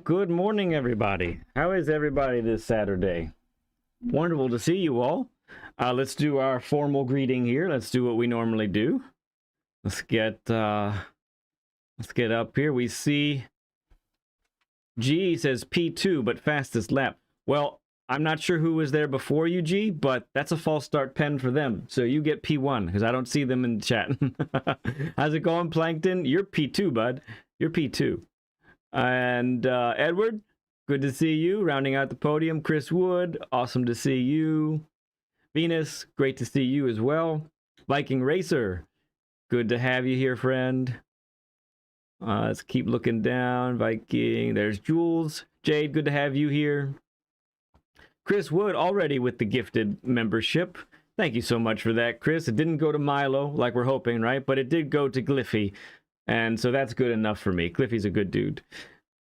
good morning, everybody. How is everybody this Saturday? Wonderful to see you all. Let's do our formal greeting here. Let's do what we normally do. Let's get up here. We see G says P2, but fastest lap. Well, I'm not sure who was there before you, G, but that's a false start pen for them. So you get P1 because I don't see them in the chat. How's it going, Plankton? You're P2, bud. You're P2. And Edward, good to see you. Rounding out the podium, Chris Wood, awesome to see you. Venus, great to see you as well. Viking Racer, good to have you here, friend. Let's keep looking down. Viking, there's Jules. Jade, good to have you here. Chris Wood, already with the gifted membership. Thank you so much for that, Chris. It didn't go to Milo like we're hoping, right? But it did go to Gliffy. And so that's good enough for me. Cliffy's a good dude.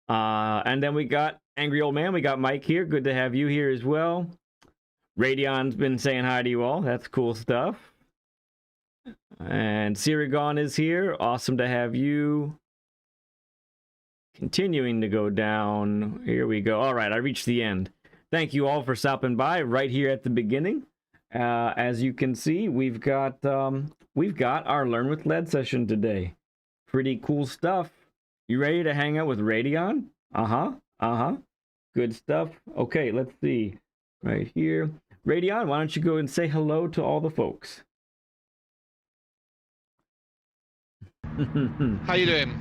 And then we got Angry Old Man. We got Mike here. Good to have you here as well. Radion's been saying hi to you all. That's cool stuff. And Sirigon is here. Awesome to have you. Continuing to go down. Here we go. All right, I reached the end. Thank you all for stopping by right here at the beginning. As you can see, we've got our Learn with LED session today. Pretty cool stuff. You ready to hang out with Radion? Good stuff. Okay, let's see. Right here. Radion, why don't you go and say hello to all the folks? How you doing?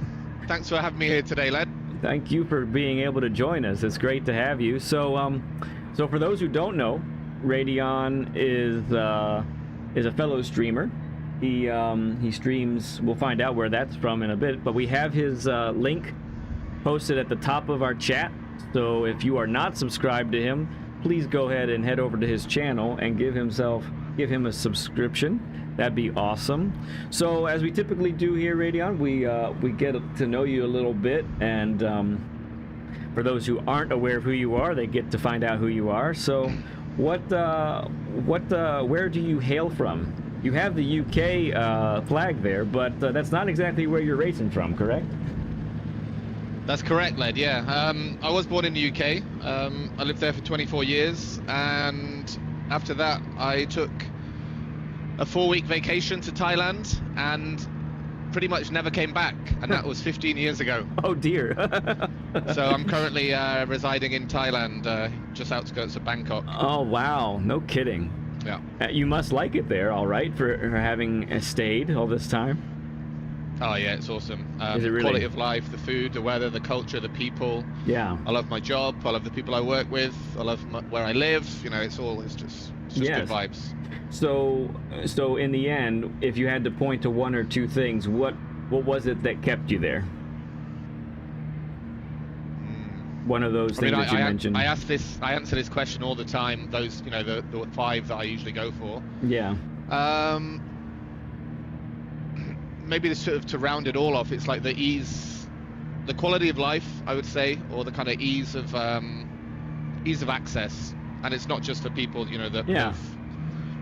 Thanks for having me here today, lad. Thank you for being able to join us. It's great to have you. So for those who don't know, Radion is a fellow streamer. He streams. We'll find out where that's from in a bit. But we have his link posted at the top of our chat. So if you are not subscribed to him, please go ahead and head over to his channel and give him a subscription. That'd be awesome. So as we typically do here, Radion, we get to know you a little bit, and for those who aren't aware of who you are, they get to find out who you are. So where do you hail from? You have the UK flag there, but that's not exactly where you're racing from, correct? That's correct, lad. Yeah. I was born in the UK. I lived there for 24 years, and after that, I took a 4-week vacation to Thailand and pretty much never came back, and that was 15 years ago. Oh dear. So I'm currently residing in Thailand, just outskirts of Bangkok. Oh wow, no kidding. Yeah. You must like it there, all right, for having stayed all this time. Oh yeah, it's awesome. Is it really? Quality of life, the food, the weather, the culture, the people. Yeah. I love my job. I love the people I work with. I love where I live. You know, it's just yes. Good vibes. So in the end, if you had to point to one or two things, what was it that kept you there? One of those things that you mentioned. I answer this question all the time. Those, you know, the 5 that I usually go for. Yeah. Maybe to round it all off, it's like the ease, the quality of life, I would say, or the kind of ease of access. And it's not just for people, you know, that have,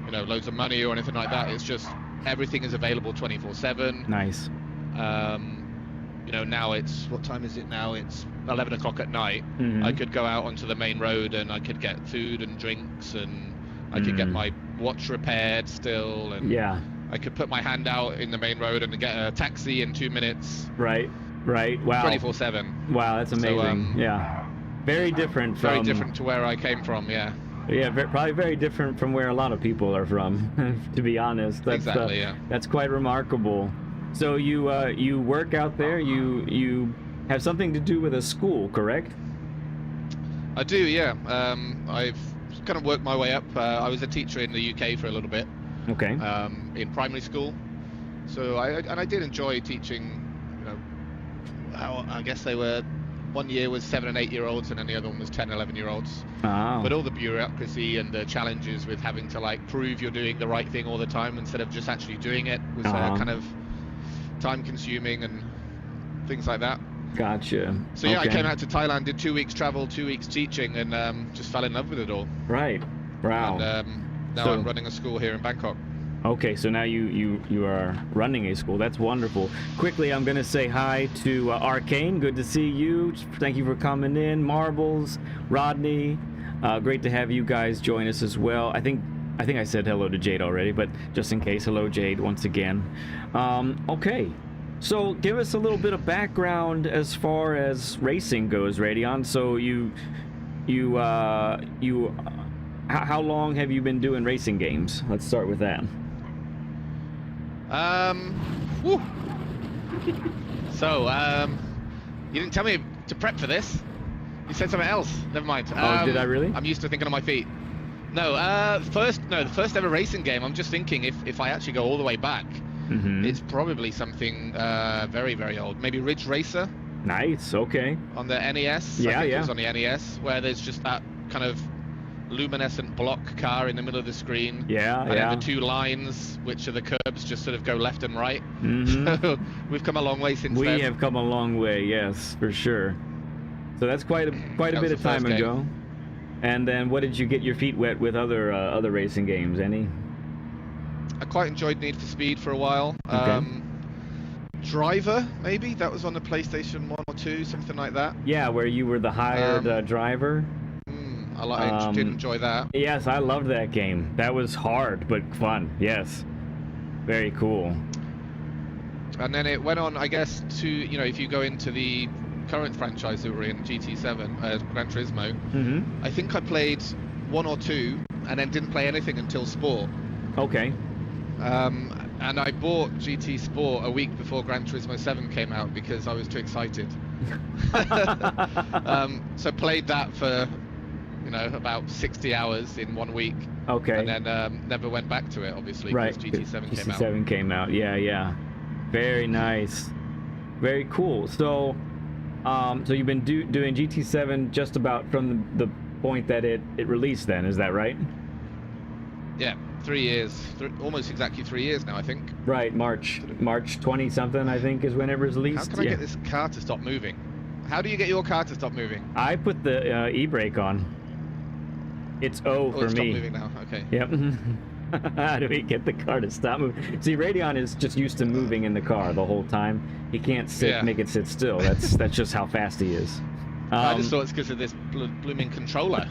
you know, loads of money or anything like that. It's just everything is available 24/7. Nice. You know, now what time is it now? It's 11 o'clock at night. Mm-hmm. I could go out onto the main road and I could get food and drinks, and I could get my watch repaired still, and yeah, I could put my hand out in the main road and get a taxi in 2 minutes. Right. Wow. 24/7. Wow, that's amazing. So, yeah. Very different to where I came from. Yeah. Yeah, probably very different from where a lot of people are from, to be honest. That's, exactly. Yeah. That's quite remarkable. So you work out there. You have something to do with a school, correct? I do. Yeah. I've kind of worked my way up. I was a teacher in the UK for a little bit. Okay. In primary school. So I did enjoy teaching. You know, how I guess they were. One year was 7 and 8 year olds, and then the other one was 10, 11 year olds. Oh. But all the bureaucracy and the challenges with having to like prove you're doing the right thing all the time instead of just actually doing it was kind of time consuming and things like that. Gotcha. So yeah, I came out to Thailand, did 2 weeks travel, 2 weeks teaching, and just fell in love with it all. Right. Wow. And now I'm running a school here in Bangkok. Okay, so now you are running a school. That's wonderful. Quickly, I'm going to say hi to Arcane. Good to see you. Thank you for coming in. Marbles, Rodney. Great to have you guys join us as well. I think I said hello to Jade already, but just in case, hello Jade once again. Okay, so give us a little bit of background as far as racing goes, Radion. So how long have you been doing racing games? Let's start with that. Whew. So, you didn't tell me to prep for this. You said something else. Never mind. Oh, did I really? I'm used to thinking on my feet. No, the first ever racing game. I'm just thinking if I actually go all the way back, it's probably something very, very old. Maybe Ridge Racer. Nice. Okay. On the NES. Yeah, I think yeah. It was on the NES, where there's just that kind of luminescent block car in the middle of the screen. Yeah, and then the two lines, which are the curbs, just sort of go left and right. So we've come a long way since then. We have come a long way, yes, for sure. So that's quite a bit of time ago. And then, what did you get your feet wet with other racing games? Any? I quite enjoyed Need for Speed for a while. Okay. Driver, maybe that was on the PlayStation 1 or 2, something like that. Yeah, where you were the hired driver. I did enjoy that. Yes, I loved that game. That was hard but fun. Yes, very cool. And then it went on, I guess, to if you go into the current franchise that we're in, GT7, Gran Turismo. I think I played 1 or 2, and then didn't play anything until Sport. Okay. And I bought GT Sport a week before Gran Turismo 7 came out because I was too excited. So played that for about 60 hours in 1 week. Okay. And then never went back to it, obviously, right. because GT7 came out. GT7 came out. Yeah. Very nice. Very cool. So, so you've been doing GT7 just about from the point that it released. Then is that right? Yeah, 3 years, almost exactly 3 years now, I think. Right, March 20 something, I think, is when it was released. How can I get this car to stop moving? How do you get your car to stop moving? I put the e-brake on. It's O for it's me. Stop moving now. Okay. Yep. How do we get the car to stop moving? See, Radion is just used to moving in the car the whole time. He can't make it sit still. That's just how fast he is. I just thought it's because of this blooming controller.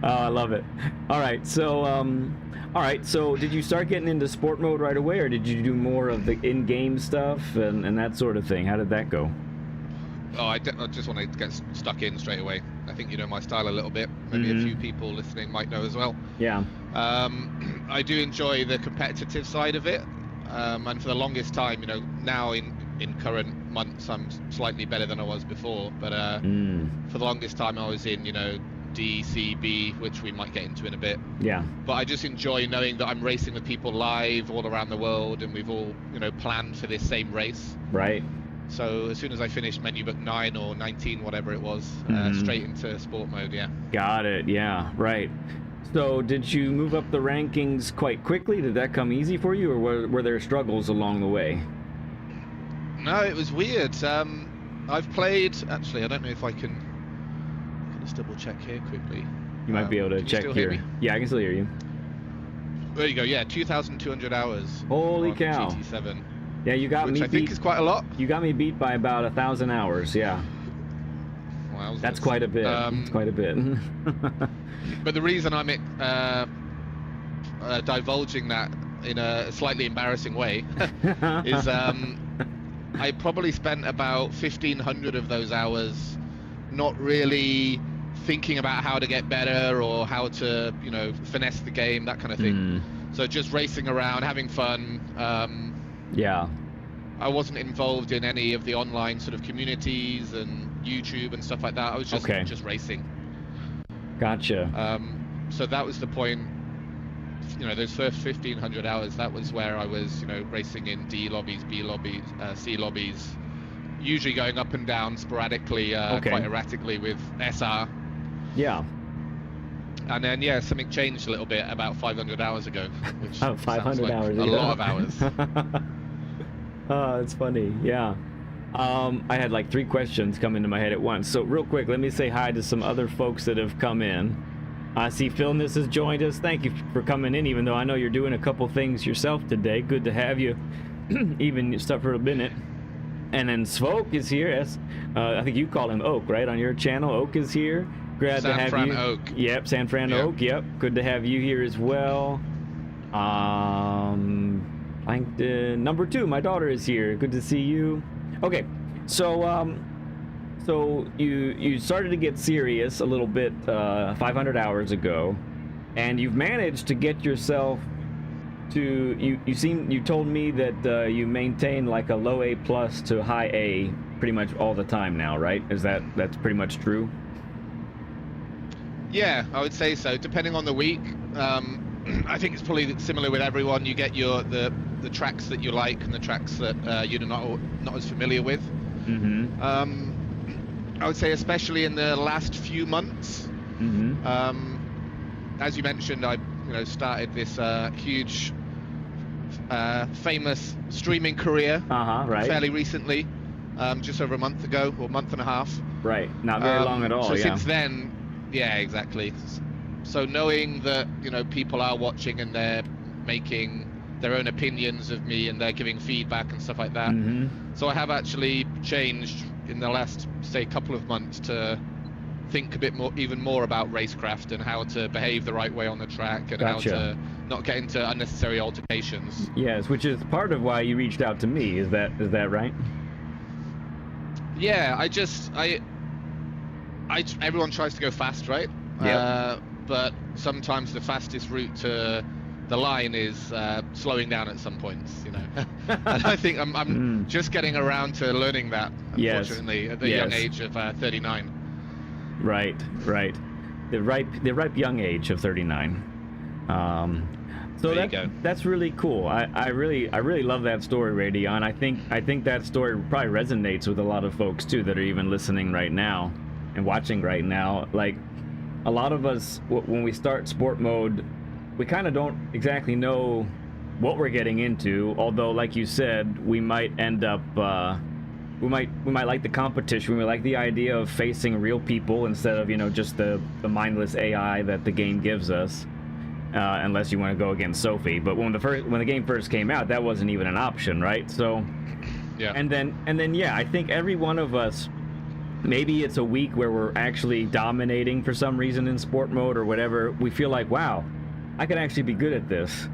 Oh, I love it. All right, so did you start getting into sport mode right away, or did you do more of the in-game stuff and that sort of thing? How did that go? Oh, I just wanted to get stuck in straight away. I think you know my style a little bit. Maybe a few people listening might know as well. Yeah. I do enjoy the competitive side of it, and for the longest time, now in current months, I'm slightly better than I was before. But for the longest time, I was in D, C, B, which we might get into in a bit. Yeah. But I just enjoy knowing that I'm racing with people live all around the world, and we've all planned for this same race. Right. So as soon as I finished menu book 9 or 19, whatever it was, straight into sport mode. Yeah. Got it. Yeah. Right. So did you move up the rankings quite quickly? Did that come easy for you, or were there struggles along the way? No, it was weird. I've played. Actually, I don't know if I can. Let's double check here quickly. You might be able to check here. Yeah, I can still hear you. There you go. Yeah, 2,200 hours. Holy cow! GT7. Yeah, you got me beat. Which I think is quite a lot. You got me beat by about 1,000 hours. Yeah. Wow. That's quite a bit. That's quite a bit. But the reason I'm divulging that in a slightly embarrassing way is I probably spent about 1,500 of those hours not really thinking about how to get better or how to, finesse the game, that kind of thing. So just racing around, having fun. Yeah. I wasn't involved in any of the online sort of communities and YouTube and stuff like that. I was just racing. Gotcha. So that was the point. Those first 1,500 hours, that was where I was, racing in D lobbies, B lobbies, C lobbies, usually going up and down sporadically, quite erratically with SR. Yeah. And then, something changed a little bit about 500 hours ago, which 500 like hours. A lot of hours. Oh, it's funny. Yeah. I had like 3 questions come into my head at once. So real quick, let me say hi to some other folks that have come in. I see Philness has joined us. Thank you for coming in, even though I know you're doing a couple things yourself today. Good to have you, even stuff for a minute. And then Svoke is here. Yes, I think you call him Oak, right? On your channel, Oak is here. Glad to have Fran you. Oak. Yep, San Fran Yep. Oak. Yep, good to have you here as well. Number 2, my daughter is here. Good to see you. Okay, so so you started to get serious a little bit 500 hours ago, and you've managed to get yourself to you told me that you maintain like a low A plus to high A pretty much all the time now, right? That's pretty much true? Yeah, I would say so. Depending on the week, I think it's probably similar with everyone. You get the tracks that you like and the tracks that you're not as familiar with. Mm-hmm. I would say especially in the last few months. Mm-hmm. As you mentioned, I started this huge, famous streaming career Right. fairly recently, just over a month ago, or month and a half. Right. Not very long at all. So yeah. since then, yeah, exactly. So knowing that people are watching and they're making their own opinions of me and they're giving feedback and stuff like that. Mm-hmm. So I have actually changed in the last, say, couple of months to think a bit more, even more about racecraft and how to behave the right way on the track and Gotcha. how to not get into unnecessary altercations. Yes, which is part of why you reached out to me. Is that right? Yeah, everyone tries to go fast, right? Yep. But sometimes the fastest route to the line is slowing down at some points, and I think I'm just getting around to learning that, unfortunately, at the young age of 39. Right. The ripe young age of 39. So There you go. That's really cool. I really love that story, Radion. I think that story probably resonates with a lot of folks too that are even listening right now and watching right now. Like a lot of us, when we start sport mode, we kind of don't exactly know what we're getting into. Although, like you said, we might end up. We might like the competition. We like the idea of facing real people instead of just the mindless AI that the game gives us. Unless you want to go against Sophie, but when the game first came out, that wasn't even an option, right? So, yeah. And then yeah, I think every one of us, maybe it's a week where we're actually dominating for some reason in sport mode or whatever. We feel like, wow, I can actually be good at this.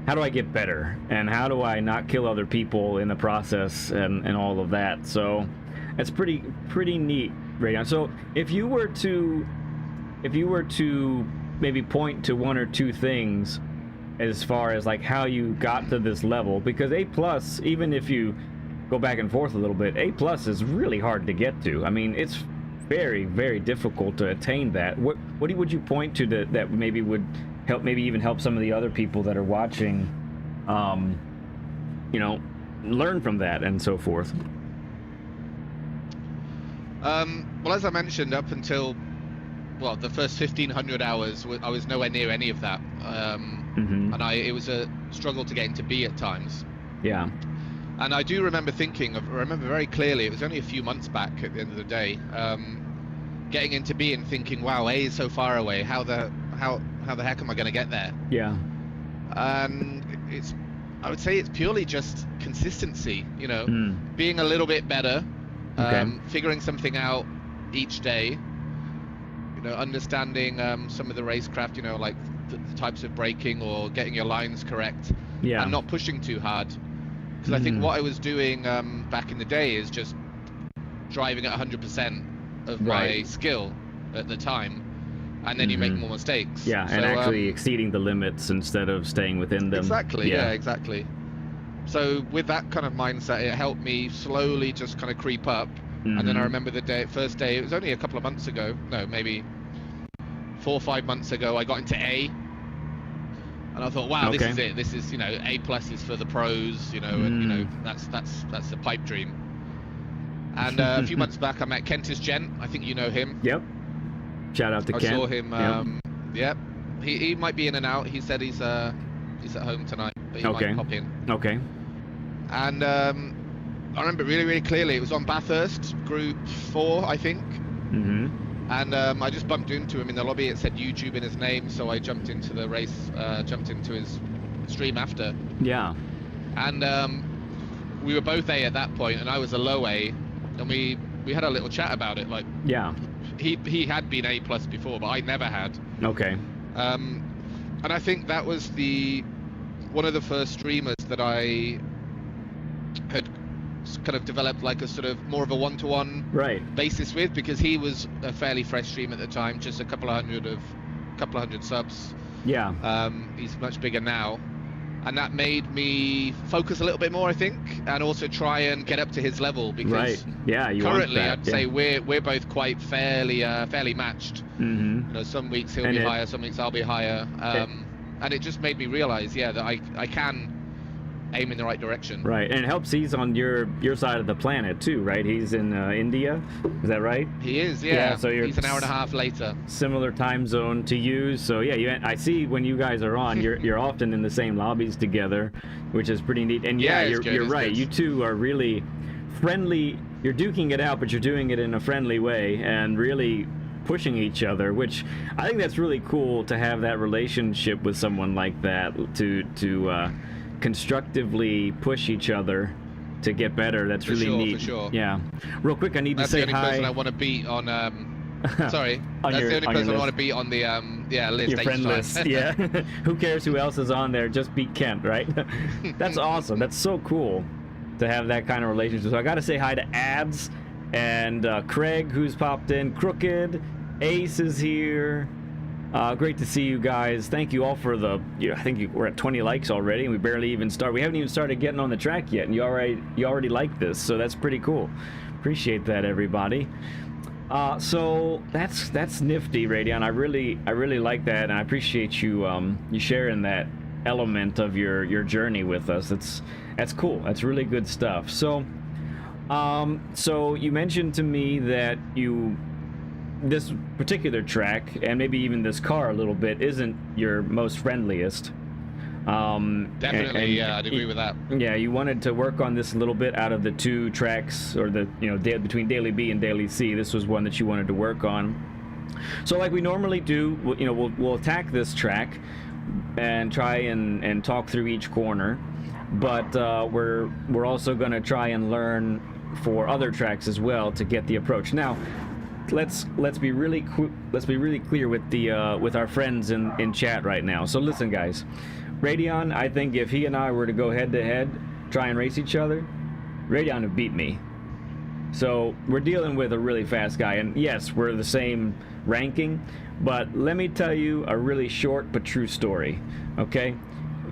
How do I get better? And how do I not kill other people in the process and all of that? So, it's pretty neat, Radion. So, if you were to maybe point to one or two things as far as like how you got to this level, because A+, even if you go back and forth a little bit, A+ is really hard to get to. I mean, it's very, very difficult to attain that. What would you point to that maybe would help, maybe even help some of the other people that are watching, learn from that and so forth? Well, as I mentioned, up until the first 1,500 hours, I was nowhere near any of that, and it was a struggle to get into B at times. Yeah. And I do remember remember very clearly, it was only a few months back at the end of the day, getting into B and thinking, wow, A is so far away. How the heck am I going to get there? Yeah. And I would say it's purely just consistency. Being a little bit better, figuring something out each day. Understanding some of the racecraft, like the types of braking or getting your lines correct, and not pushing too hard. Because I think what I was doing back in the day is just driving at 100% of my skill at the time, and then you make more mistakes. Yeah, and actually exceeding the limits instead of staying within them. Exactly, yeah, exactly. So with that kind of mindset, it helped me slowly just kind of creep up. And then I remember first day, it was only a couple of months ago, no, maybe 4 or 5 months ago, I got into A. And I thought, wow, this is it. This is, A+ is for the pros, and that's a pipe dream. And a few months back, I met Kentis Gent. I think you know him. Yep. Shout out to Kent. I saw him. Yep. He might be in and out. He said he's at home tonight, but he might pop in. Okay. And I remember really, really clearly. It was on Bathurst, Group 4, I think. And I just bumped into him in the lobby. It said YouTube in his name, so I jumped into the race, jumped into his stream after. Yeah. And we were both A at that point, and I was a low A, and we had a little chat about it. Like, yeah, he had been A+ before, but I never had. Okay. And I think that was one of the first streamers that I had kind of developed like a sort of more of a one-to-one basis with, because he was a fairly fresh stream at the time, just a couple of hundred subs. Yeah. He's much bigger now, and that made me focus a little bit more, I think, and also try and get up to his level, because currently I'd say we're both quite fairly matched. Mm-hmm. You know, some weeks he'll be higher, some weeks I'll be higher, and it just made me realize, that I can aim in the right direction. Right, and it helps he's on your side of the planet too, right? He's in India, is that right? He is, yeah. So he's an hour and a half later. Similar time zone to you, so yeah, I see when you guys are on, you're often in the same lobbies together, which is pretty neat. And you're right, you two are really friendly. You're duking it out, but you're doing it in a friendly way and really pushing each other, which I think that's really cool to have that relationship with someone like that, to constructively push each other to get better. That's really neat. For sure. Yeah. Real quick, I need to say hi. That's the only person I want to beat on. Sorry. That's the only person I want to beat on the list. Your friend list. Yeah. Who cares who else is on there? Just beat Kent, right? That's awesome. That's so cool to have that kind of relationship. So I got to say hi to Ads and Craig, who's popped in. Crooked. Ace is here. Great to see you guys. Thank you all for I think we're at 20 likes already, and we barely even started. We haven't even started getting on the track yet, and you already like this, so that's pretty cool. Appreciate that, everybody. So that's nifty, Radion. I really like that, and I appreciate you sharing that element of your journey with us. That's cool. That's really good stuff. So you mentioned to me that this particular track, and maybe even this car a little bit, isn't your most friendliest. Definitely, I'd agree with that. Yeah, you wanted to work on this a little bit out of the two tracks, or between Daily B and Daily C. This was one that you wanted to work on. So like we normally do, we'll attack this track and try and talk through each corner, but we're also going to try and learn for other tracks as well to get the approach. Now, let's be really clear with our friends in chat right now. So listen, guys, Radion, I think if he and I were to go head to head, try and race each other, Radion would beat me. So we're dealing with a really fast guy, and yes, we're the same ranking, but let me tell you a really short but true story. Okay,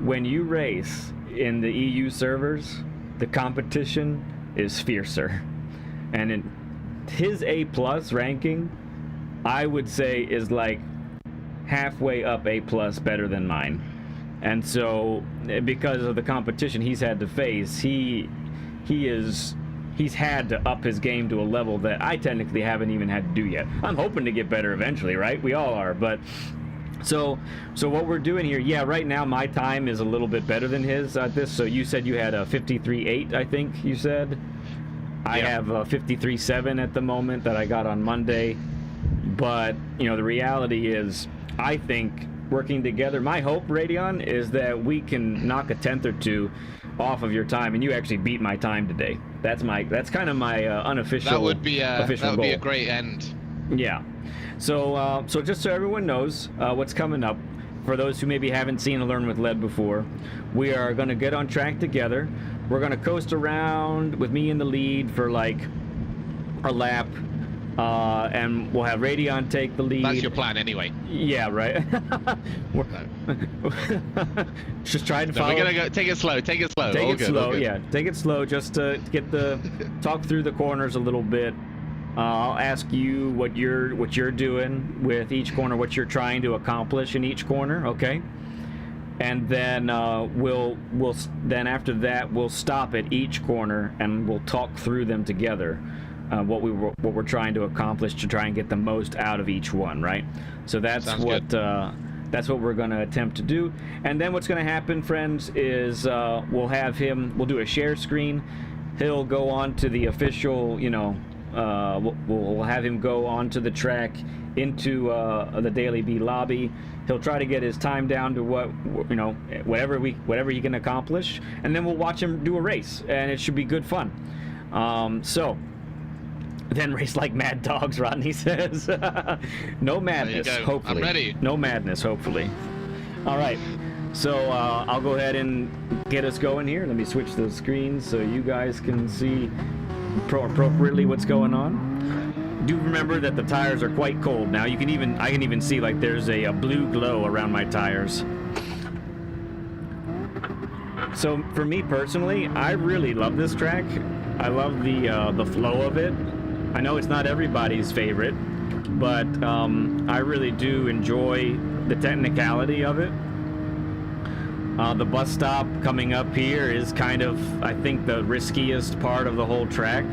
when you race in the EU servers, the competition is fiercer, and in his A+ ranking, I would say, is like halfway up A+ better than mine. And so because of the competition he's had to face, he's had to up his game to a level that I technically haven't even had to do yet. I'm hoping to get better eventually, right? We all are. But so what we're doing here, yeah, right now my time is a little bit better than his at this. So you said you had a 53.8, I think you said. I have a 53.7 at the moment that I got on Monday, but the reality is, I think working together, my hope, Radion, is that we can knock a tenth or two off of your time, and you actually beat my time today. That's kind of my unofficial. That would be a great end. Yeah. So just so everyone knows what's coming up, for those who maybe haven't seen a Learn with Lead before, we are going to get on track together. We're going to coast around with me in the lead for like a lap, and we'll have Radion take the lead. That's your plan anyway. Yeah, right. Just trying to follow. We're going to take it slow. Take it slow. Take it slow, yeah. Take it slow just to get talk through the corners a little bit. I'll ask you what you're doing with each corner, what you're trying to accomplish in each corner, okay? And then then after that we'll stop at each corner and we'll talk through them together, what we're trying to accomplish to try and get the most out of each one, right? So that's what we're going to attempt to do. And then what's going to happen, friends, is we'll do a share screen. He'll go on to the official we'll have him go onto the track into the Daily B lobby. He'll try to get his time down to whatever he can accomplish, and then we'll watch him do a race, and it should be good fun. So then race like mad dogs, Rodney says. No madness, hopefully. I'm ready. No madness, hopefully. All right. So I'll go ahead and get us going here. Let me switch the screens so you guys can see appropriately what's going on. Do remember that the tires are quite cold now. I can even see like there's a blue glow around my tires. So for me personally, I really love this track. I love the flow of it. I know it's not everybody's favorite, but I really do enjoy the technicality of it. The bus stop coming up here is kind of, I think, the riskiest part of the whole track.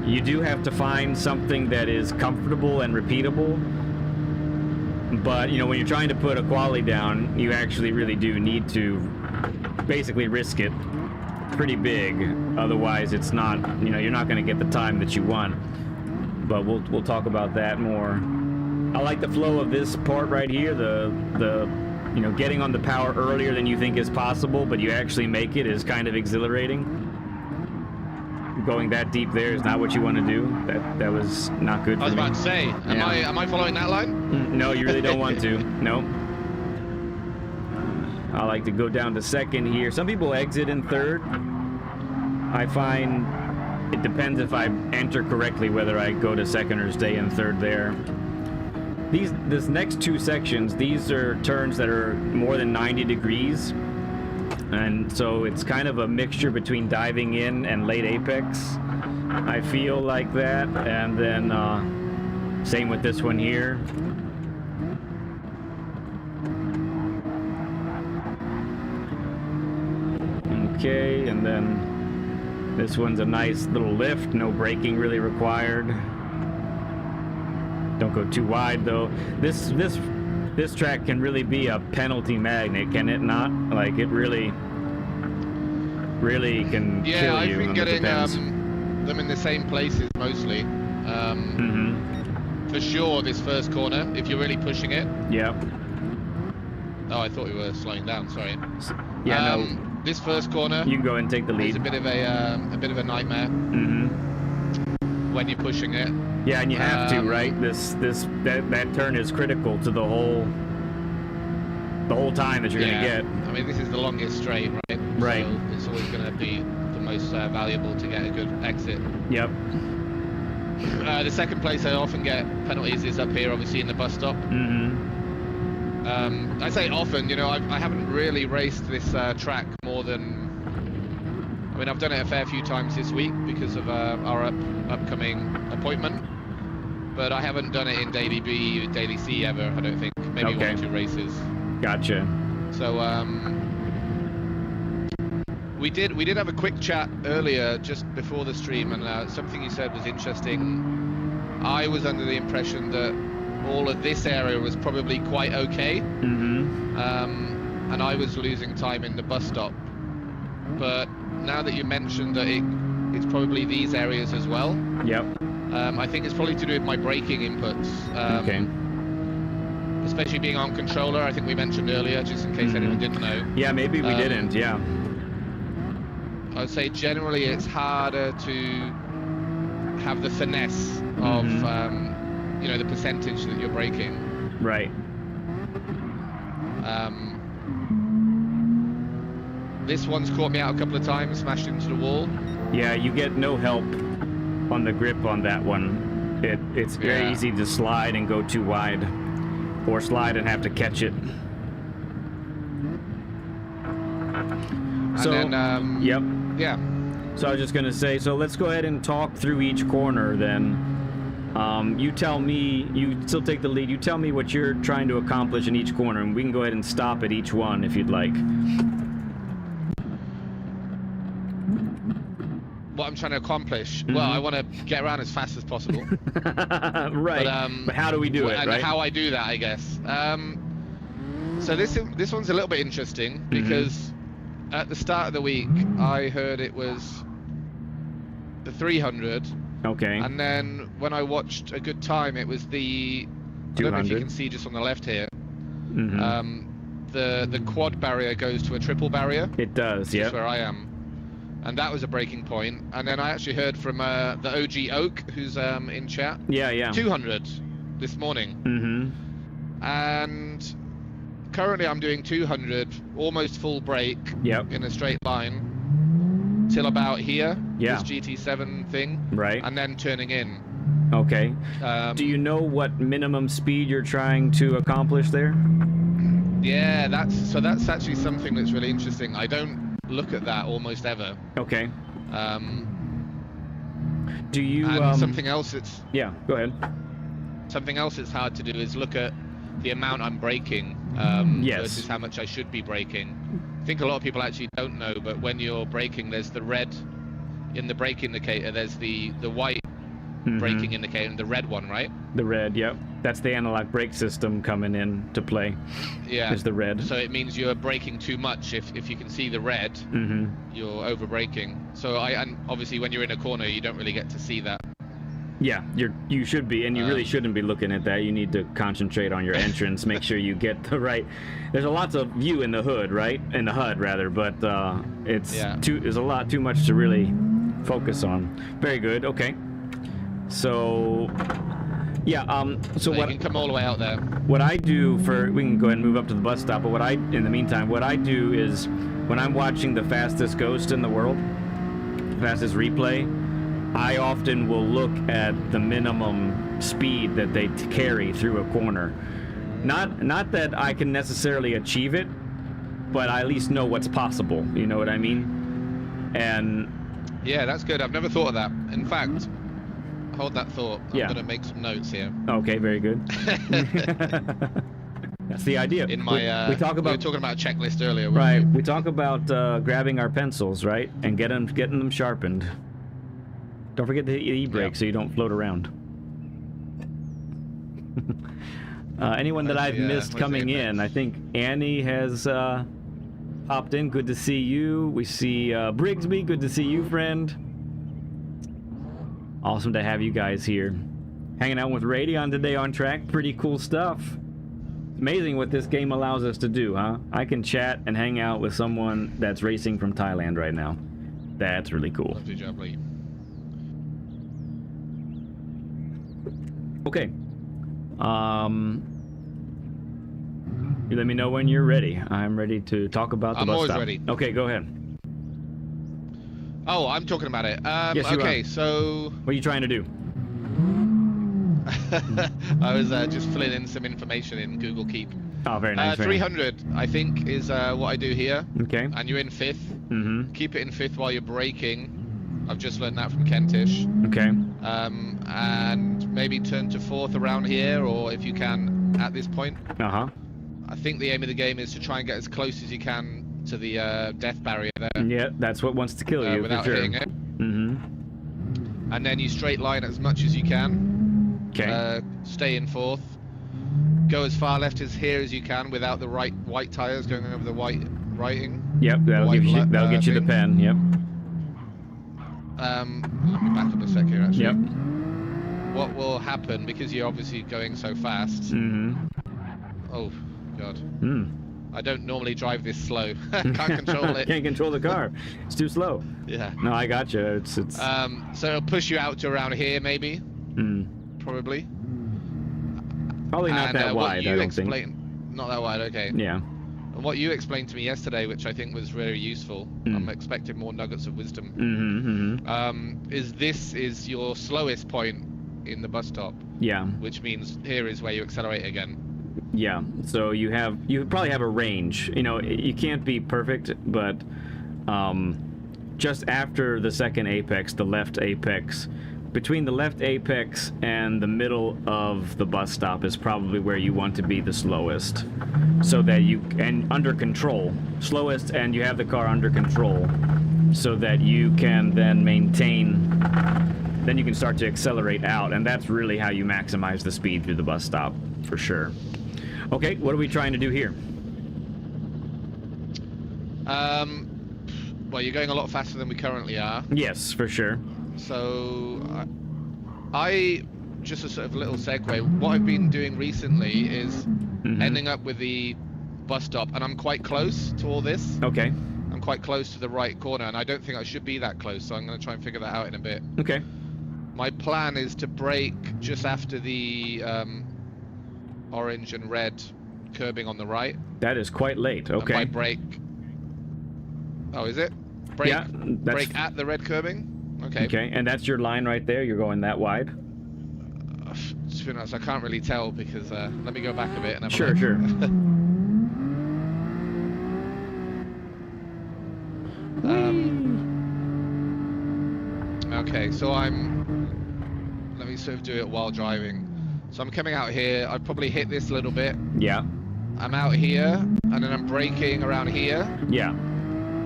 You do have to find something that is comfortable and repeatable, but when you're trying to put a quali down, you actually really do need to basically risk it pretty big. Otherwise, it's not, you're not going to get the time that you want. But we'll talk about that more. I like the flow of this part right here. The getting on the power earlier than you think is possible, but you actually make it is kind of exhilarating. Going that deep there is not what you want to do. That was not good for me. I was about to say, am I following that line? No, you really don't want to. No. I like to go down to second here. Some people exit in third. I find it depends if I enter correctly whether I go to second or stay in third there. This next two sections, these are turns that are more than 90 degrees. And so it's kind of a mixture between diving in and late apex. I feel like that. And then same with this one here. Okay, and then this one's a nice little lift, no braking really required. Don't go too wide though. This track can really be a penalty magnet, can it not? Like it really can kill you. Yeah, I've been getting them in the same places mostly. For sure, this first corner, if you're really pushing it. Yeah. Oh, I thought we were slowing down. Sorry. Yeah. No. This first corner. You can go and take the lead. It's a bit of a nightmare. When you're pushing it. Yeah, and you have to, right? That turn is critical to the whole time that you're gonna get. I mean, this is the longest straight, right? Right. So it's always gonna be the most valuable to get a good exit. Yep. The second place I often get penalties is up here, obviously in the bus stop. I say often, I haven't really raced this track more than. I mean, I've done it a fair few times this week because of our upcoming appointment, but I haven't done it in Daily B, Daily C ever. I don't think. Maybe one or two races. Gotcha. So we did have a quick chat earlier just before the stream, and something you said was interesting. I was under the impression that all of this area was probably quite okay, and I was losing time in the bus stop. But now that you mentioned that it's probably these areas as well. Yep. I think it's probably to do with my braking inputs. Okay. Especially being on controller, I think we mentioned earlier, just in case anyone didn't know. Yeah, maybe we didn't, yeah. I would say generally it's harder to have the finesse of, the percentage that you're braking. Right. This one's caught me out a couple of times, smashed into the wall. Yeah, you get no help on the grip on that one. It's very easy to slide and go too wide, or slide and have to catch it. So, yep. Yeah. So I was just gonna say, so let's go ahead and talk through each corner then. You tell me, you still take the lead, you tell me what you're trying to accomplish in each corner, and we can go ahead and stop at each one if you'd like. What I'm trying to accomplish? Well, I want to get around as fast as possible. Right. But how do we do it, and right? how I do that, I guess. So this one's a little bit interesting because at the start of the week, I heard it was the 300 Okay. And then when I watched a good time, it was the, I don't know if you 200. can see just on the left here, Mm-hmm. the quad barrier goes to a triple barrier. It does, Which yeah. is where I am. And that was a breaking point. And then I actually heard from the OG Oak, who's in chat. Yeah. 200 this morning. Mm-hmm. And currently I'm doing 200, almost full brake in a straight line till about here, this GT7 thing, Right. and then turning in. Okay. Do you know what minimum speed you're trying to accomplish there? Yeah, that's actually something that's really interesting. I don't look at that almost ever. Okay. Do you and something else that's go ahead. Something else that's hard to do is look at the amount I'm braking versus how much I should be braking. I think a lot of people actually don't know, but when you're braking, there's the red in the brake indicator. There's the white braking indicator and the red one, right? The red, yep. That's the analog brake system coming in to play. Yeah. Is the red. So it means you're braking too much. If you can see the red, you're over braking. So and obviously when you're in a corner, you don't really get to see that. Yeah, you should be, and you really shouldn't be looking at that. You need to concentrate on your entrance, make sure you get the right. There's a lot of view in the hood, right? In the HUD rather, but there's a lot too much to really focus on. Very good. Okay. So so you can come all the way out there. What I do we can go ahead and move up to the bus stop, but in the meantime, what I do is when I'm watching the fastest ghost in the world, fastest replay, I often will look at the minimum speed that they carry through a corner. Not that I can necessarily achieve it, but I at least know what's possible. You know what I mean? And yeah, that's good. I've never thought of that. In fact, hold that thought. I'm going to make some notes here. Okay, very good. That's the idea. In my, we were talking about a checklist earlier. Right. We talk about grabbing our pencils, right, and getting them sharpened. Don't forget to hit the e-brake so you don't float around. Anyone that I've missed coming in, I think Annie has popped in. Good to see you. We see Brigsby. Good to see you, friend. Awesome to have you guys here. Hanging out with Radeon today on track. Pretty cool stuff. Amazing what this game allows us to do, huh? I can chat and hang out with someone that's racing from Thailand right now. That's really cool. Lovely job, Lee. Okay. You let me know when you're ready. I'm ready to talk about the bus always stop. Ready. Okay, go ahead. Oh, I'm talking about it. Yes, you okay, are. so what are you trying to do? I was just filling in some information in Google Keep. Oh, very nice. 300, I think, is what I do here. Okay. And you're in 5th. Mm-hmm. Keep it in 5th while you're braking. I've just learned that from Kentish. Okay. And maybe turn to 4th around here, or if you can at this point. Uh-huh. I think the aim of the game is to try and get as close as you can to the death barrier there. Yeah, that's what wants to kill you, without for sure. hitting it. Mm-hmm. And then you straight line as much as you can. Okay. Stay in 4th. Go as far left as here as you can without the white tires going over the white writing. Yep, that'll get you the pen. Yep. Let me back up a sec here, actually. Yep. What will happen, because you're obviously going so fast. Mm-hmm. Oh, God. Mm. I don't normally drive this slow. Can't control it. Can't control the car. It's too slow. Yeah. No, I got you. It's. So it'll push you out to around here, maybe. Probably. Probably not that wide, I don't think. Not that wide, okay. Yeah. And what you explained to me yesterday, which I think was very useful, I'm expecting more nuggets of wisdom, is this is your slowest point in the bus stop. Yeah. Which means here is where you accelerate again. Yeah, so you probably have a range. You know, you can't be perfect, but just after the second apex, the left apex, between the left apex and the middle of the bus stop is probably where you want to be the slowest, so that and under control, slowest, and you have the car under control, so that you can then maintain. Then you can start to accelerate out, and that's really how you maximize the speed through the bus stop, for sure. Okay, what are we trying to do here? Well, you're going a lot faster than we currently are. Yes, for sure. So I just a sort of little segue. What I've been doing recently is ending up with the bus stop, and I'm quite close to all this. Okay. I'm quite close to the right corner, and I don't think I should be that close, so I'm going to try and figure that out in a bit. Okay. My plan is to brake just after the orange and red curbing on the right. That is quite late. Okay. And by brake... Oh, is it? Brake, yeah, brake at the red curbing? Okay. Okay, and that's your line right there? You're going that wide? To be honest, I can't really tell because let me go back a bit and have Sure, a look. sure. Okay, so let me sort of do it while driving. So I'm coming out here. I've probably hit this a little bit. Yeah. I'm out here, and then I'm braking around here. Yeah.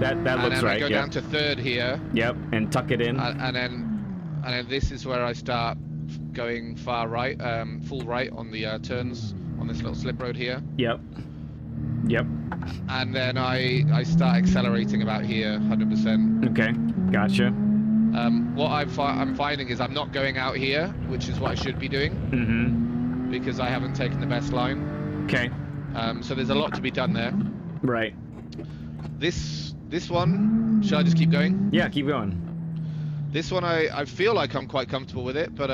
That looks right. And then I go down to third here. Yep, and tuck it in. And then this is where I start going far right, full right on the turns on this little slip road here. Yep. Yep. And then I start accelerating about here, 100%. Okay, gotcha. What I'm finding is I'm not going out here, which is what I should be doing. Because I haven't taken the best line. Okay. So there's a lot to be done there. Right. This one, should I just keep going? Yeah, keep going. This one, I feel like I'm quite comfortable with it, but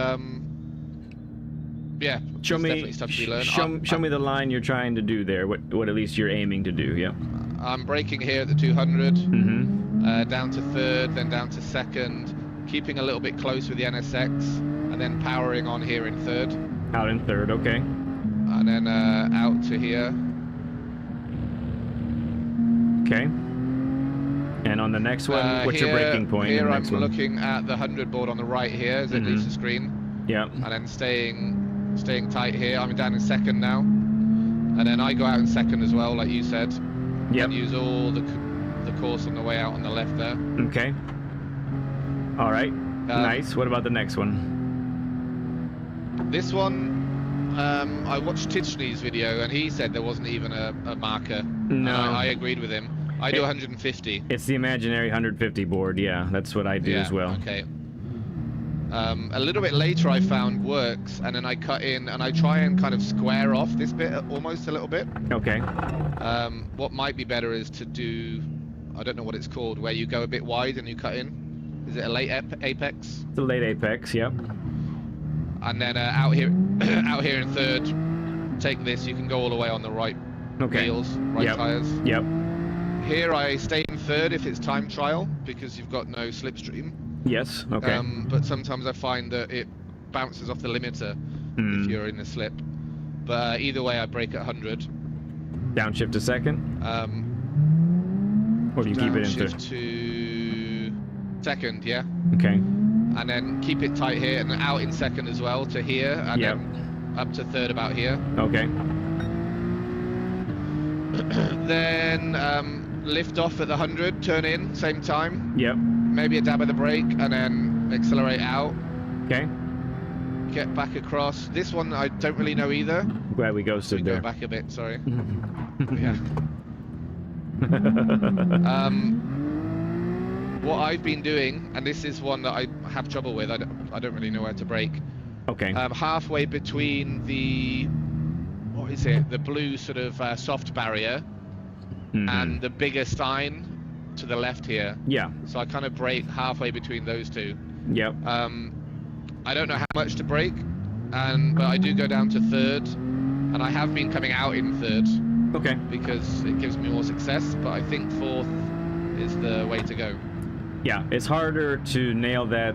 yeah, definitely stuff to be learned. Show me the line you're trying to do there. What at least you're aiming to do. Yeah. I'm braking here at the 200, down to third, then down to second, keeping a little bit close with the NSX, and then powering on here in third. Out in third, okay. And then out to here. Okay. And on the next one, what's your braking point? Here I'm looking at the 100 board on the right here as it leaves the screen. Yeah. And then staying tight here. I'm down in second now. And then I go out in second as well, like you said. Yep. And use all the course on the way out on the left there. Okay. All right. Nice. What about the next one? This one, I watched Tichney's video and he said there wasn't even a marker. No. I agreed with him. I do 150. It's the imaginary 150 board. Yeah, that's what I do as well. Okay. A little bit later I found works, and then I cut in and I try and kind of square off this bit almost a little bit. Okay. What might be better is to do, I don't know what it's called, where you go a bit wide and you cut in. Is it a late apex? It's a late apex, yep. And then out here in third, take this, you can go all the way on the right wheels, right tires. Yep. Here I stay in third if it's time trial, because you've got no slipstream. Yes, okay. But sometimes I find that it bounces off the limiter if you're in the slip. But either way, I brake at 100. Downshift to second? Or do you keep it in third? Downshift to second, yeah. Okay. And then keep it tight here, and then out in second as well to here, and then up to third about here. Okay. Then lift off at the 100, turn in, same time. Yep. Maybe a dab of the brake, and then accelerate out. Okay. Get back across. This one I don't really know either. Glad we ghosted there. Go back a bit, sorry. Yeah. What I've been doing, and this is one that I have trouble with, I don't really know where to brake. Okay. Halfway between the, what is it, the blue sort of soft barrier and the bigger sign to the left here. Yeah. So I kind of brake halfway between those two. Yep. I don't know how much to brake, but I do go down to third, and I have been coming out in third. Okay. Because it gives me more success, but I think fourth is the way to go. Yeah, it's harder to nail that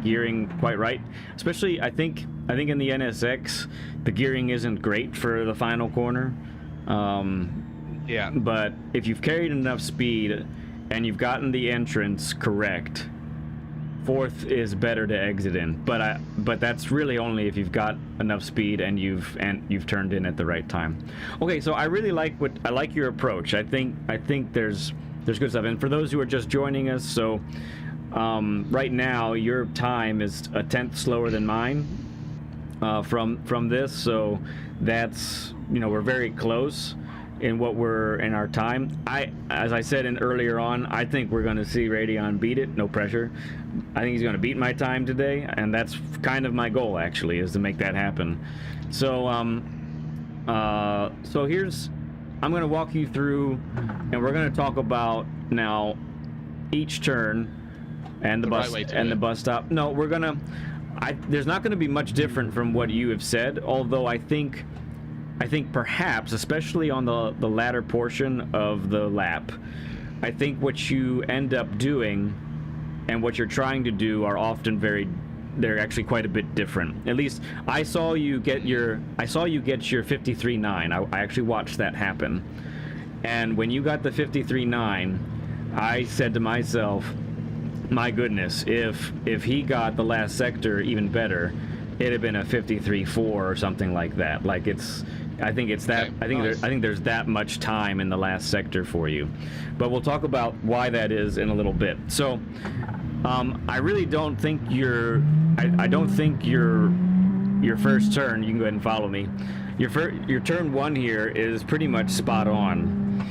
gearing quite right. Especially, I think in the NSX, the gearing isn't great for the final corner. Yeah. But if you've carried enough speed and you've gotten the entrance correct, fourth is better to exit in. But that's really only if you've got enough speed and you've turned in at the right time. Okay, so I really like your approach. I think there's good stuff. And for those who are just joining us, so right now your time is a tenth slower than mine from this, so that's, we're very close. in what we're in our time. As I said earlier on, I think we're going to see Radion beat it. No pressure. I think he's going to beat my time today, and that's kind of my goal, actually, is to make that happen. So so here's, I'm going to walk you through, and we're going to talk about now each turn and the bus and the bus stop. No, we're going to, there's not going to be much different from what you have said, although I think perhaps, especially on the latter portion of the lap, I think what you end up doing and what you're trying to do are often they're actually quite a bit different. At least I saw you get your 53.9. I actually watched that happen. And when you got the 53.9, I said to myself, my goodness, if he got the last sector even better, it'd have been a 53.4 or something like that. Like I think it's that. Okay, I think there's that much time in the last sector for you, but we'll talk about why that is in a little bit. So, I really don't think I don't think your first turn. You can go ahead and follow me. Your turn one here is pretty much spot on.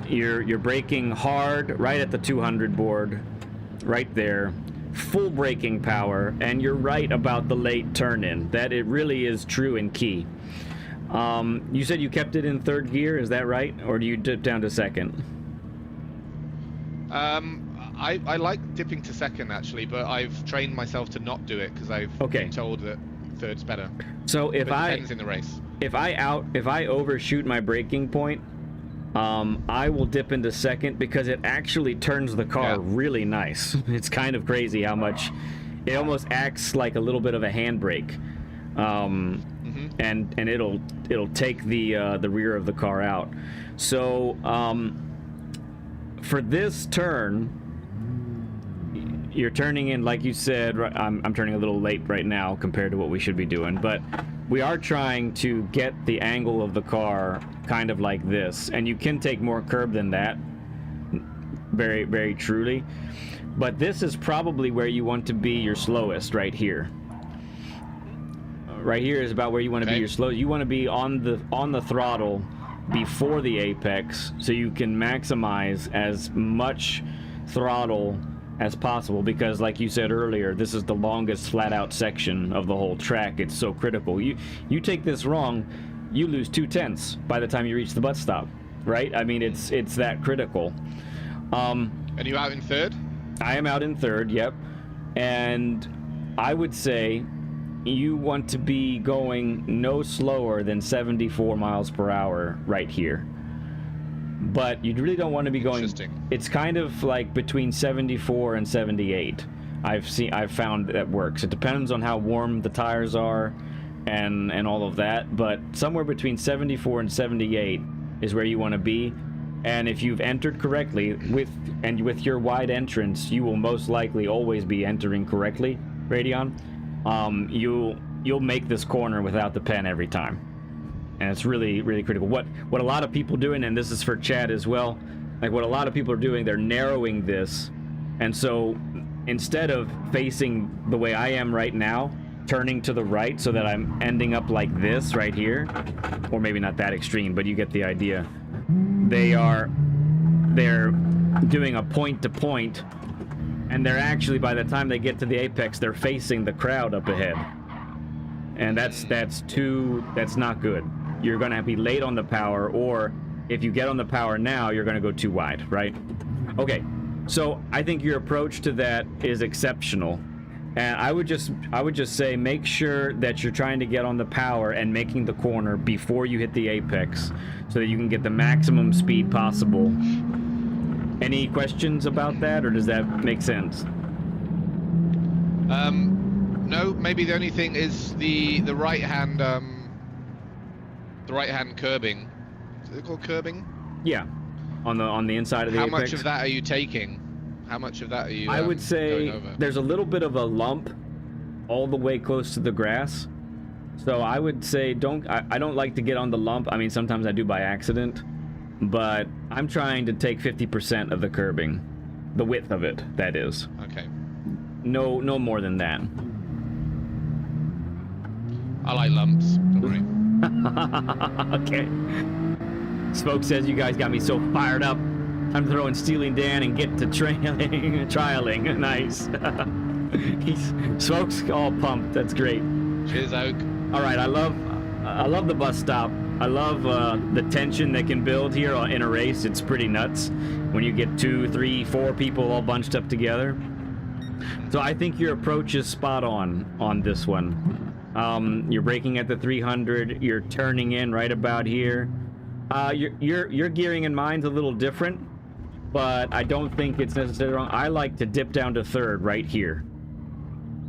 You're braking hard right at the 200 board, right there. Full braking power, and you're right about the late turn in. That it really is true and key. You said you kept it in third gear, is that right? Or do you dip down to second? I like dipping to second, actually, but I've trained myself to not do it because I've been told that third's better. So if it depends in the race. If I overshoot my braking point, I will dip into second because it actually turns the car really nice. It's kind of crazy how much it almost acts like a little bit of a handbrake. And it'll take the rear of the car out. So for this turn, you're turning in, like you said. I'm turning a little late right now compared to what we should be doing, but we are trying to get the angle of the car kind of like this, and you can take more curb than that, very, very truly, but this is probably where you want to be your slowest, right here. Right here is about where you want to be your slow. You want to be on the throttle before the apex, so you can maximize as much throttle as possible, because like you said earlier, this is the longest flat out section of the whole track. It's so critical. You take this wrong, you lose 2/10 by the time you reach the bus stop, right? I mean, it's that critical. And you out in third? I am out in third, yep. And I would say you want to be going no slower than 74 miles per hour right here. But you really don't want to be going. It's kind of like between 74 and 78. I've found that works. It depends on how warm the tires are and all of that, but somewhere between 74 and 78 is where you want to be. And if you've entered correctly with your wide entrance, you will most likely always be entering correctly, Radion. You'll make this corner without the pen every time, and it's really, really critical. What a lot of people doing, and this is for Chad as well, like what a lot of people are doing, they're narrowing this, and so instead of facing the way I am right now, turning to the right so that I'm ending up like this right here, or maybe not that extreme, but you get the idea. They're doing a point to point, and they're actually, by the time they get to the apex, they're facing the crowd up ahead. And that's not good. You're going to be late on the power, or if you get on the power now, you're going to go too wide, right? Okay, so I think your approach to that is exceptional. And I would just say make sure that you're trying to get on the power and making the corner before you hit the apex so that you can get the maximum speed possible. Any questions about that, or does that make sense? No, maybe the only thing is the right hand curbing. Is it called curbing? Yeah, on the inside of the apex. How much of that are you taking? How much of that are you? I would say there's a little bit of a lump all the way close to the grass. So I would say I don't like to get on the lump. I mean, sometimes I do by accident, but I'm trying to take 50% of the curbing, the width of it, that is. Okay. No more than that. I like lumps, don't worry. Okay. Spoke says you guys got me so fired up. Time to throw in Stealing Dan and get to trialing. Nice. Spoke's all pumped. That's great. Cheers, Oak. All right, I love the bus stop. I love the tension that can build here in a race. It's pretty nuts when you get 2, 3, 4 people all bunched up together. So I think your approach is spot on this one. You're braking at the 300. You're turning in right about here. Your gearing in mine's a little different, but I don't think it's necessarily wrong. I like to dip down to third right here,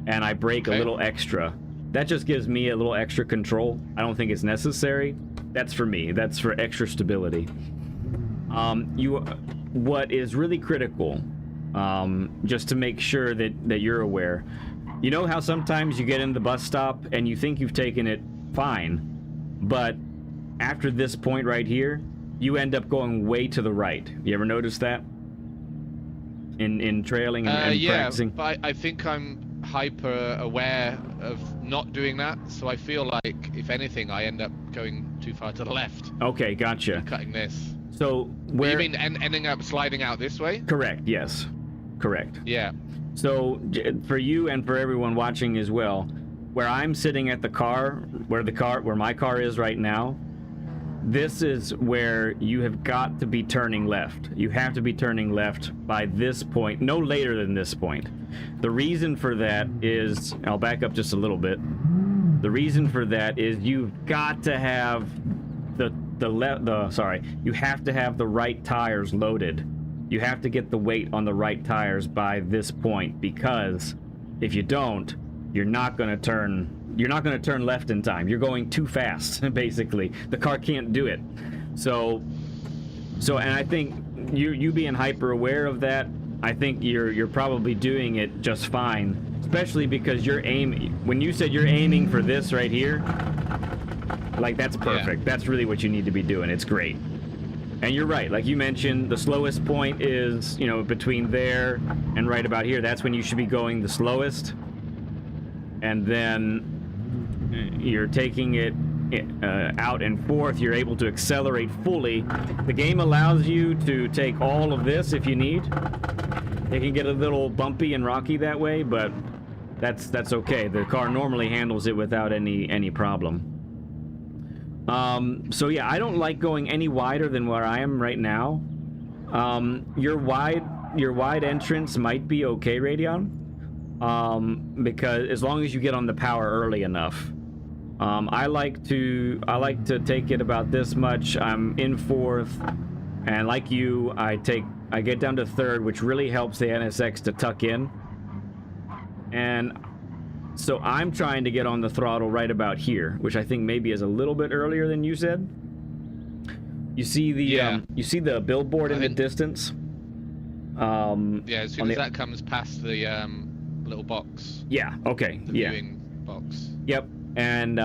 and I brake a little extra. That just gives me a little extra control. I don't think it's necessary. That's for me. That's for extra stability. What is really critical, just to make sure that you're aware, you know how sometimes you get in the bus stop and you think you've taken it fine, but after this point right here, you end up going way to the right. You ever notice that? In trailing and practicing? Yeah, but I think I'm hyper aware of not doing that, so I feel like if anything I end up going too far to the left. Okay, gotcha. Cutting this. So where you mean ending up sliding out this way? Correct, yes. Correct. Yeah. So for you and for everyone watching as well, where I'm sitting at the car, where my car is right now, this is where you have got to be turning left. You have to be turning left by this point, no later than this point. The reason for that is, I'll back up just a little bit. The reason for that is you've got to have you have to have the right tires loaded. You have to get the weight on the right tires by this point, because if you don't, you're not going to turn left in time. You're going too fast, basically. The car can't do it. So and I think you being hyper aware of that, I think you're probably doing it just fine, especially because you're aiming. When you said you're aiming for this right here, like, that's perfect. Yeah. That's really what you need to be doing. It's great. And you're right, like you mentioned, the slowest point is, between there and right about here. That's when you should be going the slowest. And then you're taking it out and forth. You're able to accelerate fully. The game allows you to take all of this if you need. It can get a little bumpy and rocky that way, but that's okay. The car normally handles it without any problem. So yeah, I don't like going any wider than where I am right now. Your wide entrance might be okay, Radion. Because as long as you get on the power early enough. I like to take it about this much. I'm in fourth, and like you, I get down to third, which really helps the NSX to tuck in. And so I'm trying to get on the throttle right about here, which I think maybe is a little bit earlier than you said. You see the billboard in the distance. Yeah, as soon as that comes past the little box. Yeah. Okay. The viewing box. Yep. And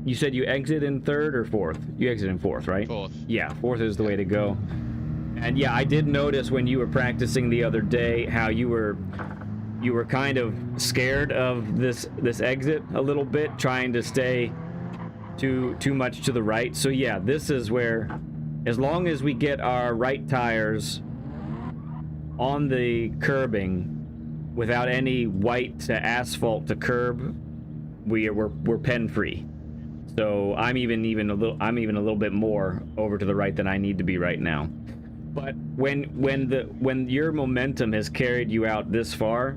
you said you exit in third or fourth? You exit in fourth, right? Fourth. Yeah, fourth is the way to go. And yeah, I did notice when you were practicing the other day how you were kind of scared of this exit a little bit, trying to stay too much to the right. So yeah, this is where, as long as we get our right tires on the curbing without any white to asphalt to curb, we're pen free. So I'm even a little bit more over to the right than I need to be right now. But when your momentum has carried you out this far,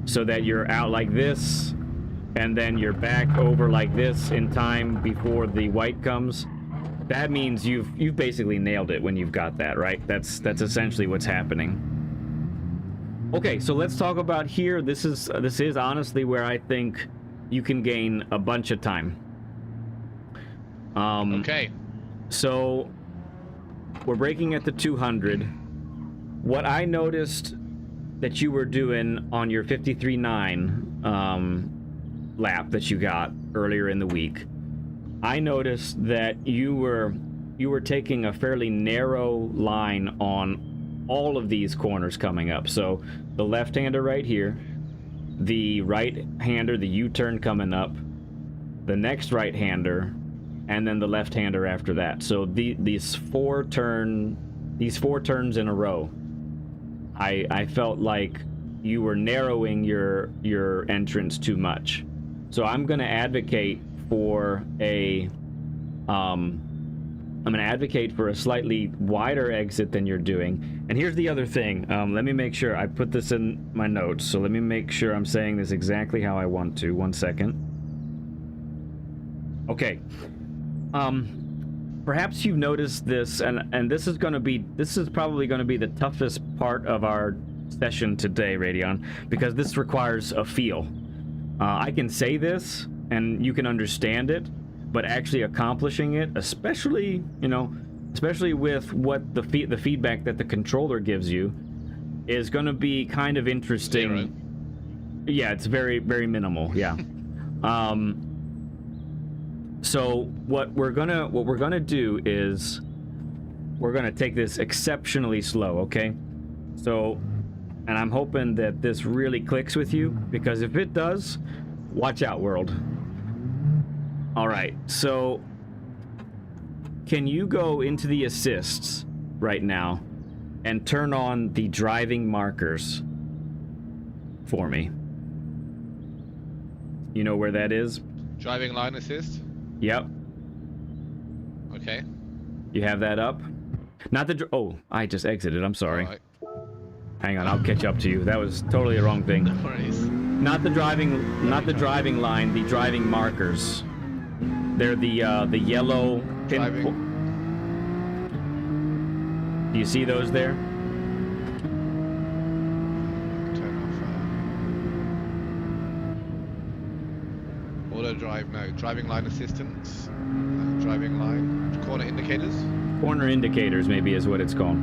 so that you're out like this, and then you're back over like this in time before the white comes, that means you've basically nailed it when you've got that, right? That's essentially what's happening. Okay, so let's talk about here. This is honestly where I think you can gain a bunch of time. Okay. So we're braking at the 200. What I noticed that you were doing on your 53.9 lap that you got earlier in the week, I noticed that you were taking a fairly narrow line on all of these corners coming up. So the left-hander right here, the right-hander, the U-turn coming up, the next right-hander, and then the left-hander after that. So these four turns in a row, I felt like you were narrowing your entrance too much. So I'm going to advocate for a slightly wider exit than you're doing. And here's the other thing. Let me make sure I put this in my notes. So let me make sure I'm saying this exactly how I want to. 1 second. Okay. Perhaps you've noticed this, and this is probably going to be the toughest part of our session today, Radion, because this requires a feel. I can say this and you can understand it, but actually accomplishing it, especially with what the feedback that the controller gives you, is going to be kind of interesting. 0. Yeah, it's very, very minimal. Yeah. So what we're gonna do is we're gonna take this exceptionally slow, okay? So, and I'm hoping that this really clicks with you, because if it does, watch out, world. All right, so can you go into the assists right now and turn on the driving markers for me? You know where that is? Driving line assist. Yep. Okay. You have that up? Not the... Oh, I just exited. I'm sorry. Right. Hang on, I'll catch up to you. That was totally the wrong thing. No worries. Not the driving line, the driving markers. They're the yellow pin... Do you see those there? Turn off auto drive, no. Driving line assistance. No. Driving line. Corner indicators. Corner indicators, maybe, is what it's called.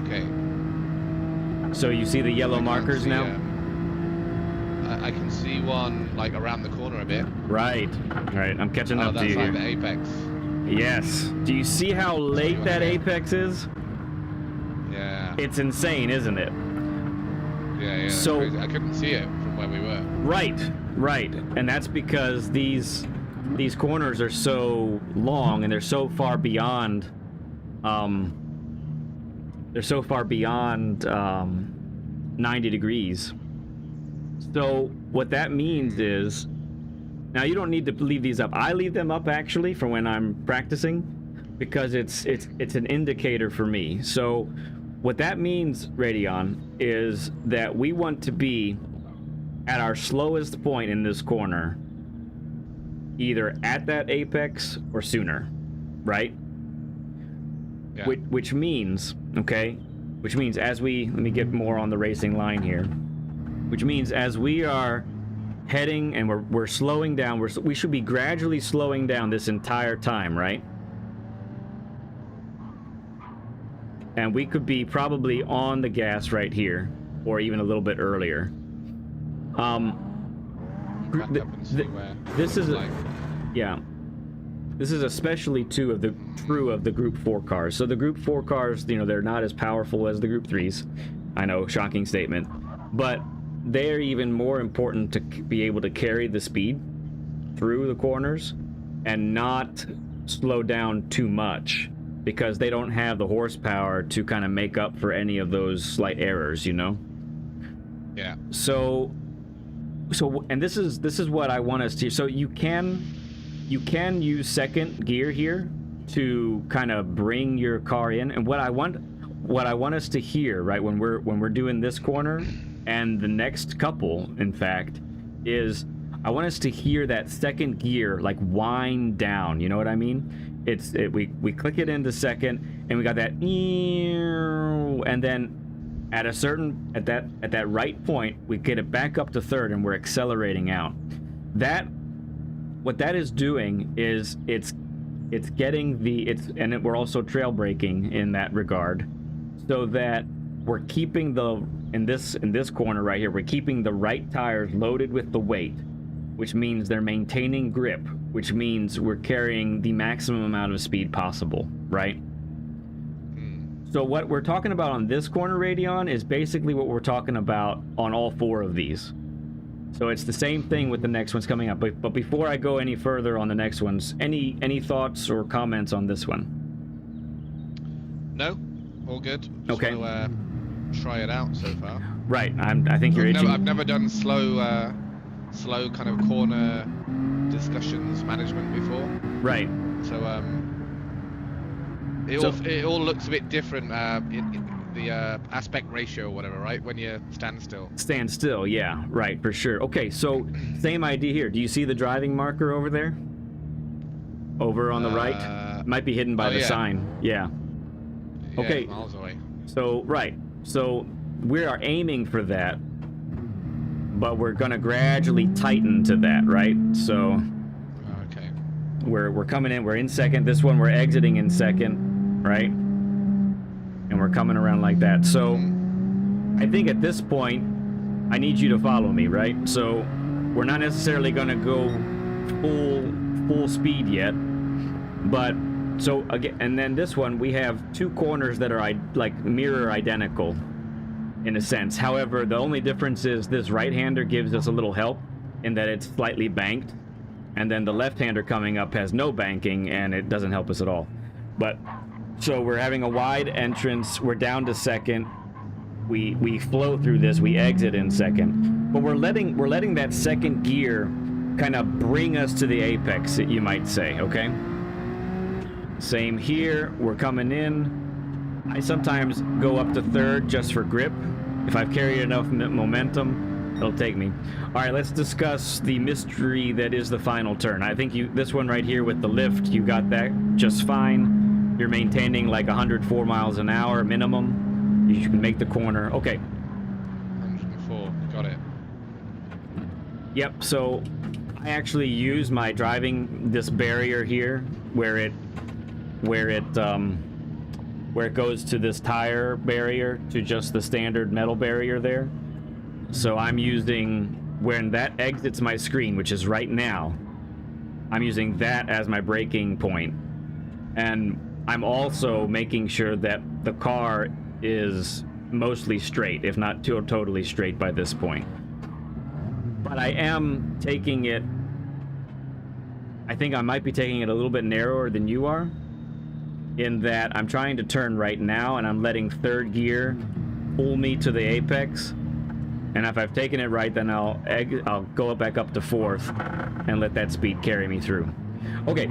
Okay. So you see the yellow markers now? I can see one like around the corner a bit. Right. Right. I'm catching up to you that's here. like the apex. Yes. Do you see how late that apex is? Yeah. It's insane, isn't it? Yeah. So crazy. I couldn't see it from where we were. Right. And that's because these corners are so long and they're so far beyond 90 degrees. So what that means is, now you don't need to leave these up. I leave them up actually for when I'm practicing, because it's an indicator for me. So what that means, Radion, is that we want to be at our slowest point in this corner, either at that apex or sooner, right? Yeah. Which means, okay, let me get more on the racing line here. Which means as we are heading and we're slowing down, we should be gradually slowing down this entire time, right? And we could be probably on the gas right here, or even a little bit earlier. This is especially true of the Group 4 cars. So the Group 4 cars, they're not as powerful as the Group 3s. I know, shocking statement, but they're even more important to be able to carry the speed through the corners and not slow down too much, because they don't have the horsepower to kind of make up for any of those slight errors, Yeah. So and this is what I want us to. So you can use second gear here to kind of bring your car in. And what I want us to hear, right, when we're doing this corner and the next couple, in fact, is I want us to hear that second gear like wind down. You know what I mean? We click it into second, and we got that, and then at that right point, we get it back up to third, and we're accelerating out. What that is doing is it's getting and we're also trail braking in that regard, so that we're keeping in this corner right here, we're keeping the right tires loaded with the weight, which means they're maintaining grip, which means we're carrying the maximum amount of speed possible, right? So what we're talking about on this corner, Radion, is basically what we're talking about on all four of these. So it's the same thing with the next ones coming up. But before I go any further on the next ones, any thoughts or comments on this one? No, all good. Just Okay. want to try it out so far. Right. I think you're itching. I've never done slow kind of corner discussions management before. Right. So it all looks a bit different. The aspect ratio or whatever, right? When you stand still. Stand still, yeah, right, for sure. Okay, so same idea here. Do you see the driving marker over there? Over on the right? Might be hidden by the sign. Yeah. Okay. Miles away. So, right. So we are aiming for that, but we're going to gradually tighten to that, right? So Okay. we're coming in, we're in second. This one we're exiting in second, right? And we're coming around like that. So I think at this point, I need you to follow me, right? So we're not necessarily going to go full speed yet, but so again, and then this one, we have two corners that are like mirror identical in a sense. However, the only difference is this right-hander gives us a little help in that it's slightly banked, and then the left-hander coming up has no banking and it doesn't help us at all. But so we're having a wide entrance, we're down to second, we flow through this, we exit in second, but we're letting that second gear kind of bring us to the apex, you might say, okay? Same here, we're coming in. I sometimes go up to third just for grip. If I've carried enough momentum, it'll take me. All right, let's discuss the mystery that is the final turn. I think this one right here with the lift, you got that just fine. You're maintaining like 104 miles an hour minimum. You can make the corner. Okay. 104. Got it. Yep. So I actually use my driving this barrier here where it goes to this tire barrier to just the standard metal barrier there. So I'm using when that exits my screen, which is right now, I'm using that as my braking point. And I'm also making sure that the car is mostly straight, if not totally straight by this point. But I am taking it, I think I might be taking it a little bit narrower than you are, in that I'm trying to turn right now and I'm letting third gear pull me to the apex. And if I've taken it right, then I'll go back up to fourth and let that speed carry me through. Okay.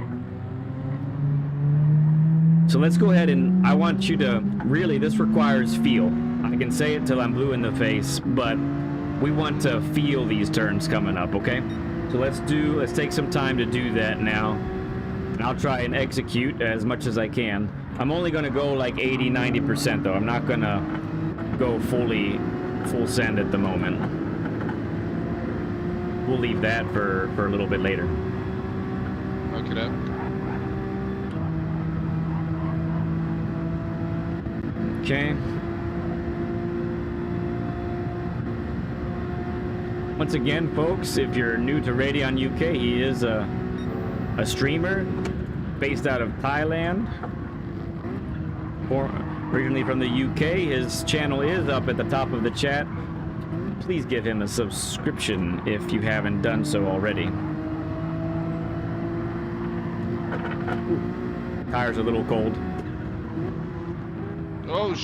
So let's go ahead and I want you to really, this requires feel. I can say it till I'm blue in the face, but we want to feel these turns coming up, okay? So let's take some time to do that now. And I'll try and execute as much as I can. I'm only gonna go like 80-90% though. I'm not gonna go full send at the moment. We'll leave that for a little bit later. Okay. Okay. Once again, folks, if you're new to RadionUK, he is a streamer based out of Thailand, originally from the UK. His channel is up at the top of the chat. Please give him a subscription if you haven't done so already. Ooh, tires a little cold. Oh,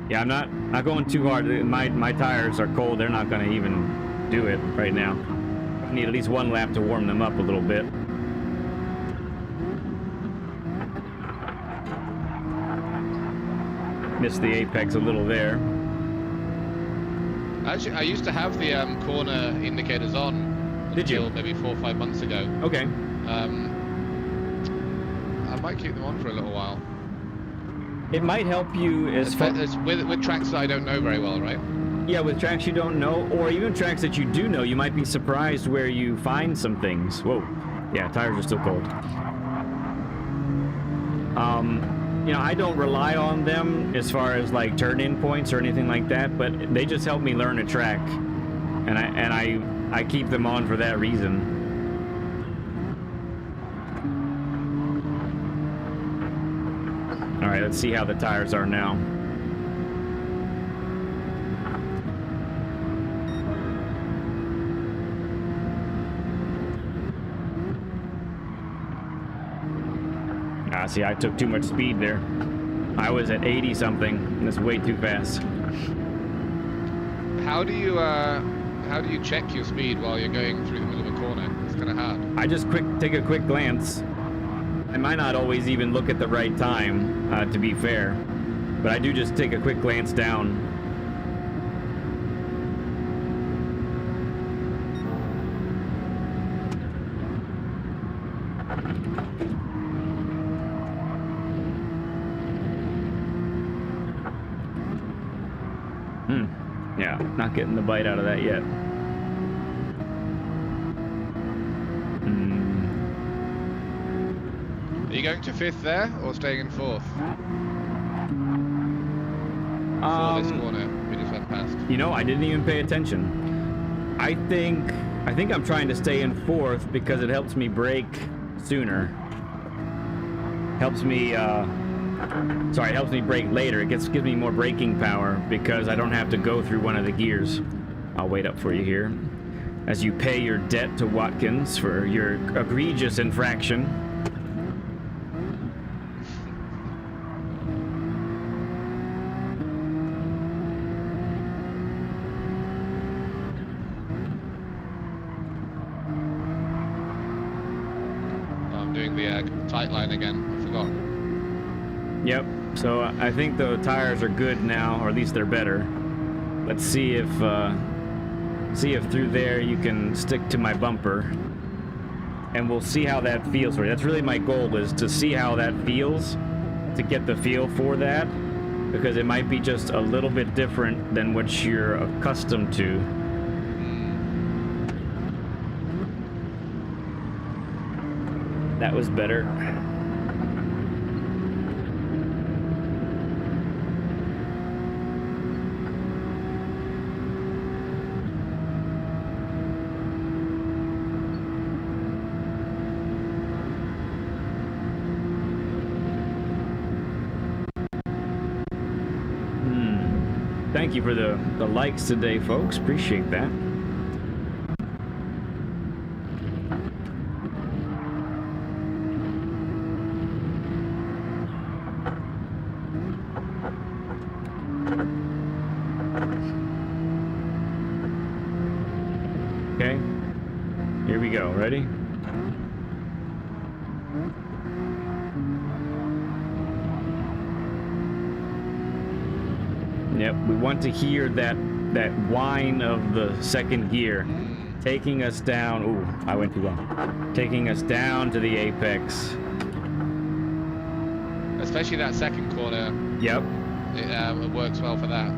yeah, I'm not going too hard. My tires are cold. They're not going to even do it right now. I need at least one lap to warm them up a little bit. Missed the apex a little there. Actually, I used to have the corner indicators on. Did you? Until maybe 4 or 5 months ago. Okay. I might keep them on for a little while. It might help you as far with tracks that I don't know very well, right? Yeah, with tracks you don't know, or even tracks that you do know, you might be surprised where you find some things. Whoa. Yeah, tires are still cold. You know, I don't rely on them as far as like turn-in points or anything like that, but they just help me learn a track, and I keep them on for that reason. All right, let's see how the tires are now. See, I took too much speed there. I was at 80 something, and it's way too fast. How do you check your speed while you're going through the middle of a corner? It's kind of hard. I just take a quick glance. I might not always even look at the right time, to be fair, but I do just take a quick glance down. Yeah, not getting the bite out of that yet. Are you going to 5th there, or staying in 4th? For this corner we just went past. You know, I didn't even pay attention. I think I'm trying to stay in 4th because it helps me brake sooner. Helps me, sorry, it helps me brake later. It gives me more braking power because I don't have to go through one of the gears. I'll wait up for you here as you pay your debt to Watkins for your egregious infraction. I'm doing the tight line again. I forgot. Yep, so I think the tires are good now, or at least they're better. Let's see if through there you can stick to my bumper, and we'll see how that feels for you. That's really my goal, is to see how that feels, to get the feel for that, because it might be just a little bit different than what you're accustomed to. That was better. Thank you for the likes today, folks. Appreciate that. Okay, here we go. Ready? Yep, we want to hear that whine of the second gear taking us down. Ooh, I went too long. Taking us down to the apex. Especially that second corner. Yep. It works well for that.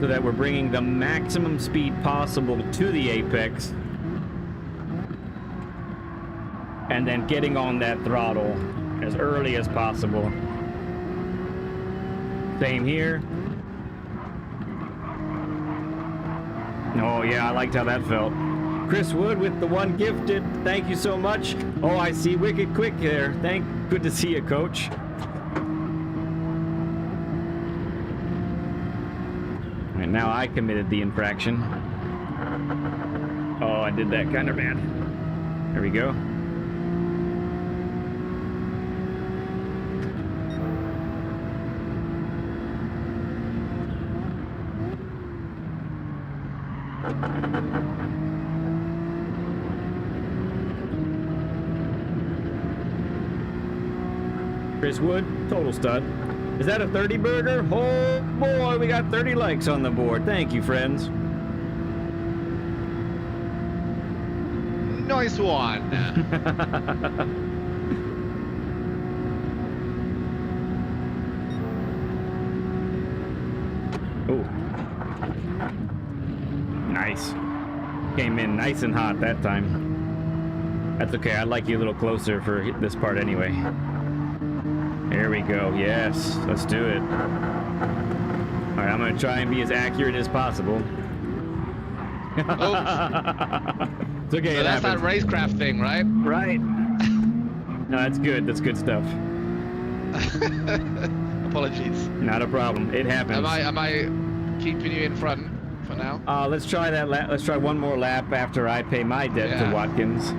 So that we're bringing the maximum speed possible to the apex, and then getting on that throttle as early as possible. Same here. Oh yeah, I liked how that felt. Chris Wood with the one gifted. Thank you so much. Oh, I see Wicked Quick there. Good to see you, Coach. And now I committed the infraction. Oh, I did that kind of bad. There we go. Chris Wood, total stud. Is that a 30 burger? Oh boy, we got 30 likes on the board. Thank you, friends. Nice one. Oh. Nice. Came in nice and hot that time. That's okay, I'd like you a little closer for this part anyway. There we go. Yes, let's do it. All right, I'm going to try and be as accurate as possible. It's okay. So that's that racecraft thing, right? Right. No, that's good. That's good stuff. Apologies. Not a problem. It happens. Am I keeping you in front for now? Let's try that. Let's try one more lap after I pay my debt to Watkins.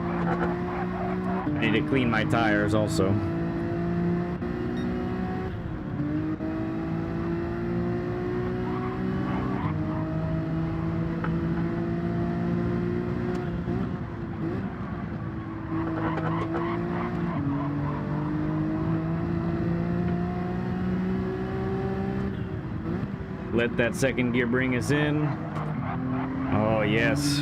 I need to clean my tires also. Let that second gear bring us in. Oh, yes.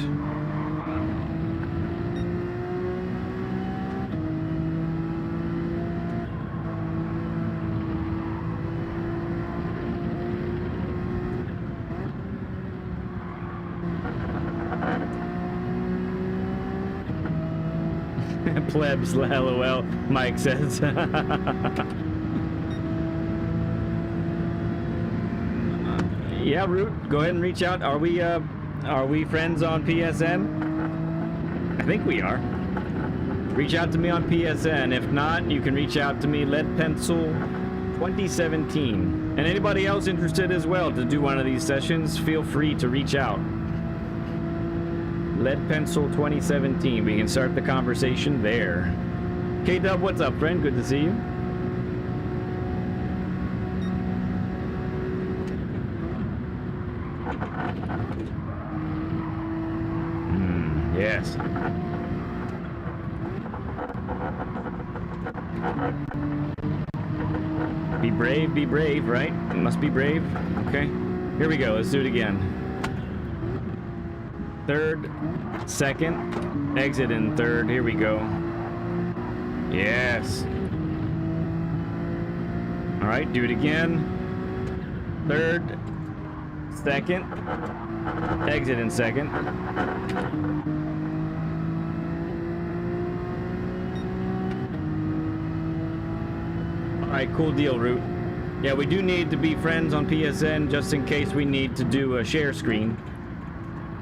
Plebs, lol, Mike says. Yeah, Root, go ahead and reach out. Are we friends on PSN? I think we are. Reach out to me on PSN. If not, you can reach out to me, Lead Pencil 2017. And anybody else interested as well to do one of these sessions, feel free to reach out. Lead Pencil 2017. We can start the conversation there. K-Dub, what's up, friend? Good to see you. Yes. Be brave, right? Must be brave. Okay. Here we go. Let's do it again. Third, second, exit in third. Here we go. Yes. All right, do it again. Third, second, exit in second. All right, cool deal, Root. Yeah, we do need to be friends on PSN just in case we need to do a share screen.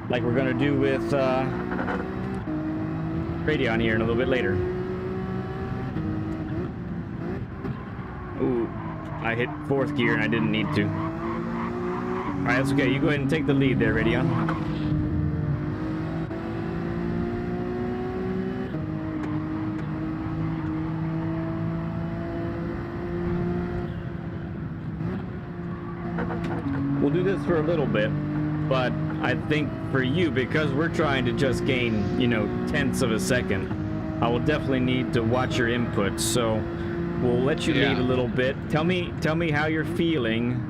Like we're gonna do with Radeon here in a little bit later. Ooh, I hit fourth gear and I didn't need to. Alright, that's okay. You go ahead and take the lead there, Radeon. We'll do this for a little bit, but I think for you, because we're trying to just gain, you know, tenths of a second, I will definitely need to watch your input. So we'll let you lead a little bit. Tell me how you're feeling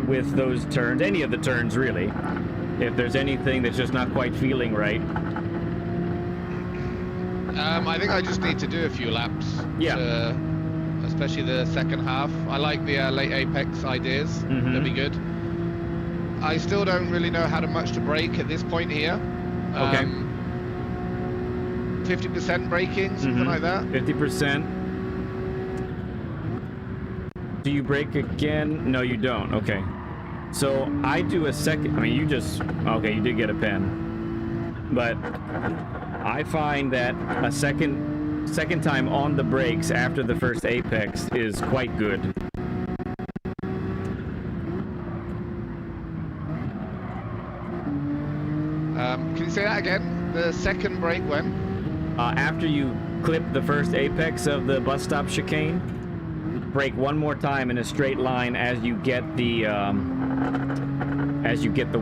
with those turns, any of the turns really. If there's anything that's just not quite feeling right. I think I just need to do a few laps. Yeah. Especially the second half. I like the late apex ideas. That'd be good. I still don't really know how much to brake at this point here. Okay. 50% braking, something like that. 50%. Do you brake again? No, you don't. Okay. So I do a second. I mean, you just. Okay, you did get a pen. But I find that a second time on the brakes after the first apex is quite good. Can you say that again? The second brake when? After you clip the first apex of the bus stop chicane, brake one more time in a straight line as you get the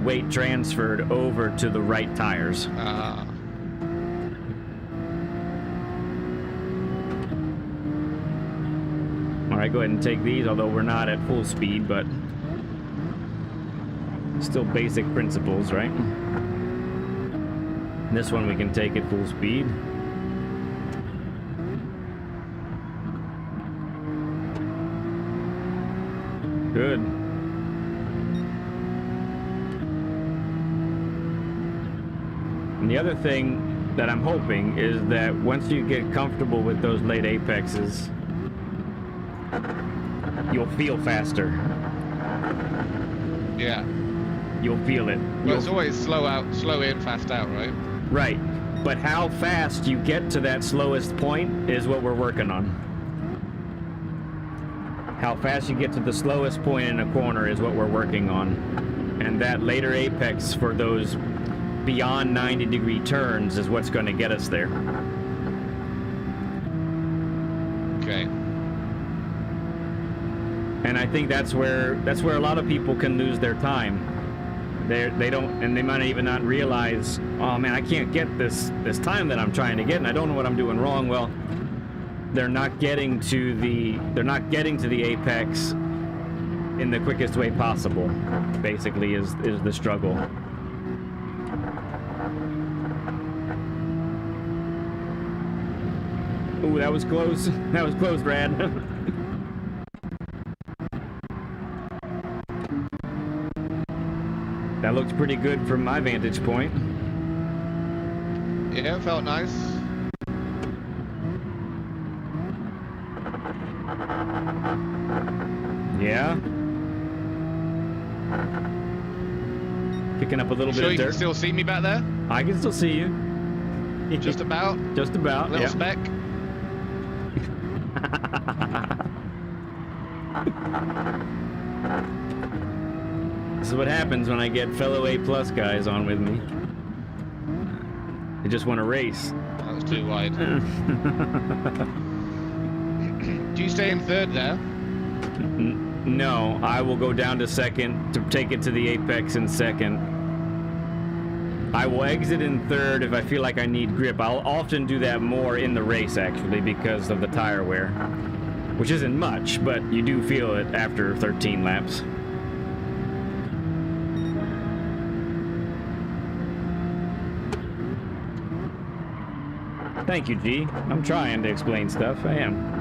weight transferred over to the right tires. All right, go ahead and take these, although we're not at full speed, but still basic principles, right? This one we can take at full speed. Good. And the other thing that I'm hoping is that once you get comfortable with those late apexes, you'll feel faster. Yeah. You'll feel it. Well, it's always slow in, fast out, right? Right. But how fast you get to that slowest point is what we're working on. How fast you get to the slowest point in a corner is what we're working on. And that later apex for those beyond 90-degree turns is what's going to get us there. Okay. And I think that's where a lot of people can lose their time. They don't, and they might even not realize, oh man, I can't get this time that I'm trying to get, and I don't know what I'm doing wrong. Well, they're not getting to the apex in the quickest way possible. Basically, is the struggle. Ooh, that was close. That was close, Brad. That looks pretty good from my vantage point. Yeah, it felt nice. Yeah. Picking up a little bit Sure of you dirt. can still see me back there? I can still see you. Just about? Just about, Little yeah. speck? This is what happens when I get fellow A+ guys on with me. They just want to race. That was too wide. Do you stay in third there? No, I will go down to second to take it to the apex in second. I will exit in third if I feel like I need grip. I'll often do that more in the race, actually, because of the tire wear. Which isn't much, but you do feel it after 13 laps. Thank you, G. I'm trying to explain stuff. I am.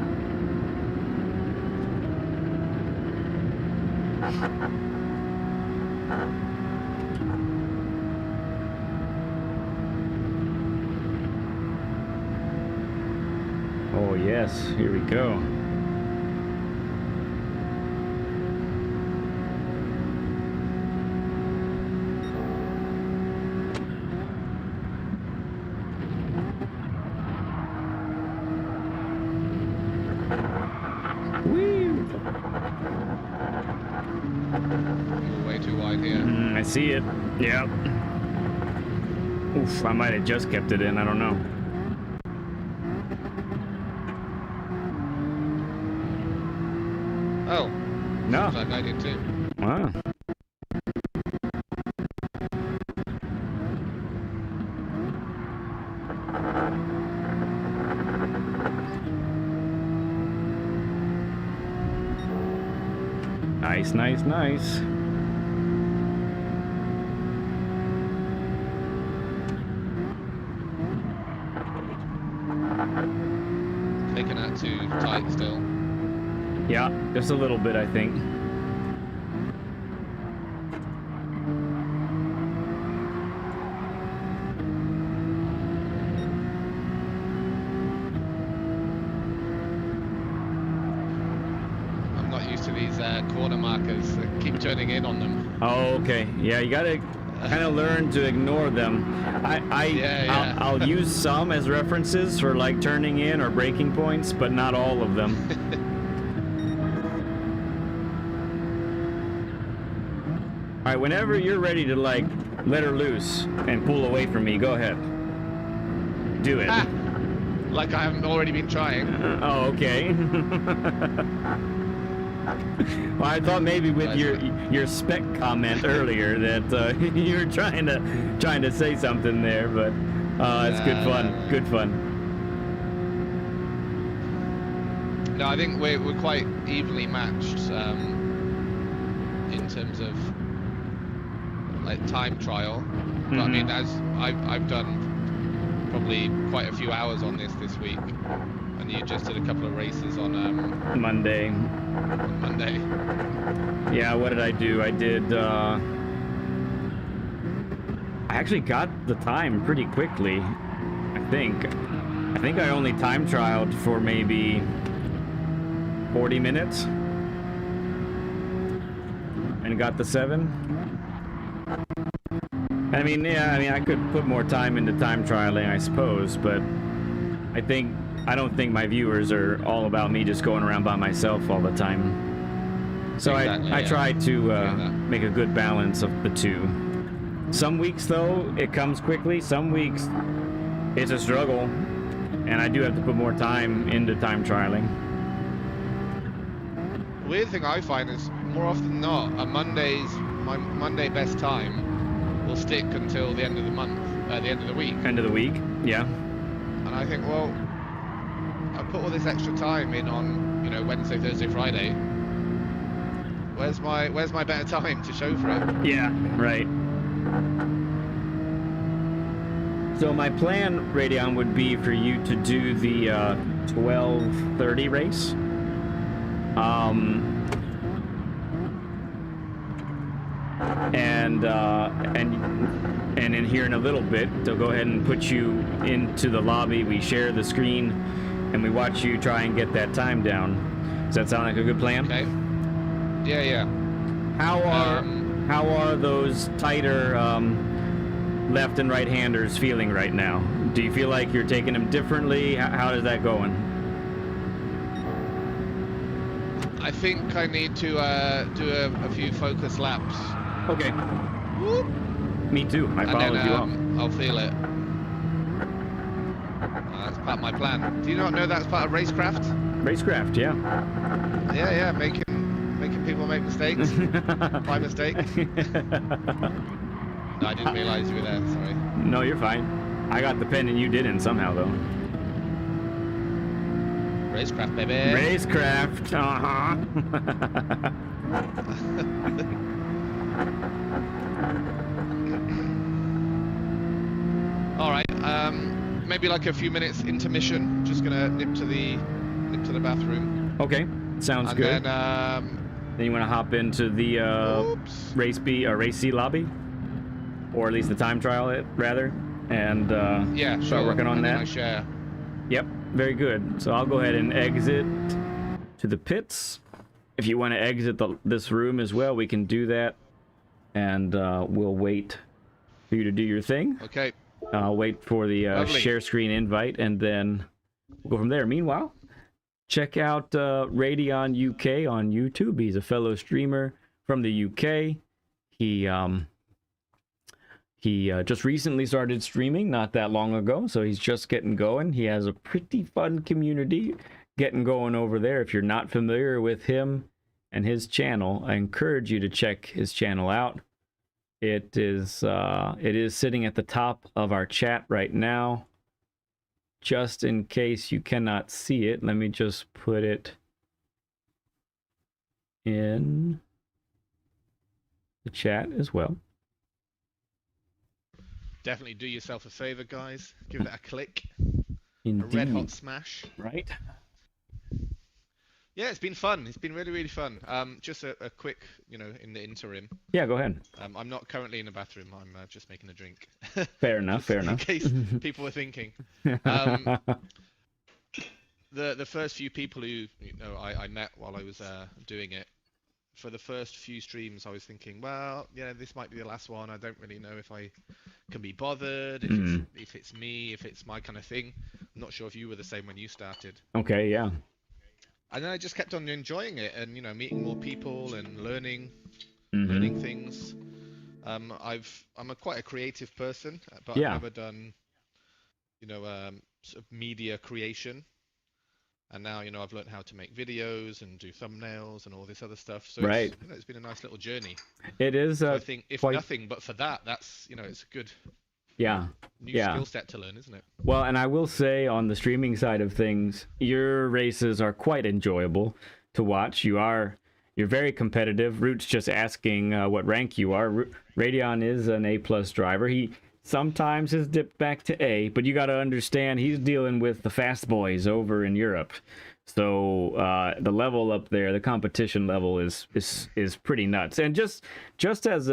Oh, yes. Here we go. You're way too wide here. I see it. Yep. Oof, I might have just kept it in. I don't know. Oh. No. Seems like I did too. Wow. Nice, nice, nice. Taking that too tight still. Yeah, just a little bit, I think. I'm not used to these corner markers that keep turning in on them. Oh, okay. Yeah, you gotta kind of learn to ignore them. Yeah. I'll use some as references for like turning in or braking points, but not all of them. All right, whenever you're ready to like let her loose and pull away from me, go ahead. Do it. Ah, like I haven't already been trying. Oh, okay. Well, I thought maybe with your spec comment earlier that you were trying to say something there, but it's good fun. Good fun. No, I think we're quite evenly matched in terms of like time trial. But I mean, as I've done probably quite a few hours on this week, and you just did a couple of races on Monday. Monday. Yeah, what did I do? I did. I actually got the time pretty quickly. I think I only time trialed for maybe 40 minutes and got the 7. I mean, I could put more time into time trialing, I suppose, but I don't think my viewers are all about me just going around by myself all the time. So exactly, I try to make a good balance of the two. Some weeks, though, it comes quickly. Some weeks, it's a struggle, and I do have to put more time into time trialing. weird thing I find is more often than not, my Monday best time will stick until the end of the month, the end of the week. End of the week, yeah. And I think, well, I put all this extra time in on, Wednesday, Thursday, Friday. Where's my better time to show for it? Yeah, right. So my plan, Radion, would be for you to do the 12:30 race. And in here in a little bit, they'll go ahead and put you into the lobby. We share the screen, and we watch you try and get that time down. Does that sound like a good plan? Okay. Yeah. How are those tighter left and right handers feeling right now? Do you feel like you're taking them differently? How is that going? I think I need to do a few focus laps. Okay. Whoop. Me too. I followed you up. I'll feel it. That's part of my plan. Do you not know that's part of racecraft? Racecraft, yeah. Yeah, making people make mistakes. My mistake. No, I didn't realise you were there, sorry. No, you're fine. I got the pen and you didn't somehow, though. Racecraft, baby. Racecraft, uh-huh. All right, maybe like a few minutes intermission. Just gonna nip to the bathroom. Okay, sounds good. Then you want to hop into the race B or race C lobby, or at least the time trial, rather, and yeah, start working on that. I share. Yep, very good. So I'll go ahead and exit to the pits. If you want to exit this room as well, we can do that, and we'll wait for you to do your thing. Okay. I'll wait for the share screen invite, and then we'll go from there. Meanwhile, check out RadionUK on YouTube. He's a fellow streamer from the UK. He just recently started streaming not that long ago, so he's just getting going. He has a pretty fun community getting going over there. If you're not familiar with him and his channel, I encourage you to check his channel out. It is sitting at the top of our chat right now. Just in case you cannot see it, let me just put it in the chat as well. Definitely do yourself a favor, guys. Give it a click. Indeed. A red hot smash. Right. Yeah, it's been fun. It's been really, really fun. Just a quick, in the interim. Yeah, go ahead. I'm not currently in a bathroom. I'm just making a drink. Fair enough. Fair enough. In case people were thinking. The first few people who I met while I was doing it, for the first few streams, I was thinking, well, this might be the last one. I don't really know if I can be bothered, if it's me, if it's my kind of thing. I'm not sure if you were the same when you started. Okay, yeah. And then I just kept on enjoying it, and meeting more people and learning things. I'm quite a creative person, but I've never done, sort of media creation. And now, I've learned how to make videos and do thumbnails and all this other stuff. So it's been a nice little journey. It is. So I think if nothing but for that, that's it's a good new skill set to learn, isn't it? Well, and I will say on the streaming side of things, your races are quite enjoyable to watch. You're very competitive. Root's just asking what rank you are. Radion is an A+ driver. He sometimes has dipped back to A, but you got to understand he's dealing with the fast boys over in Europe. So the level up there, the competition level is pretty nuts. And just as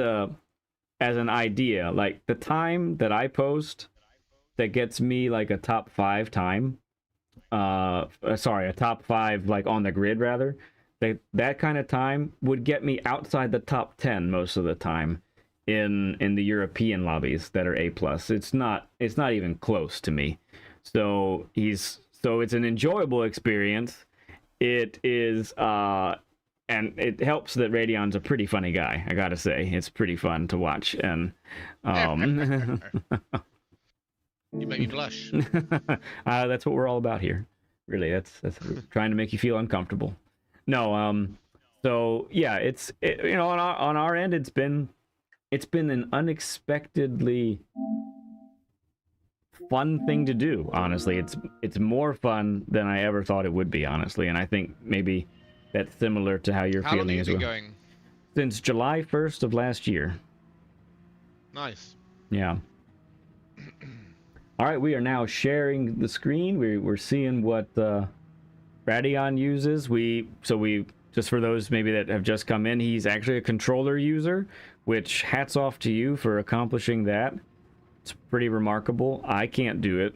an idea, like the time that I post that gets me like a top 5 time, a top 5 like on the grid rather, that kind of time would get me outside the top 10 most of the time in the European lobbies that are A+. It's not even close to me. So it's an enjoyable experience. It is and it helps that Radion's a pretty funny guy, I gotta say. It's pretty fun to watch, and you make me blush. That's what we're all about here. Really, that's trying to make you feel uncomfortable. No, So yeah, you know, on our end, it's been an unexpectedly fun thing to do. Honestly, it's more fun than I ever thought it would be. Honestly, and I think maybe that's similar to how you're How long feeling have as you well. been going? Since July 1st of last year. Nice. Yeah. All right, we are now sharing the screen. We're seeing what Radion uses. We just for those maybe that have just come in, he's actually a controller user, which hats off to you for accomplishing that. It's pretty remarkable. I can't do it.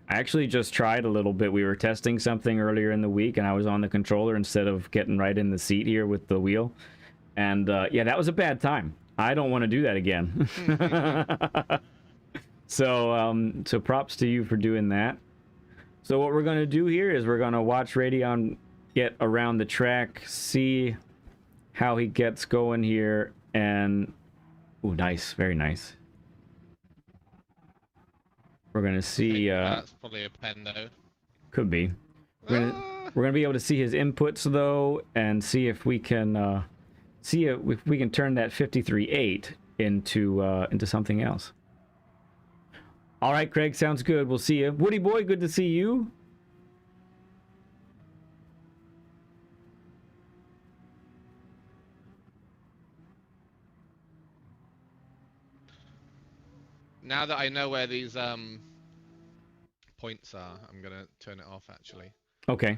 I actually just tried a little bit. We were testing something earlier in the week, and I was on the controller instead of getting right in the seat here with the wheel. And yeah, that was a bad time. I don't want to do that again. So props to you for doing that. So what we're going to do here is we're going to watch Radion get around the track, see how he gets going here, and... Ooh, nice. Very nice. We're going to see... That's probably a pen, though. Could be. We're gonna be able to see his inputs, though, and see if we can... see if we can turn that 53.8 into something else. All right, Craig, sounds good. We'll see you. Woody boy, good to see you. Now that I know where these points are, I'm gonna turn it off. Actually. Okay.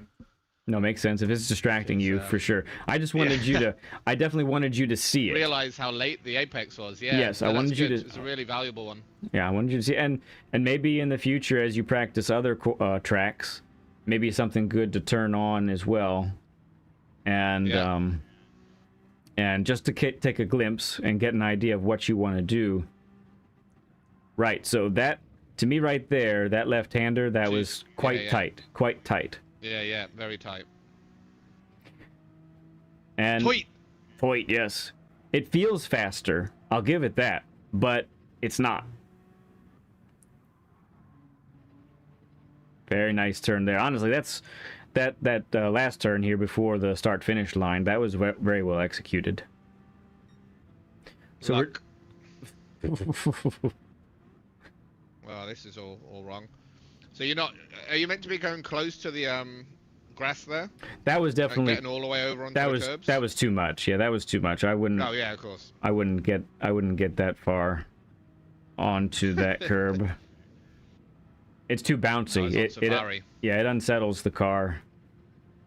No, makes sense. If it's distracting you, for sure. I just wanted you to... I definitely wanted you to see it. Realize how late the apex was. Yeah. Yes, I wanted you to... It's a really valuable one. Yeah, I wanted you to see, and maybe in the future, as you practice other tracks, maybe something good to turn on as well, and and just to take a glimpse and get an idea of what you want to do. Right. So that, to me, right there, that left-hander, that was quite tight, quite tight. Yeah, very tight. And Toit, yes. It feels faster. I'll give it that, but it's not. Very nice turn there. Honestly, that's that last turn here before the start-finish line. That was very well executed. So Luck. Well, this is all wrong. So you're not... Are you meant to be going close to the grass there? That was definitely... Getting all the way over onto the curbs? That was too much. Yeah, that was too much. I wouldn't... Oh, yeah, of course. I wouldn't get that far onto that curb. It's too bouncy. It unsettles the car.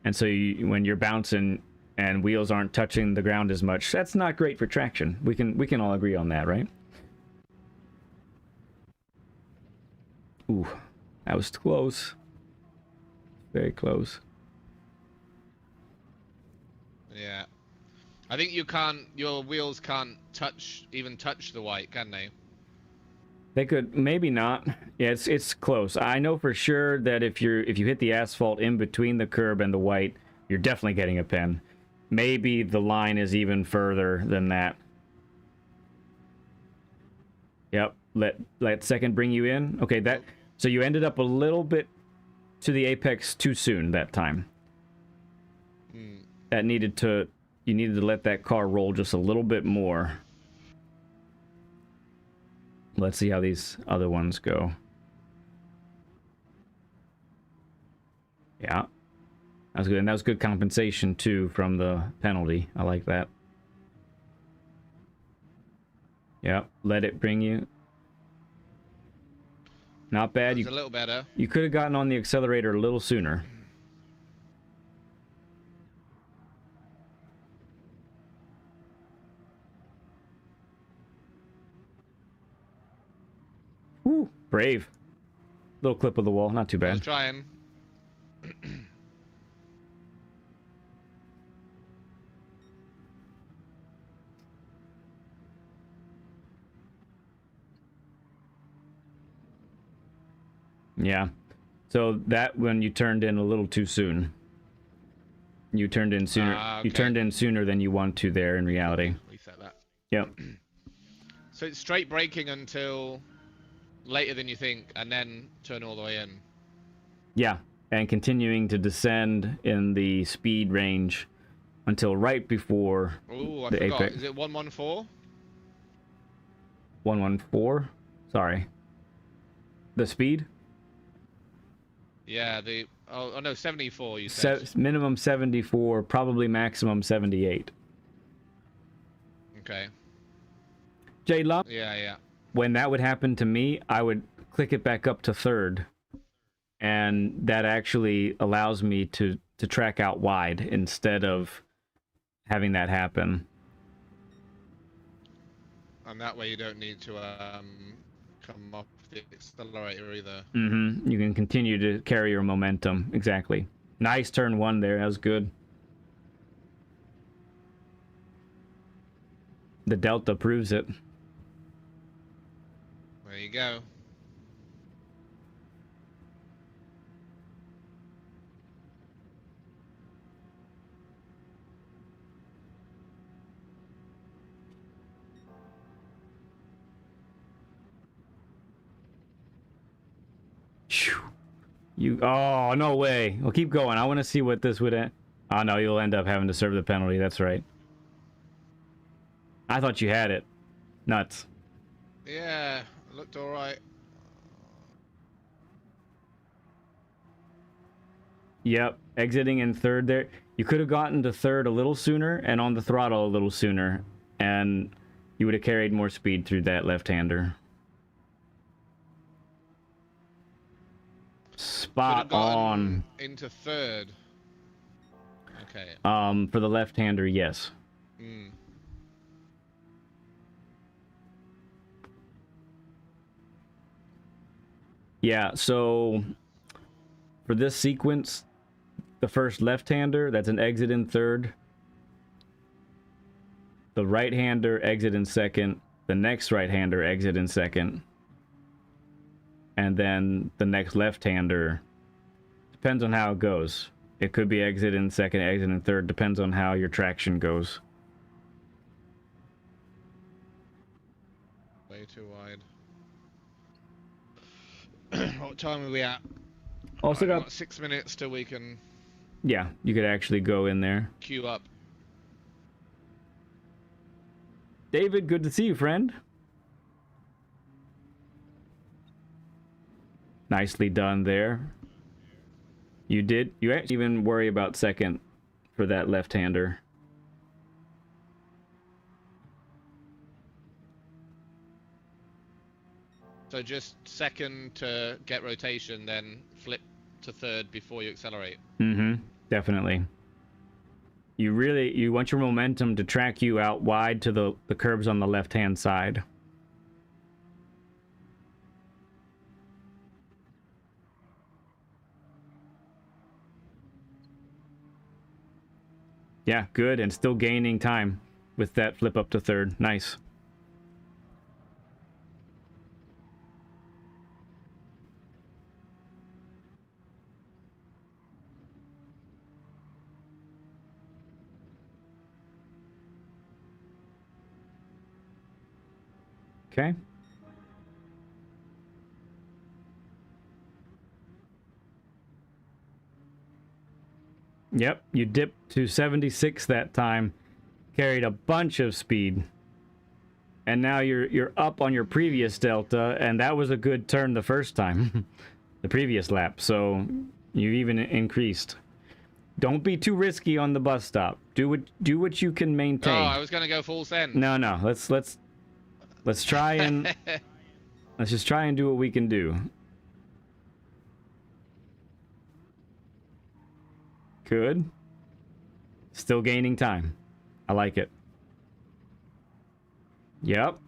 And so when you're bouncing and wheels aren't touching the ground as much, that's not great for traction. We can all agree on that, right? Ooh, that was close. Very close. Yeah. I think your wheels can't even touch the white, can they? They could, maybe not. Yeah, it's close. I know for sure that if you hit the asphalt in between the curb and the white, you're definitely getting a pen. Maybe the line is even further than that. Yep. Let second bring you in. Okay, so you ended up a little bit to the apex too soon that time. You needed to let that car roll just a little bit more. Let's see how these other ones go. Yeah. That was good. And that was good compensation too from the penalty. I like that. Yeah, let it bring you. Not bad. It's a little better. You could have gotten on the accelerator a little sooner. Woo, brave. Little clip of the wall, not too I bad. was trying. Yeah. So that when you turned in a little too soon. You turned in sooner. Okay. You turned in sooner than you want to there in reality. Reset that. Yep. So it's straight braking until later than you think, and then turn all the way in. Yeah, and continuing to descend in the speed range until right before Ooh, I the forgot. apex. Is it 114? 114? Sorry. The speed? Yeah, the... Oh, no, 74, you said. Minimum 74, probably maximum 78. Okay. J-Lump, Yeah, yeah. when that would happen to me, I would click it back up to third. And that actually allows me to track out wide instead of having that happen. And that way you don't need to come off the accelerator either. Mm-hmm. You can continue to carry your momentum. Exactly. Nice turn one there. That was good. The Delta proves it. There you go. Oh, no way. Well, keep going. I want to see what this would end. Oh, no, you'll end up having to serve the penalty. That's right. I thought you had it. Nuts. Yeah, it looked all right. Yep, exiting in third there. You could have gotten to third a little sooner and on the throttle a little sooner, and you would have carried more speed through that left-hander. Spot on. Into third. Okay. For the left-hander, yes. Mm. Yeah, so for this sequence, the first left-hander, that's an exit in third. The right-hander, exit in second. The next right-hander, exit in second. And then the next left-hander, depends on how it goes. It could be exit in second, exit in third, depends on how your traction goes. Way too wide. What time are we at? Also Right, got we've got 6 minutes till we can yeah, you could actually go in there. queue up. David, good to see you, friend. Nicely done there. You actually even worry about second for that left-hander. So just second to get rotation, then flip to third before you accelerate. Mm-hmm. Definitely. You want your momentum to track you out wide to the curbs on the left-hand side. Yeah, good, and still gaining time with that flip up to third. Nice. Okay. Yep, you dipped to 76 that time, carried a bunch of speed, and now you're up on your previous delta, and that was a good turn the first time, the previous lap. So you even increased. Don't be too risky on the bus stop. Do what you can maintain. Oh, I was gonna go full send. No. Let's try and let's just try and do what we can do. Good. Still gaining time. I like it. Yep.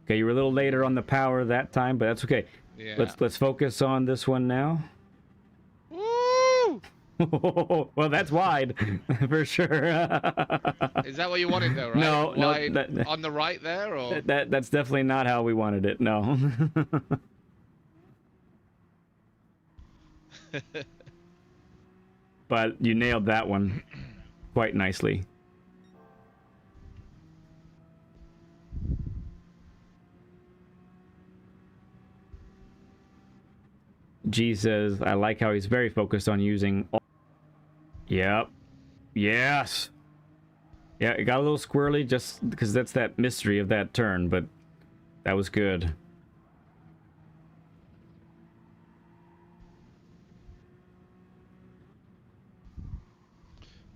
Okay, you were a little later on the power that time, but that's okay. Yeah. Let's focus on this one now. Woo! Well, that's wide for sure. Is that what you wanted though, right? No, wide no. On the right there, or? That's definitely not how we wanted it. No. But you nailed that one quite nicely. G says, I like how he's very focused on using all... Yep. Yes. Yeah, it got a little squirrely just because that's that mystery of that turn, but that was good.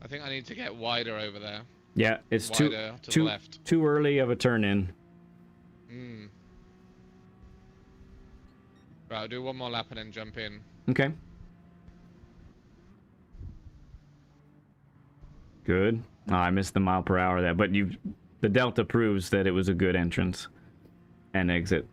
I think I need to get wider over there. Yeah, it's Wider to the left. too early of a turn in. Right, I'll do one more lap and then jump in. Okay. Good. Oh, I missed the mile per hour there, but the delta proves that it was a good entrance and exit.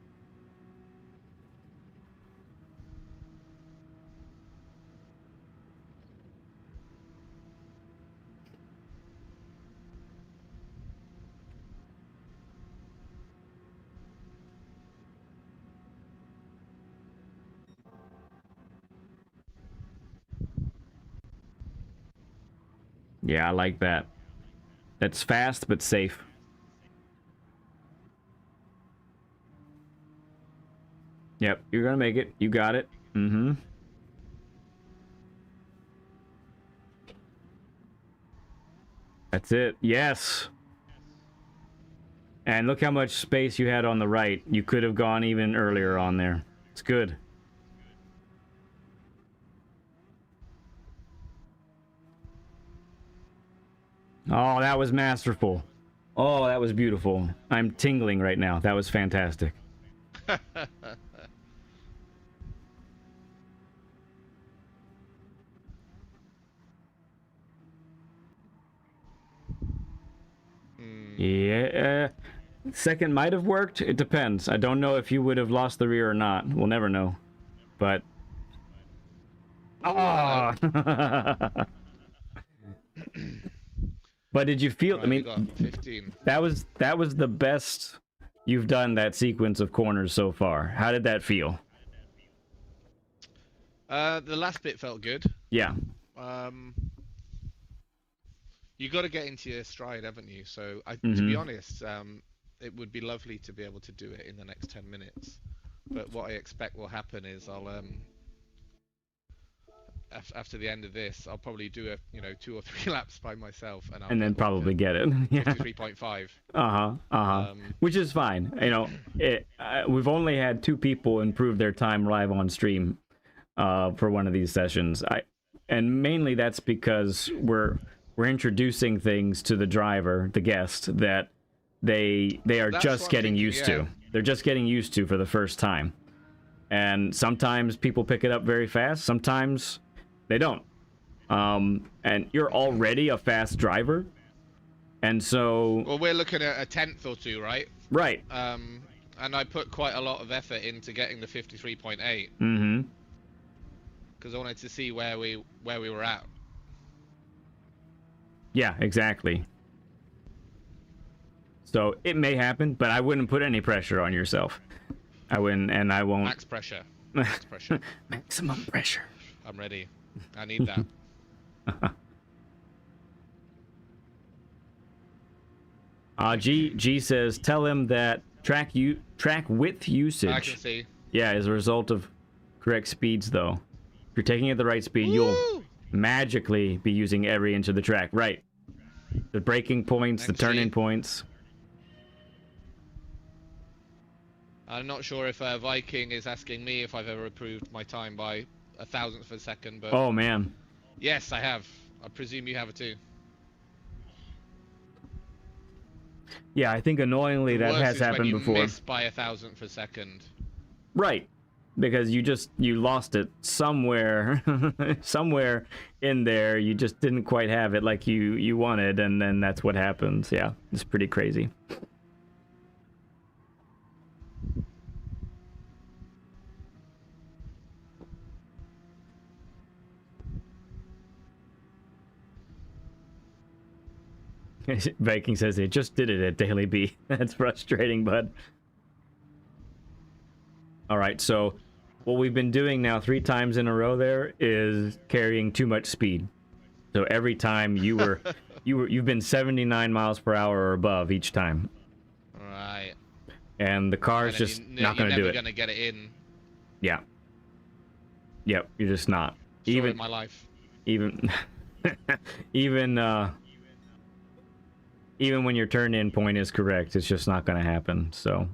Yeah, I like that. That's fast but safe. Yep, you're gonna make it. You got it. Mm-hmm. That's it. Yes. And look how much space you had on the right. You could have gone even earlier on there. It's good. Oh, that was masterful. Oh, that was beautiful. I'm tingling right now. That was fantastic. Yeah. Second might have worked. It depends. I don't know if you would have lost the rear or not. We'll never know. But... Oh! But did you feel... Right, I mean, got 15. that was the best you've done that sequence of corners so far. How did that feel? The last bit felt good. Yeah. You got to get into your stride, haven't you? So, to be honest, it would be lovely to be able to do it in the next 10 minutes. But what I expect will happen is I'll after the end of this, I'll probably do 2 or 3 laps by myself, and then probably get it. Yeah. 53.5. Which is fine. You know, we've only had 2 people improve their time live on stream for one of these sessions. And mainly that's because we're introducing things to the driver, the guest, that they are just getting used to. They're just getting used to for the first time. And sometimes people pick it up very fast. Sometimes they don't. And you're already a fast driver. And so... Well, we're looking at a 10th or 2, right? Right. And I put quite a lot of effort into getting the 53.8. Mm-hmm. Because I wanted to see where we were at. Yeah, exactly. So it may happen, but I wouldn't put any pressure on yourself. I wouldn't, and I won't. Max pressure. Max pressure. Maximum pressure. I'm ready. I need that. G says, tell him that track width usage. I can see. Yeah, is a result of correct speeds, though. If you're taking it at the right speed, you'll magically be using every inch of the track. Right. The braking points, the turn-in points. I'm not sure if Viking is asking me if I've ever improved my time by 1,000th of a second, but... Oh, man. Yes, I have. I presume you have too. Yeah, I think annoyingly that has happened before. Miss by 1,000th of a second. Right. Because you lost it somewhere, somewhere in there. You just didn't quite have it like you wanted, and then that's what happens. Yeah, it's pretty crazy. Viking says they just did it at Daily B. That's frustrating, bud. All right, so what we've been doing now 3 times in a row there is carrying too much speed. So every time you've been 79 miles per hour or above each time. Right. And the car's just not going to do it. You're never going to get it in. Yeah. Yep, you're just not. Story of my life. Even even even when your turn in point is correct, it's just not going to happen. So.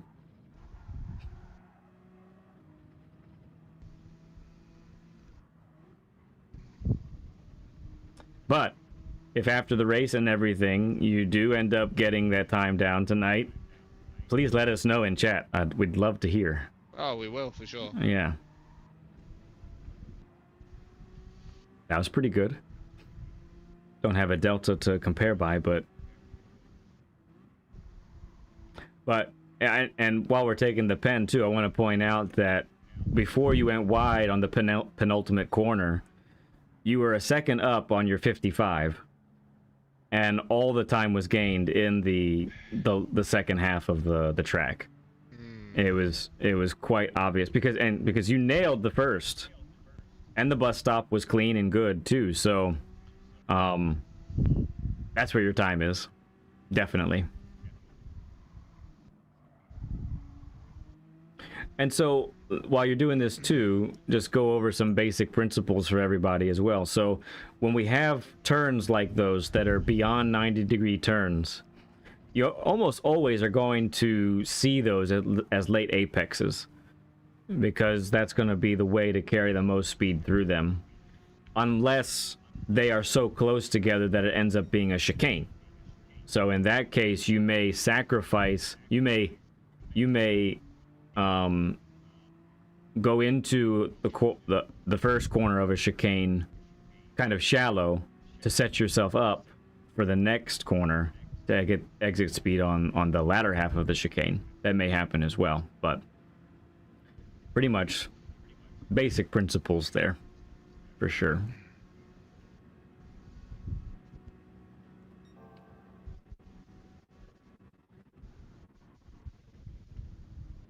But if after the race and everything, you do end up getting that time down tonight, please let us know in chat. We'd love to hear. Oh, we will, for sure. Yeah. That was pretty good. Don't have a delta to compare by, but and while we're taking the pen too, I want to point out that before you went wide on the penultimate corner, you were a second up on your 55, and all the time was gained in the second half of the track. It was quite obvious because you nailed the first, and the bus stop was clean and good too. So, that's where your time is, definitely. And so, while you're doing this too, just go over some basic principles for everybody as well. So, when we have turns like those that are beyond 90-degree turns, you almost always are going to see those as late apexes, because that's going to be the way to carry the most speed through them, unless they are so close together that it ends up being a chicane. So in that case, you may sacrifice, you may go into the first corner of a chicane kind of shallow to set yourself up for the next corner to get exit speed on the latter half of the chicane. That may happen as well, but pretty much basic principles there for sure.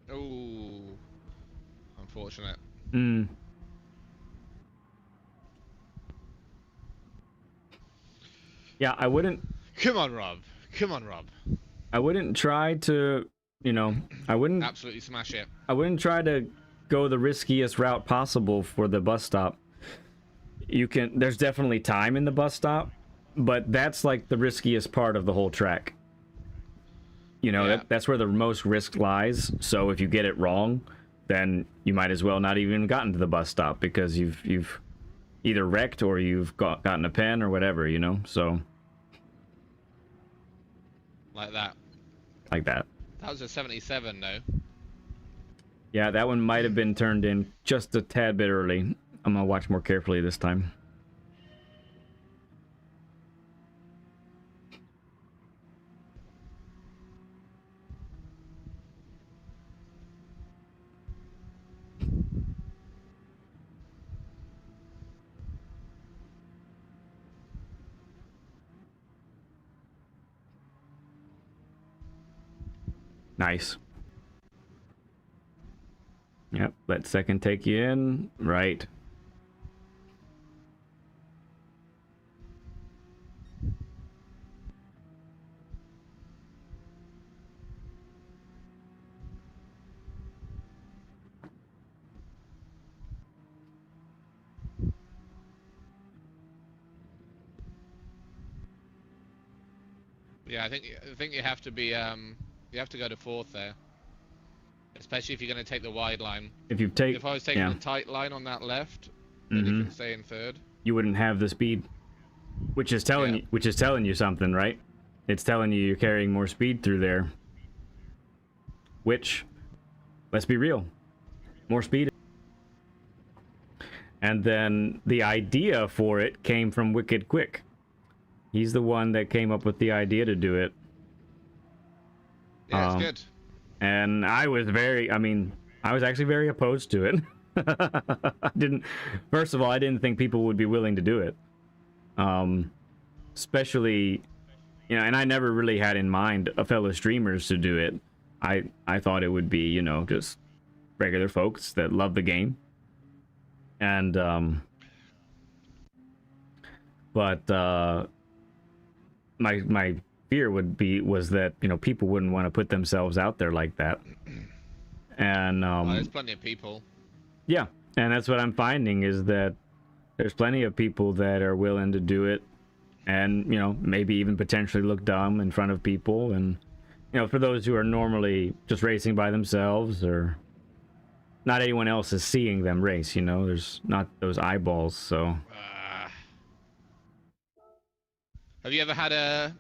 Oh, unfortunate. Yeah, I wouldn't. Come on, Rob. Come on, Rob. I wouldn't try to, I wouldn't absolutely smash it. I wouldn't try to go the riskiest route possible for the bus stop. There's definitely time in the bus stop, but that's like the riskiest part of the whole track. That's where the most risk lies. So if you get it wrong, then you might as well not even gotten to the bus stop, because you've either wrecked or you've gotten a pen or whatever, so like that. That was a 77 though. Yeah, that one might have been turned in just a tad bit early. I'm gonna watch more carefully this time. Nice. Yep, let second take you in. Right. Yeah, I think you have to be you have to go to fourth there, especially if you're going to take the wide line. If I was taking the tight line on that left, then you can stay in third. You wouldn't have the speed, which is telling you something, right? It's telling you you're carrying more speed through there. Which, let's be real, more speed. And then the idea for it came from Wicked Quick. He's the one that came up with the idea to do it. Yeah, it's good. And I was actually very opposed to it. First of all, I didn't think people would be willing to do it. Especially, and I never really had in mind a fellow streamers to do it. I thought it would be, just regular folks that love the game. And, but, my fear was that people wouldn't want to put themselves out there like that. And there's plenty of people. Yeah, and that's what I'm finding, is that there's plenty of people that are willing to do it, and maybe even potentially look dumb in front of people. And for those who are normally just racing by themselves, or not anyone else is seeing them race, there's not those eyeballs. So have you ever had a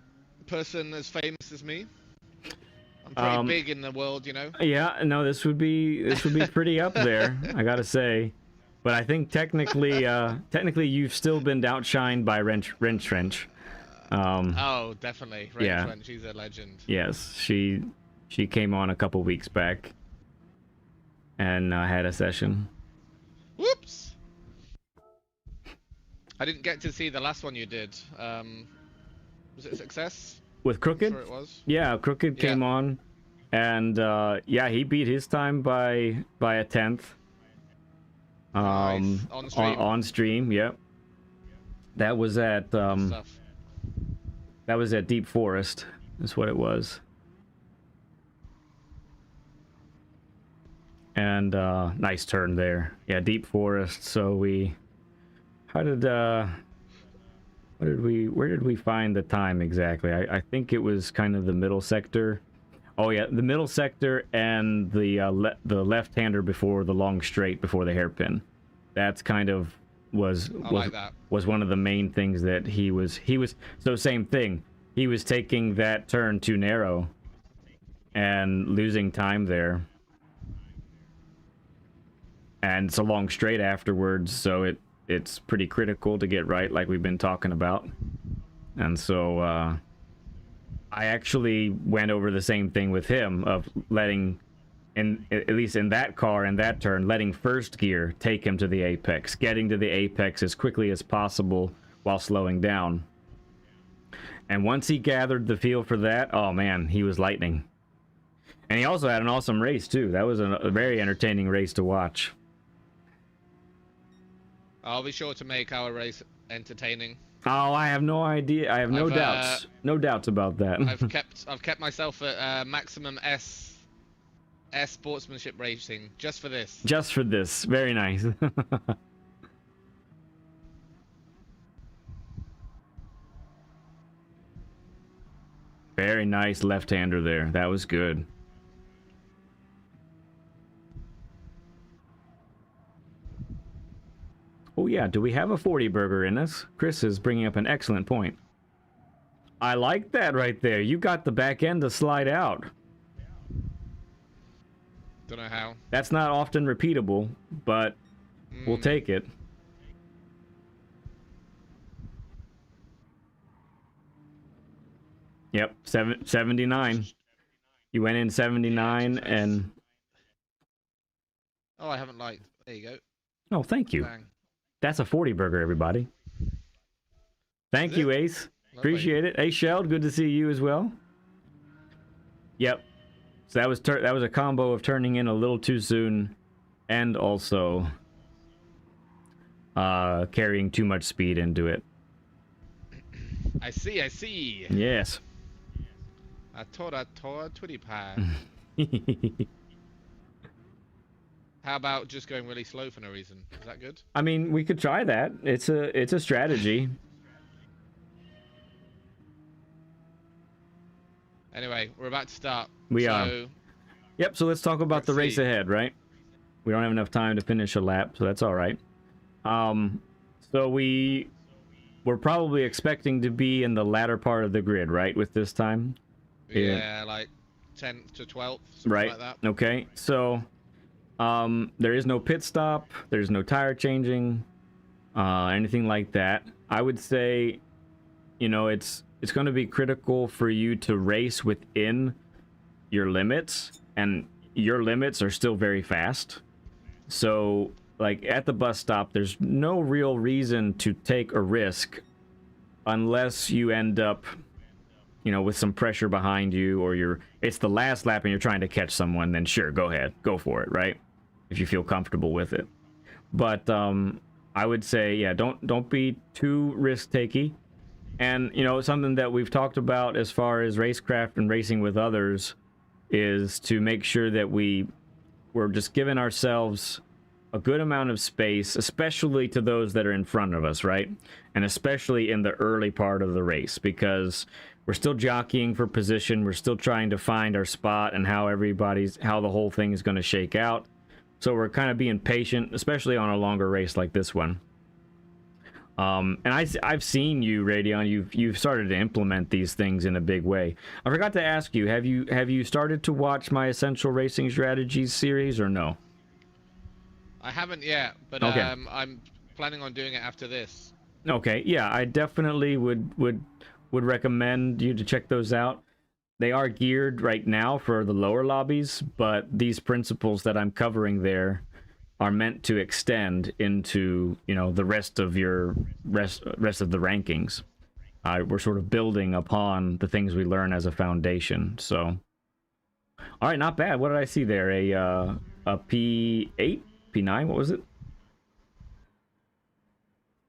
person as famous as me? I'm pretty big in the world, Yeah, no, this would be pretty up there, I gotta say. But I think technically you've still been outshined by Wrench Trench. Oh, definitely. Yeah. Trench, she's a legend. Yes, she came on a couple weeks back and had a session. Whoops! I didn't get to see the last one you did. Was it a success? With Crooked? Sure it was. Yeah, Crooked came on, and yeah, he beat his time by a 10th. Nice. On stream. On stream, yep. That was at Deep Forest. That's what it was. And nice turn there. Yeah, Deep Forest. So where did we find the time exactly? I think it was kind of the middle sector. Oh yeah, the middle sector and the left-hander before the long straight before the hairpin. That's kind of was one of the main things that he was so same thing. He was taking that turn too narrow and losing time there. And it's a long straight afterwards, so it's pretty critical to get right, like we've been talking about. And so I actually went over the same thing with him, of letting, at least in that car and that turn, letting first gear take him to the apex, getting to the apex as quickly as possible while slowing down. And once he gathered the feel for that, oh man, he was lightning. And he also had an awesome race too. That was a very entertaining race to watch. I'll be sure to make our race entertaining. Oh, I have no idea. I have no doubts. No doubts about that. I've kept myself at maximum S sportsmanship racing just for this. Just for this. Very nice. Very nice left-hander there. That was good. Oh yeah, do we have a 40 burger in this? Chris is bringing up an excellent point. I like that right there. You got the back end to slide out. Don't know how. That's not often repeatable, but we'll take it. Yep, 79. You went in 79 and... Oh, I haven't liked. There you go. Oh, thank you. Bang. That's a 40 burger, everybody. Thank you, Ace. Lovely. Appreciate it. Ace Sheld, good to see you as well. Yep. So that was a combo of turning in a little too soon and also carrying too much speed into it. I see. Yes. I tora twitty pie. How about just going really slow for no reason? Is that good? I mean, we could try that. It's a strategy. Anyway, we're about to start. We are. Yep, so let's talk about the race ahead, right? We don't have enough time to finish a lap, so that's all right. So we're probably expecting to be in the latter part of the grid, right, with this time? Yeah, like 10th to 12th, something right. like that. Okay, so there is no pit stop, there's no tire changing, anything like that. I would say, it's going to be critical for you to race within your limits, and your limits are still very fast. So, like, at the bus stop, there's no real reason to take a risk unless you end up, with some pressure behind you, or it's the last lap and you're trying to catch someone, then sure, go ahead. Go for it, right? If you feel comfortable with it. But I would say, yeah, don't be too risk-takey. And, something that we've talked about as far as racecraft and racing with others is to make sure that we're just giving ourselves a good amount of space, especially to those that are in front of us, right? And especially in the early part of the race, because we're still jockeying for position. We're still trying to find our spot and how the whole thing is going to shake out. So we're kind of being patient, especially on a longer race like this one. And I've seen you, Radion. You've started to implement these things in a big way. I forgot to ask you, have you started to watch my Essential Racing Strategies series or no? I haven't yet, but okay. I'm planning on doing it after this. Okay, yeah, I definitely would recommend you to check those out. They are geared right now for the lower lobbies, but these principles that I'm covering there are meant to extend into, you know, the rest of your rest of the rankings. We're sort of building upon the things we learn as a foundation. So, all right, not bad. What did I see there? A P8, P9. What was it?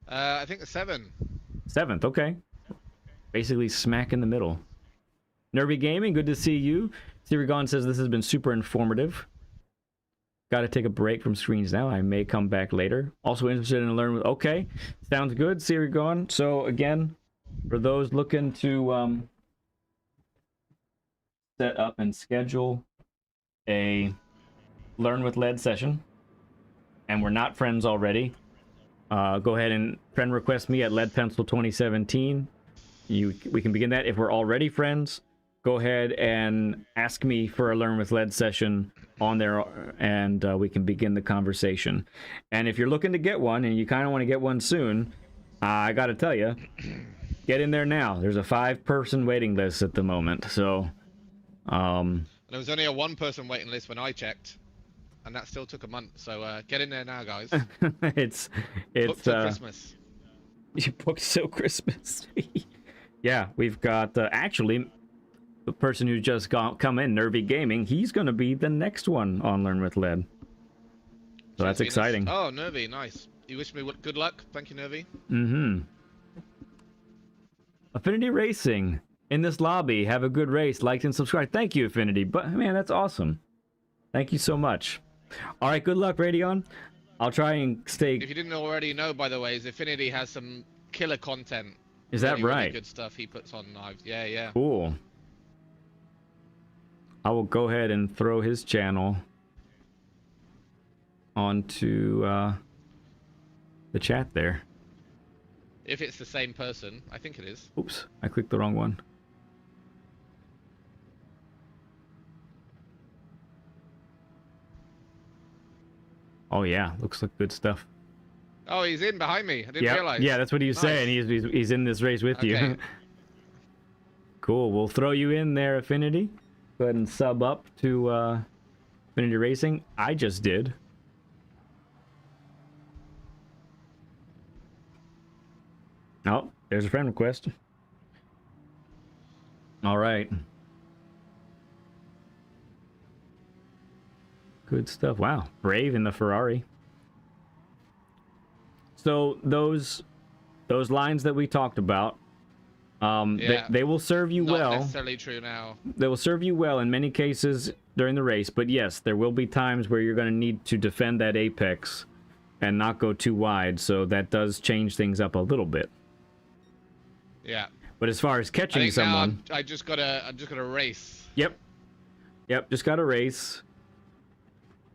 I think 7. 7th. Okay. Basically smack in the middle. Nervy Gaming, good to see you. Sirigon says this has been super informative. Got to take a break from screens now. I may come back later. Also interested in learning. Okay, sounds good, Sirigon. So again, for those looking to set up and schedule a Learn with Lead session, and we're not friends already, go ahead and friend request me at leadpencil2017. We can begin that. If we're already friends, go ahead and ask me for a Learn with Lead session on there, and we can begin the conversation. And if you're looking to get one, and you kind of want to get one soon, I got to tell you, get in there now. There's a 5-person waiting list at the moment. So, there was only a 1-person waiting list when I checked, and that still took a month. So get in there now, guys. it's booked till Christmas. You booked till Christmas. Yeah, we've got actually the person who just come in, Nervy Gaming. He's going to be the next one on Learn with Lead. So that's exciting. Oh, Nervy, nice. You wish me good luck. Thank you, Nervy. Mm-hmm. Affinity Racing in this lobby. Have a good race. Like and subscribe. Thank you, Affinity. But man, that's awesome. Thank you so much. All right, good luck, Radion. I'll try and stay. If you didn't already know, by the way, Affinity has some killer content. Is that right? Really good stuff he puts on live. Yeah, yeah. Cool. I will go ahead and throw his channel onto the chat there. If it's the same person, I think it is. Oops, I clicked the wrong one. Oh yeah, looks like good stuff. Oh, he's in behind me. I didn't realize. Yeah, that's what he was saying. He's in this race with you. Cool. We'll throw you in there, Affinity. Go ahead and sub up to Affinity Racing. I just did. Oh, there's a friend request. All right. Good stuff. Wow. Brave in the Ferrari. So those lines that we talked about, they will serve you well. Not necessarily true now. They will serve you well in many cases during the race, but yes, there will be times where you're going to need to defend that apex and not go too wide, so that does change things up a little bit. Yeah. But as far as catching someone, I just gotta race. Yep, just gotta race.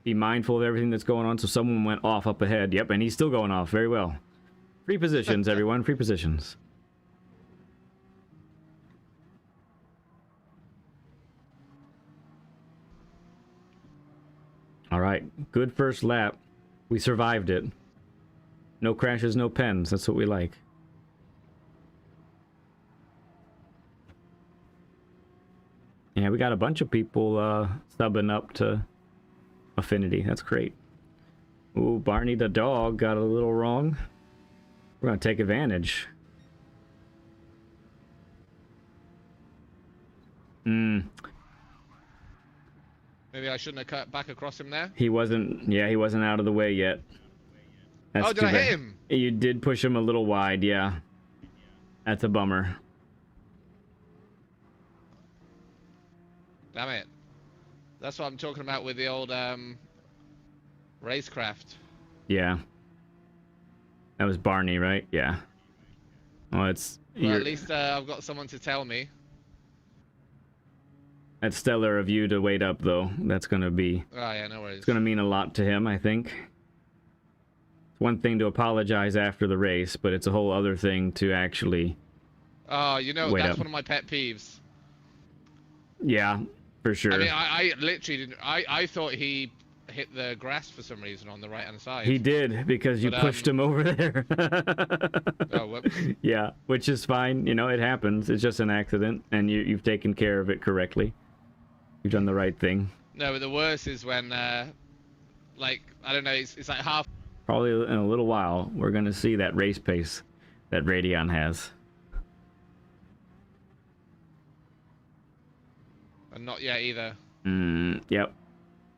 Be mindful of everything that's going on. So someone went off up ahead. Yep, and he's still going off. Very well. Free positions, everyone. Free positions. All right. Good first lap. We survived it. No crashes, no pens. That's what we like. Yeah, we got a bunch of people subbing up to Affinity. That's great. Ooh, Barney the dog got a little wrong. We're gonna take advantage. Maybe I shouldn't have cut back across him there. He wasn't. Yeah, he wasn't out of the way yet. That's did I hit him? You did push him a little wide. Yeah, that's a bummer. Damn it. That's what I'm talking about with the old racecraft. Yeah. That was Barney, right? Yeah. Well, it's... Well, at least I've got someone to tell me. That's stellar of you to wait up, though. That's going to be... Oh, yeah, no worries. It's going to mean a lot to him, I think. It's one thing to apologize after the race, but it's a whole other thing to actually... Oh, you know, wait that's up. one of my pet peeves. Yeah, for sure. I mean, I literally didn't... I thought he hit the grass for some reason on the right-hand side. He did, because you pushed him over there. Oh, whoops. Yeah, which is fine. You know, it happens. It's just an accident, and you've taken care of it correctly. You've done the right thing. No, but the worst is when, like, I don't know, it's like half... Probably in a little while, we're going to see that race pace that Radion has. And not yet either. Yep.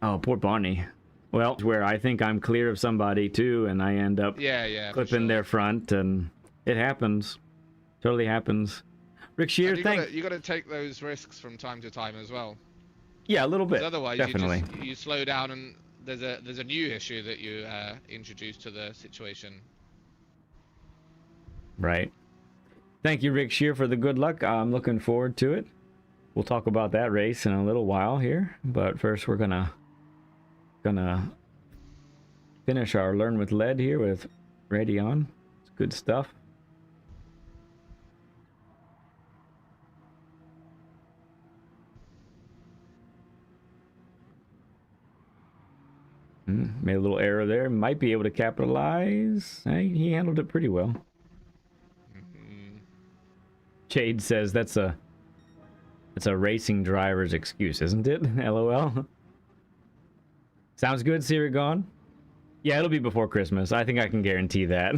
Oh, poor Barney. Well, where I think I'm clear of somebody, too, and I end up clipping their front, and it happens. Totally happens. Rick Shear, thanks. You got to take those risks from time to time as well. Yeah, a little bit. Otherwise, definitely. you slow down, and there's a new issue that you introduce to the situation. Right. Thank you, Rick Shear, for the good luck. I'm looking forward to it. We'll talk about that race in a little while here, but first we're gonna finish our Learn with Lead here with Radion. It's good stuff. Made a little error there. Might be able to capitalize. Hey, he handled it pretty well. Jade says that's a racing driver's excuse, isn't it? LOL. Sounds good, Sirigon. Yeah, it'll be before Christmas. I think I can guarantee that.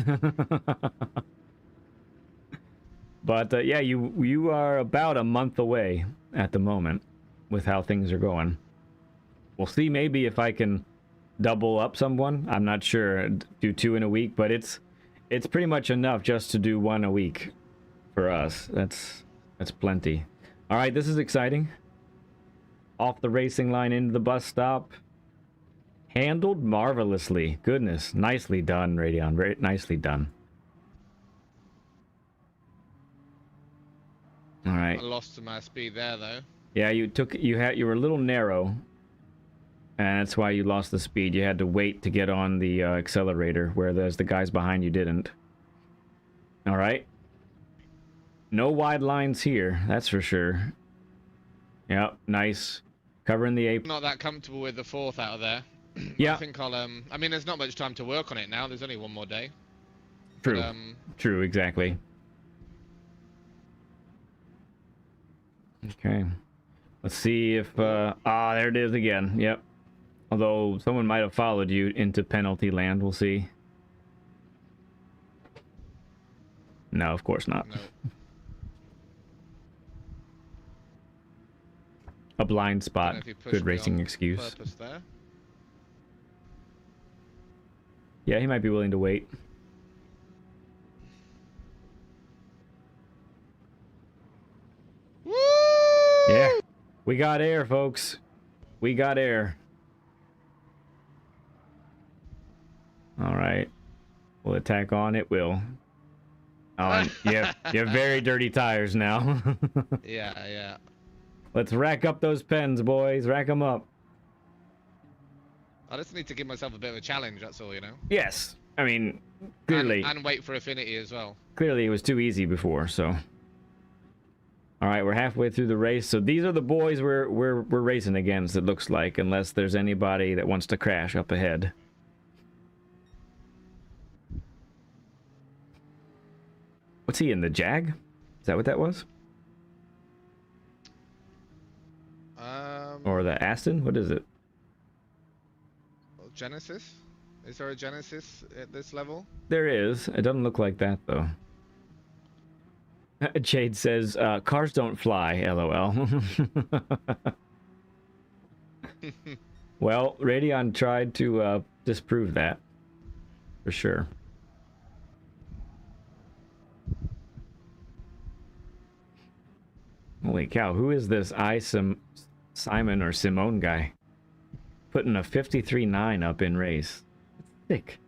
But yeah, you are about a month away at the moment with how things are going. We'll see maybe if I can double up someone. I'm not sure. Do 2 in a week, but it's pretty much enough just to do 1 a week for us. That's plenty. All right, this is exciting. Off the racing line into the bus stop. Handled marvelously. Goodness, nicely done, Radion. Very nicely done. All right. I lost some speed there, though. Yeah, you were a little narrow, and that's why you lost the speed. You had to wait to get on the accelerator, whereas the guys behind you didn't. All right. No wide lines here, that's for sure. Yep, nice. Covering the ape. Not that comfortable with the 4th out of there. Yeah. I think I'll, I mean, there's not much time to work on it now. There's only 1 more day. True. But, True, exactly. Okay. Let's see if, there it is again. Yep. Although someone might have followed you into penalty land. We'll see. No, of course not. No. A blind spot. Good racing excuse. There. Yeah, he might be willing to wait. Woo! Yeah. We got air, folks. We got air. All right. We'll attack on. It will. Oh, you have very dirty tires now. Yeah. Let's rack up those pens, boys. Rack them up. I just need to give myself a bit of a challenge, that's all, you know? Yes. I mean, clearly. And wait for affinity as well. Clearly, it was too easy before, so. All right, we're halfway through the race. So these are the boys we're racing against, it looks like, unless there's anybody that wants to crash up ahead. What's he in, the Jag? Is that what that was? Or the Aston? What is it? Genesis? Is there a Genesis at this level? There is. It doesn't look like that, though. Jade says, cars don't fly, LOL. Well, Radion tried to disprove that. For sure. Holy cow, who is this Simon or Simone guy? Putting a 53.9 up in race. It's sick.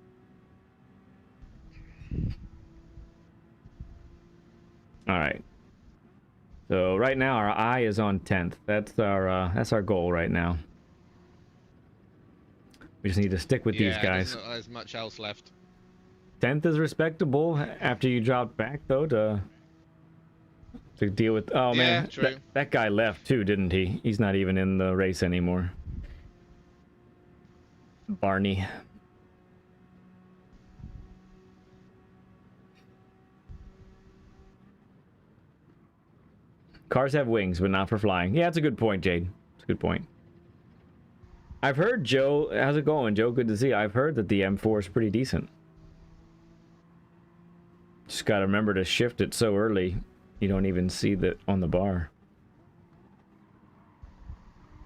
All right. So right now our eye is on 10th. That's our goal right now. We just need to stick with these guys. Doesn't look like there's much else left. 10th is respectable after you dropped back though to deal with. Oh man, true. That guy left too, didn't he? He's not even in the race anymore. Barney. Cars have wings, but not for flying. Yeah, that's a good point, Jade. It's a good point. I've heard, Joe, how's it going, Joe? Good to see you. I've heard that the M4 is pretty decent. Just gotta remember to shift it so early you don't even see that on the bar.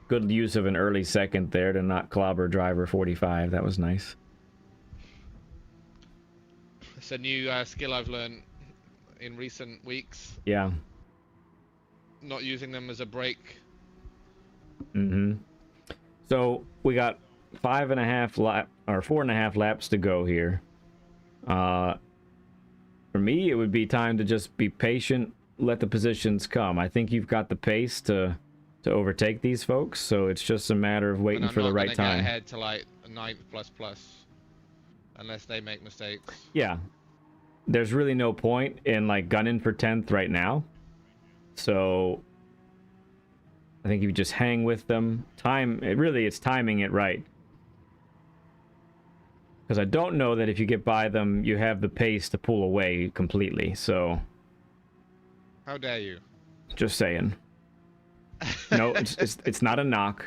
Good use of an early second there to not clobber driver 45. That was nice. It's a new skill I've learned in recent weeks. Yeah. Not using them as a brake. Mm-hmm. So we got 4.5 laps to go here. For me, it would be time to just be patient, let the positions come. I think you've got the pace to overtake these folks, so it's just a matter of waiting for the right time. Get ahead to like 9th plus, unless they make mistakes. Yeah, there's really no point in like gunning for 10th right now. So I think you just hang with them. It's timing it right. Because I don't know that if you get by them, you have the pace to pull away completely. So how dare you? Just saying. No, it's not a knock.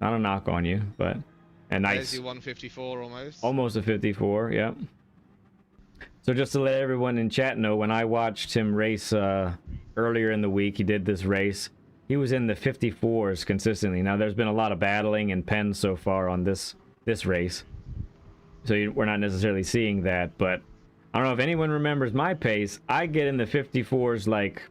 Not a knock on you, but a nice. There's your 154 almost. Almost a 54, yep. So just to let everyone in chat know, when I watched him race earlier in the week, he did this race. He was in the 54s consistently. Now there's been a lot of battling and pens so far on this race, so we're not necessarily seeing that. But I don't know if anyone remembers my pace. I get in the 54s like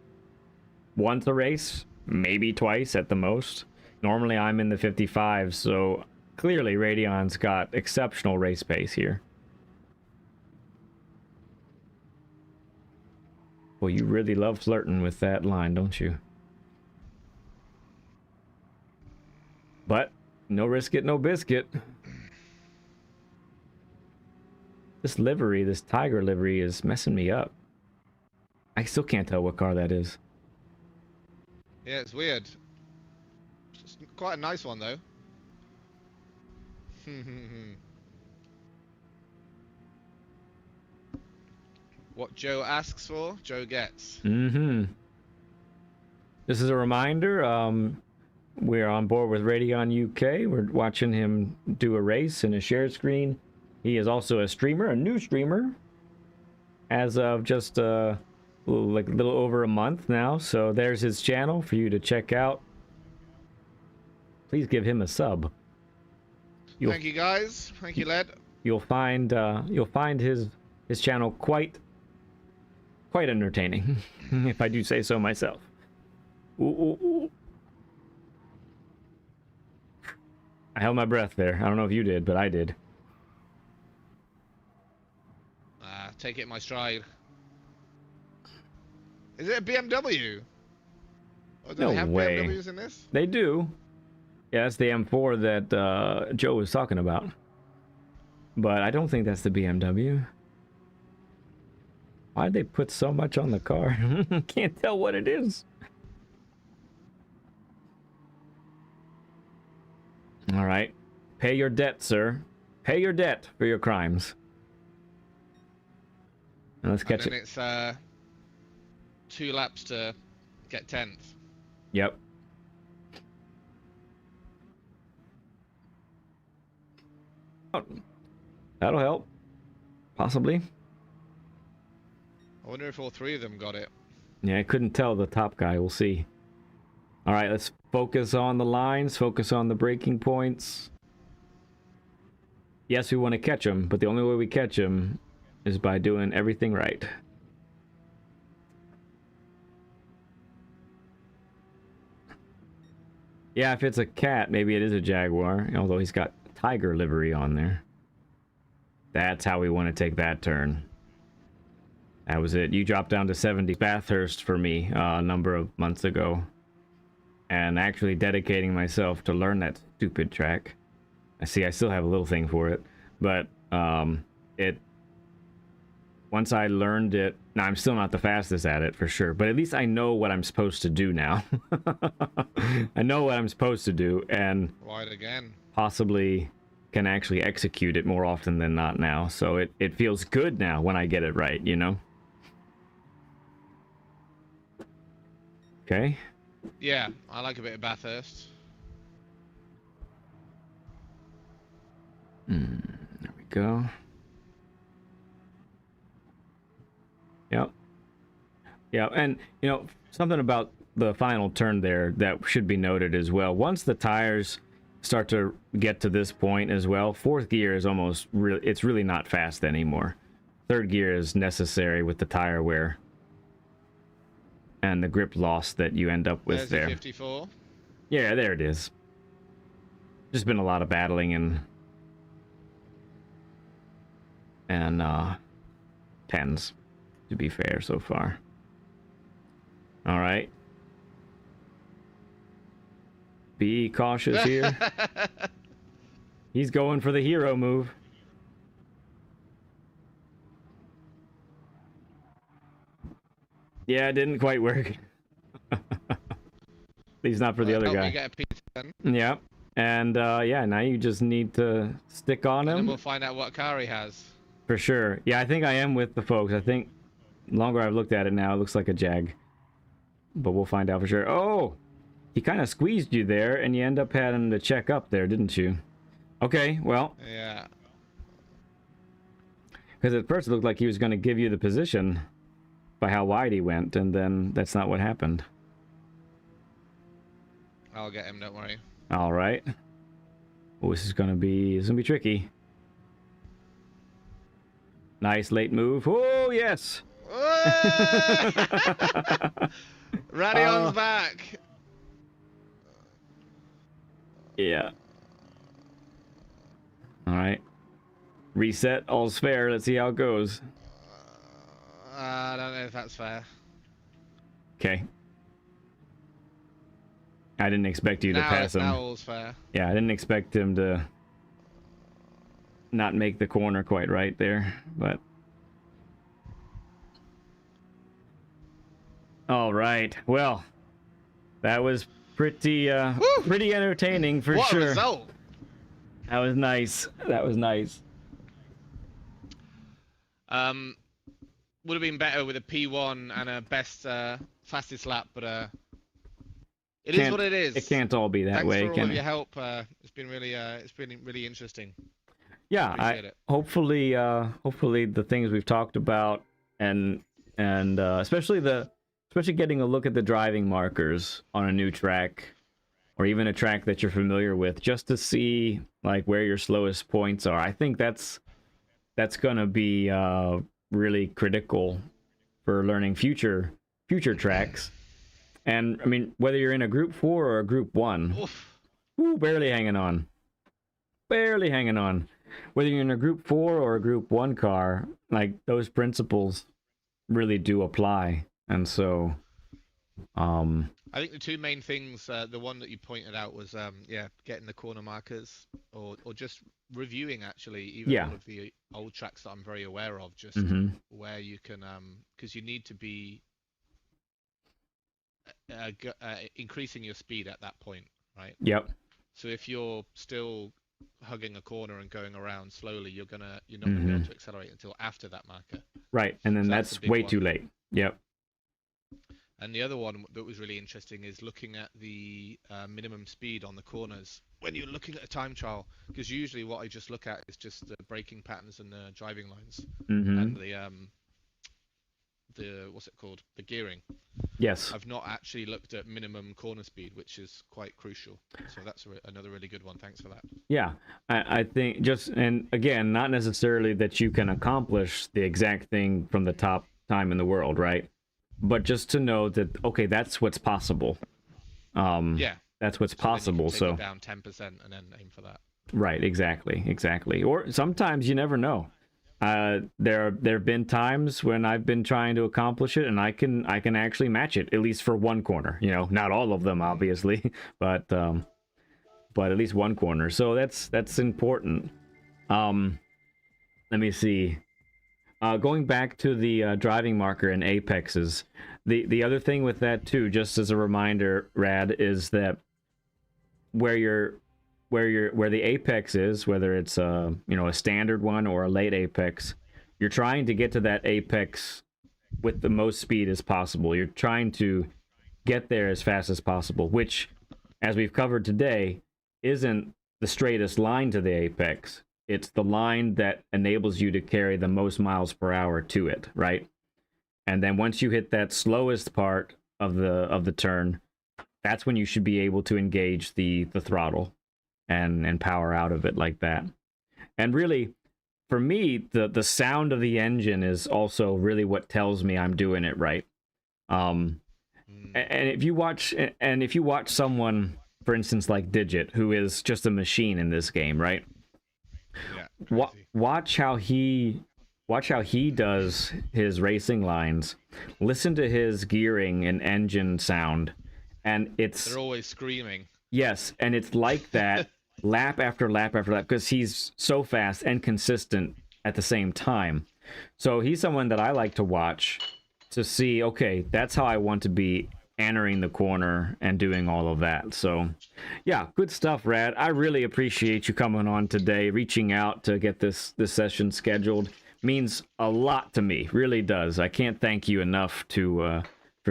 once a race, maybe twice at the most. Normally I'm in the 55s, so clearly Radion's got exceptional race pace here. Well, you really love flirting with that line, don't you? But no risk it, no biscuit. This livery, this tiger livery, is messing me up. I still can't tell what car that is. Yeah, it's weird. It's quite a nice one, though. What Joe asks for, Joe gets. Mm-hmm. This is a reminder, we're on board with RadionUK. We're watching him do a race in a share screen. He is also a streamer, a new streamer, as of just a little over a month now. So there's his channel for you to check out. Please give him a sub. Thank you, guys. Thank you, Led. You'll find his channel quite entertaining, if I do say so myself. Ooh, ooh, ooh. I held my breath there. I don't know if you did, but I did. Take it in my stride. Is it a BMW? Or do No they have way. BMWs in this? They do. Yeah, that's the M4 that Joe was talking about. But I don't think that's the BMW. Why'd they put so much on the car? Can't tell what it is. All right. Pay your debt, sir. Pay your debt for your crimes. And let's catch it. And then it's 2 laps to get 10th. Yep. Oh, that'll help. Possibly. I wonder if all 3 of them got it. Yeah, I couldn't tell the top guy. We'll see. All right, let's focus on the lines, focus on the braking points. Yes, we want to catch him, but the only way we catch him is by doing everything right. Yeah, if it's a cat, maybe it is a Jaguar, although he's got tiger livery on there. That's how we want to take that turn. That was it. You dropped down to 70 Bathurst for me a number of months ago. And actually dedicating myself to learn that stupid track. I still have a little thing for it. But once I learned it, now I'm still not the fastest at it for sure, but at least I know what I'm supposed to do now. I know what I'm supposed to do, and Right again. possibly can actually execute it more often than not now. So it feels good now when I get it right, you know? Okay. Yeah, I like a bit of Bathurst. There we go. Yep. Yeah, and you know, something about the final turn there that should be noted as well. Once the tires start to get to this point as well, fourth gear is almost really, it's really not fast anymore. Third gear is necessary with the tire wear and the grip loss that you end up with There's there. 54. Yeah, there it is. Just been a lot of battling and tens, to be fair, so far. All right. Be cautious here. He's going for the hero move. Yeah, it didn't quite work. At least not for the other Help guy. me get a P10. Yeah. And yeah, now you just need to stick on And then him. we'll find out what car he has. For sure. Yeah, I think I am with the folks. I think the longer I've looked at it now, it looks like a Jag. But we'll find out for sure. Oh! He kind of squeezed you there, and you end up having to check up there, didn't you? Okay, well. Yeah. Because at first it looked like he was going to give you the position by how wide he went, and then that's not what happened. I'll get him, don't worry. All right. Oh, this is going to be tricky. Nice late move. Oh, yes! Radion's back. Yeah. All right. Reset. All's fair. Let's see how it goes. I don't know if that's fair. Okay. I didn't expect you to pass him. Now all's fair. Yeah, I didn't expect him to not make the corner quite right there, but... All right. Well, that was pretty entertaining for what sure. What a result! That was nice. That was nice. Would have been better with a P1 and a best fastest lap, but it is what it is. It can't all be that Thanks way, for all can of it? your help. It's been really interesting. Yeah, Appreciate it. hopefully the things we've talked about and especially getting a look at the driving markers on a new track or even a track that you're familiar with, just to see like where your slowest points are. I think that's gonna be really critical for learning future tracks. And I mean, whether you're in a group 4 or a group 1, barely hanging on. Whether you're in a group 4 or a group 1 car, like those principles really do apply. And so I think the two main things, the one that you pointed out was getting the corner markers or just reviewing actually even all of the old tracks that I'm very aware of, just where you can because you need to be increasing your speed at that point, right? Yep. So if you're still hugging a corner and going around slowly, you're not gonna be able to accelerate until after that marker. Right, and then So that's way too late. Yep. And the other one that was really interesting is looking at the minimum speed on the corners when you're looking at a time trial, because usually what I just look at is just the braking patterns and the driving lines and the what's it called, the gearing. Yes. I've not actually looked at minimum corner speed, which is quite crucial. So that's another really good one. Thanks for that. Yeah, I think and again, not necessarily that you can accomplish the exact thing from the top time in the world, right? But just to know that, okay, that's what's possible. That's what's possible. So take it down 10% and then aim for that. Right, exactly. Or sometimes you never know. There have been times when I've been trying to accomplish it, and I can actually match it, at least for one corner. You know, not all of them, obviously, but at least one corner. So that's important. Let me see. Going back to the driving marker and apexes, the other thing with that too, just as a reminder, Rad, is that where the apex is, whether it's a standard one or a late apex, you're trying to get to that apex with the most speed as possible. You're trying to get there as fast as possible, which, as we've covered today, isn't the straightest line to the apex. It's the line that enables you to carry the most miles per hour to it, right? And then once you hit that slowest part of the turn, that's when you should be able to engage the throttle and power out of it like that. And really, for me, the sound of the engine is also really what tells me I'm doing it right. And if you watch someone, for instance, like Digit, who is just a machine in this game, right? Yeah, watch how he does his racing lines. Listen to his gearing and engine sound, and they're always screaming. Yes, and it's like that lap after lap after lap, because he's so fast and consistent at the same time. So he's someone that I like to watch to see, okay, that's how I want to be entering the corner and doing all of that. So yeah, good stuff, Rad. I really appreciate you coming on today, reaching out to get this session scheduled. Means a lot to me, really does. I can't thank you enough for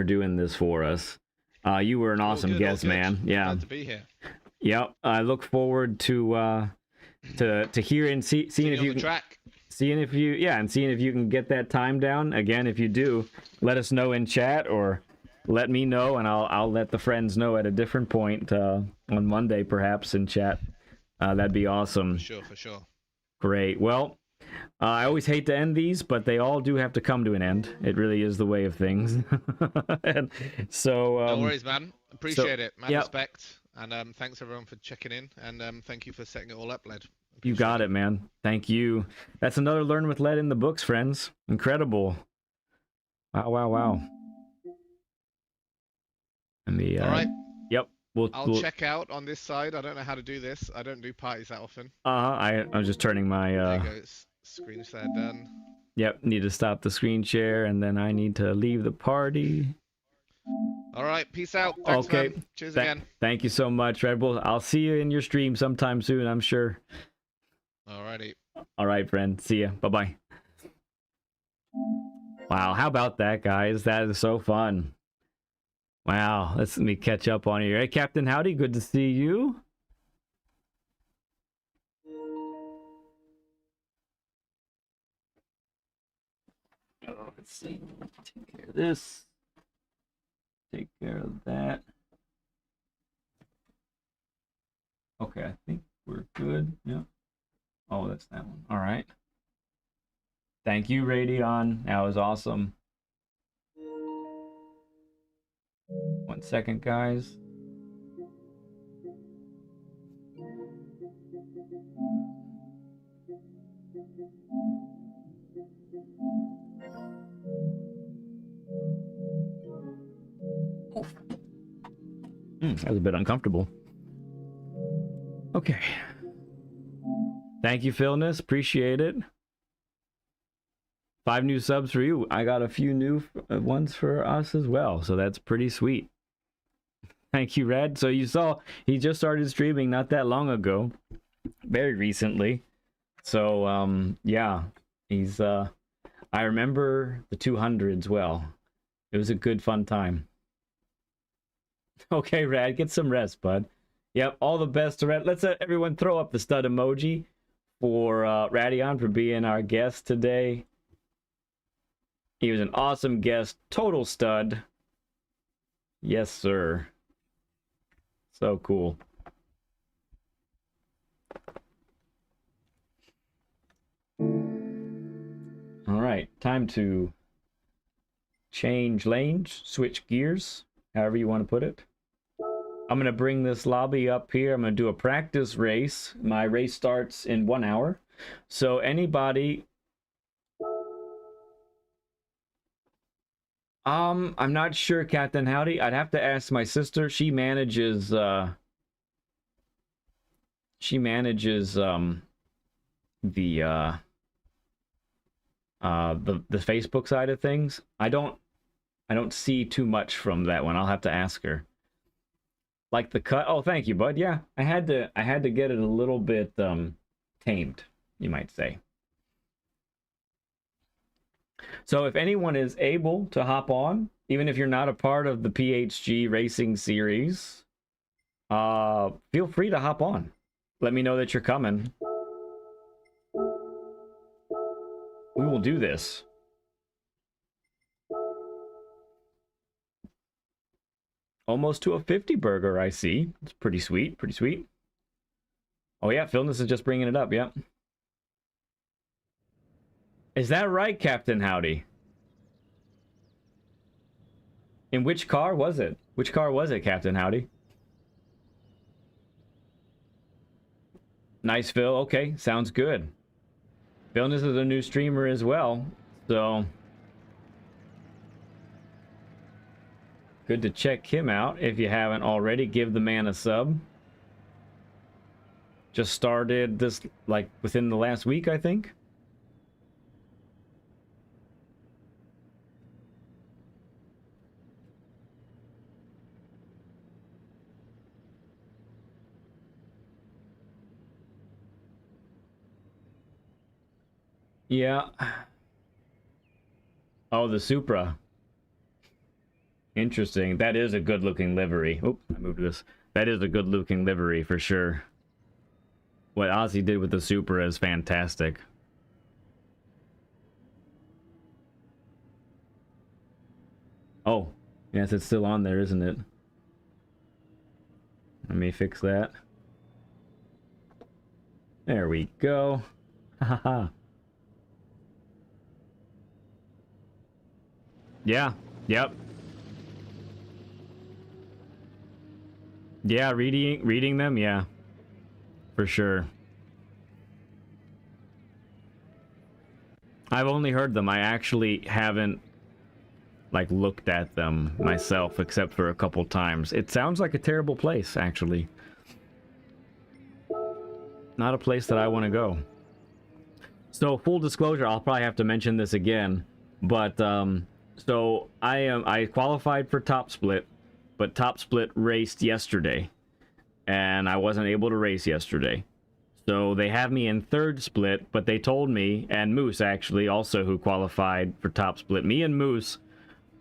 doing this for us. You were an awesome guest, man. Yeah, glad to be here. Yep, I look forward to hearing and seeing if you can track. Seeing if you can get that time down. Again, if you do, let us know in chat, or let me know, and I'll let the friends know at a different point on Monday, perhaps, in chat. That'd be awesome. For sure. Great. Well, I always hate to end these, but they all do have to come to an end. It really is the way of things. And so no worries, man. Appreciate it. Mad respect. And thanks everyone for checking in, and thank you for setting it all up, Led. You got it, man. Thank you. That's another Learn with Led in the books, friends. Incredible. Wow. Let me, all right. Yep. I'll check out on this side. I don't know how to do this. I don't do parties that often. I'm just turning my there you go. Screen share done. Yep, need to stop the screen share, and then I need to leave the party. All right, peace out. Thanks, okay. Man. Cheers again. Thank you so much, Red Bull. I'll see you in your stream sometime soon, I'm sure. Alrighty. All right, friend. See ya. Bye-bye. Wow, how about that, guys? That is so fun. Wow, let me catch up on here. Hey, Captain Howdy, good to see you. Oh, let's see. Take care of this. Take care of that. Okay, I think we're good. Yeah. Oh, that's that one. All right. Thank you, Radeon. That was awesome. 1 second, guys. That was a bit uncomfortable. Okay. Thank you, Philness. Appreciate it. 5 new subs for you. I got a few new ones for us as well, so that's pretty sweet. Thank you, Red. So you saw he just started streaming not that long ago, very recently. So yeah, he's I remember the 200s well. It was a good fun time. Okay, Rad, get some rest, bud. Yep, all the best to Rad. Let's everyone throw up the stud emoji for Radion for being our guest today. He was an awesome guest, total stud. Yes, sir. So cool. All right, time to change lanes, switch gears, however you want to put it. I'm going to bring this lobby up here. I'm going to do a practice race. My race starts in 1 hour. So anybody I'm not sure, Captain Howdy. I'd have to ask my sister. She manages the the Facebook side of things. I don't see too much from that one. I'll have to ask her. Like the cut. Oh, thank you, bud. Yeah, I had to get it a little bit tamed, you might say. So if anyone is able to hop on, even if you're not a part of the PHG racing series, feel free to hop on. Let me know that you're coming. We will do this. Almost to a 50 burger, I see. It's pretty sweet, pretty sweet. Oh yeah, Philness is just bringing it up, yeah. Is that right, Captain Howdy? In which car was it? Which car was it, Captain Howdy? Nice, Phil. Okay, sounds good. Philness is a new streamer as well, so good to check him out. If you haven't already, give the man a sub. Just started this, like, within the last week, I think. Yeah. Oh, the Supra. Interesting. That is a good-looking livery. Oh, I moved this. That is a good-looking livery for sure. What Ozzy did with the Supra is fantastic. Oh, yes, it's still on there, isn't it? Let me fix that. There we go. Haha. Yeah. Yep. Yeah, reading them, yeah. For sure. I've only heard them. I actually haven't like looked at them myself except for a couple times. It sounds like a terrible place, actually. Not a place that I want to go. So, full disclosure, I'll probably have to mention this again, but so I qualified for Top Split, but Top Split raced yesterday, and I wasn't able to race yesterday. So they have me in third split, but they told me, and Moose actually also who qualified for Top Split, me and Moose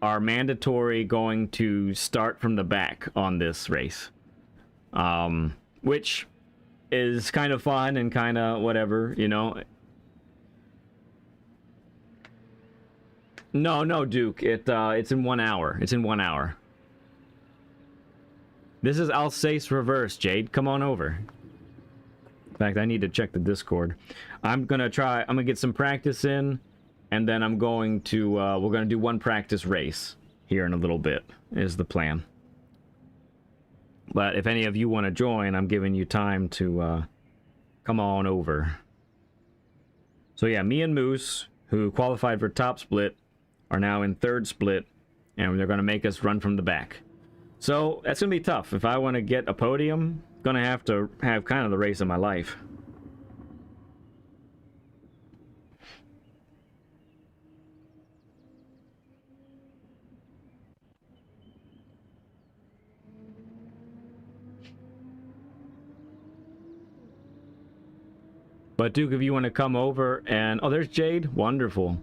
are mandatory going to start from the back on this race. Which is kind of fun and kind of whatever, you know. No, Duke. It's in 1 hour. It's in 1 hour. This is Alsace Reverse, Jade. Come on over. In fact, I need to check the Discord. I'm gonna get some practice in, and then I'm going to, we're gonna do one practice race here in a little bit, is the plan. But if any of you want to join, I'm giving you time to, come on over. So yeah, me and Moose, who qualified for Top Split, are now in third split, and they're gonna make us run from the back. So that's gonna be tough. If I want to get a podium, gonna have to have kind of the race of my life. But Duke, if you want to come over and... Oh, there's Jade. Wonderful.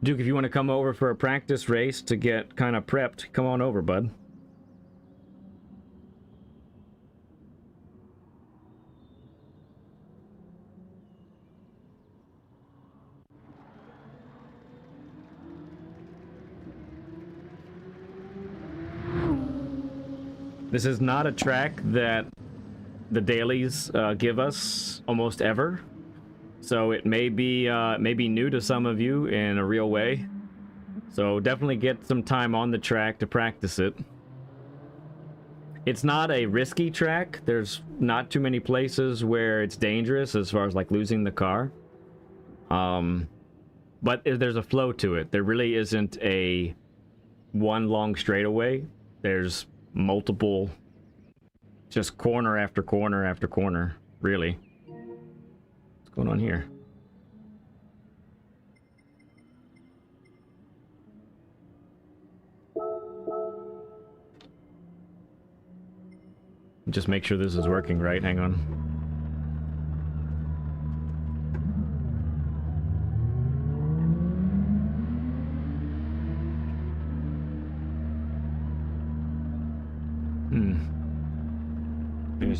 Duke, if you want to come over for a practice race to get kind of prepped, come on over, bud. This is not a track that the dailies give us almost ever. So it may be new to some of you in a real way. So definitely get some time on the track to practice it. It's not a risky track. There's not too many places where it's dangerous as far as like losing the car. but there's a flow to it. There really isn't a one long straightaway. There's multiple, just corner after corner after corner, really. What's going on here? Just make sure this is working right. Hang on.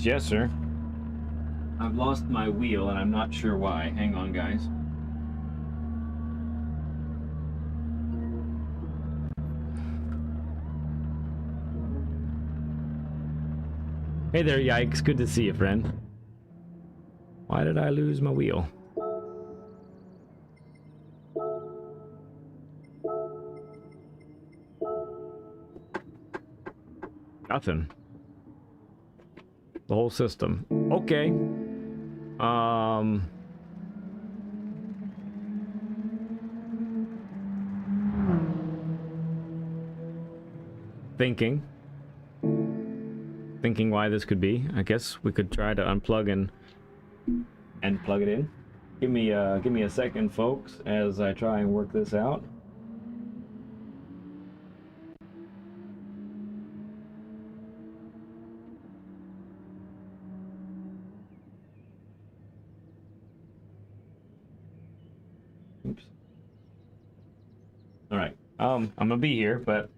Yes, sir. I've lost my wheel and I'm not sure why. Hang on, guys. Hey there, Yikes. Good to see you, friend. Why did I lose my wheel? Nothing. The whole system. Okay. Thinking why this could be. I guess we could try to unplug and plug it in. Give me a second, folks, as I try and work this out. Oops. All right. I'm gonna be here, but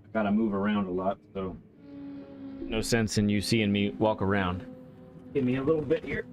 I gotta move around a lot, so no sense in you seeing me walk around. Give me a little bit here.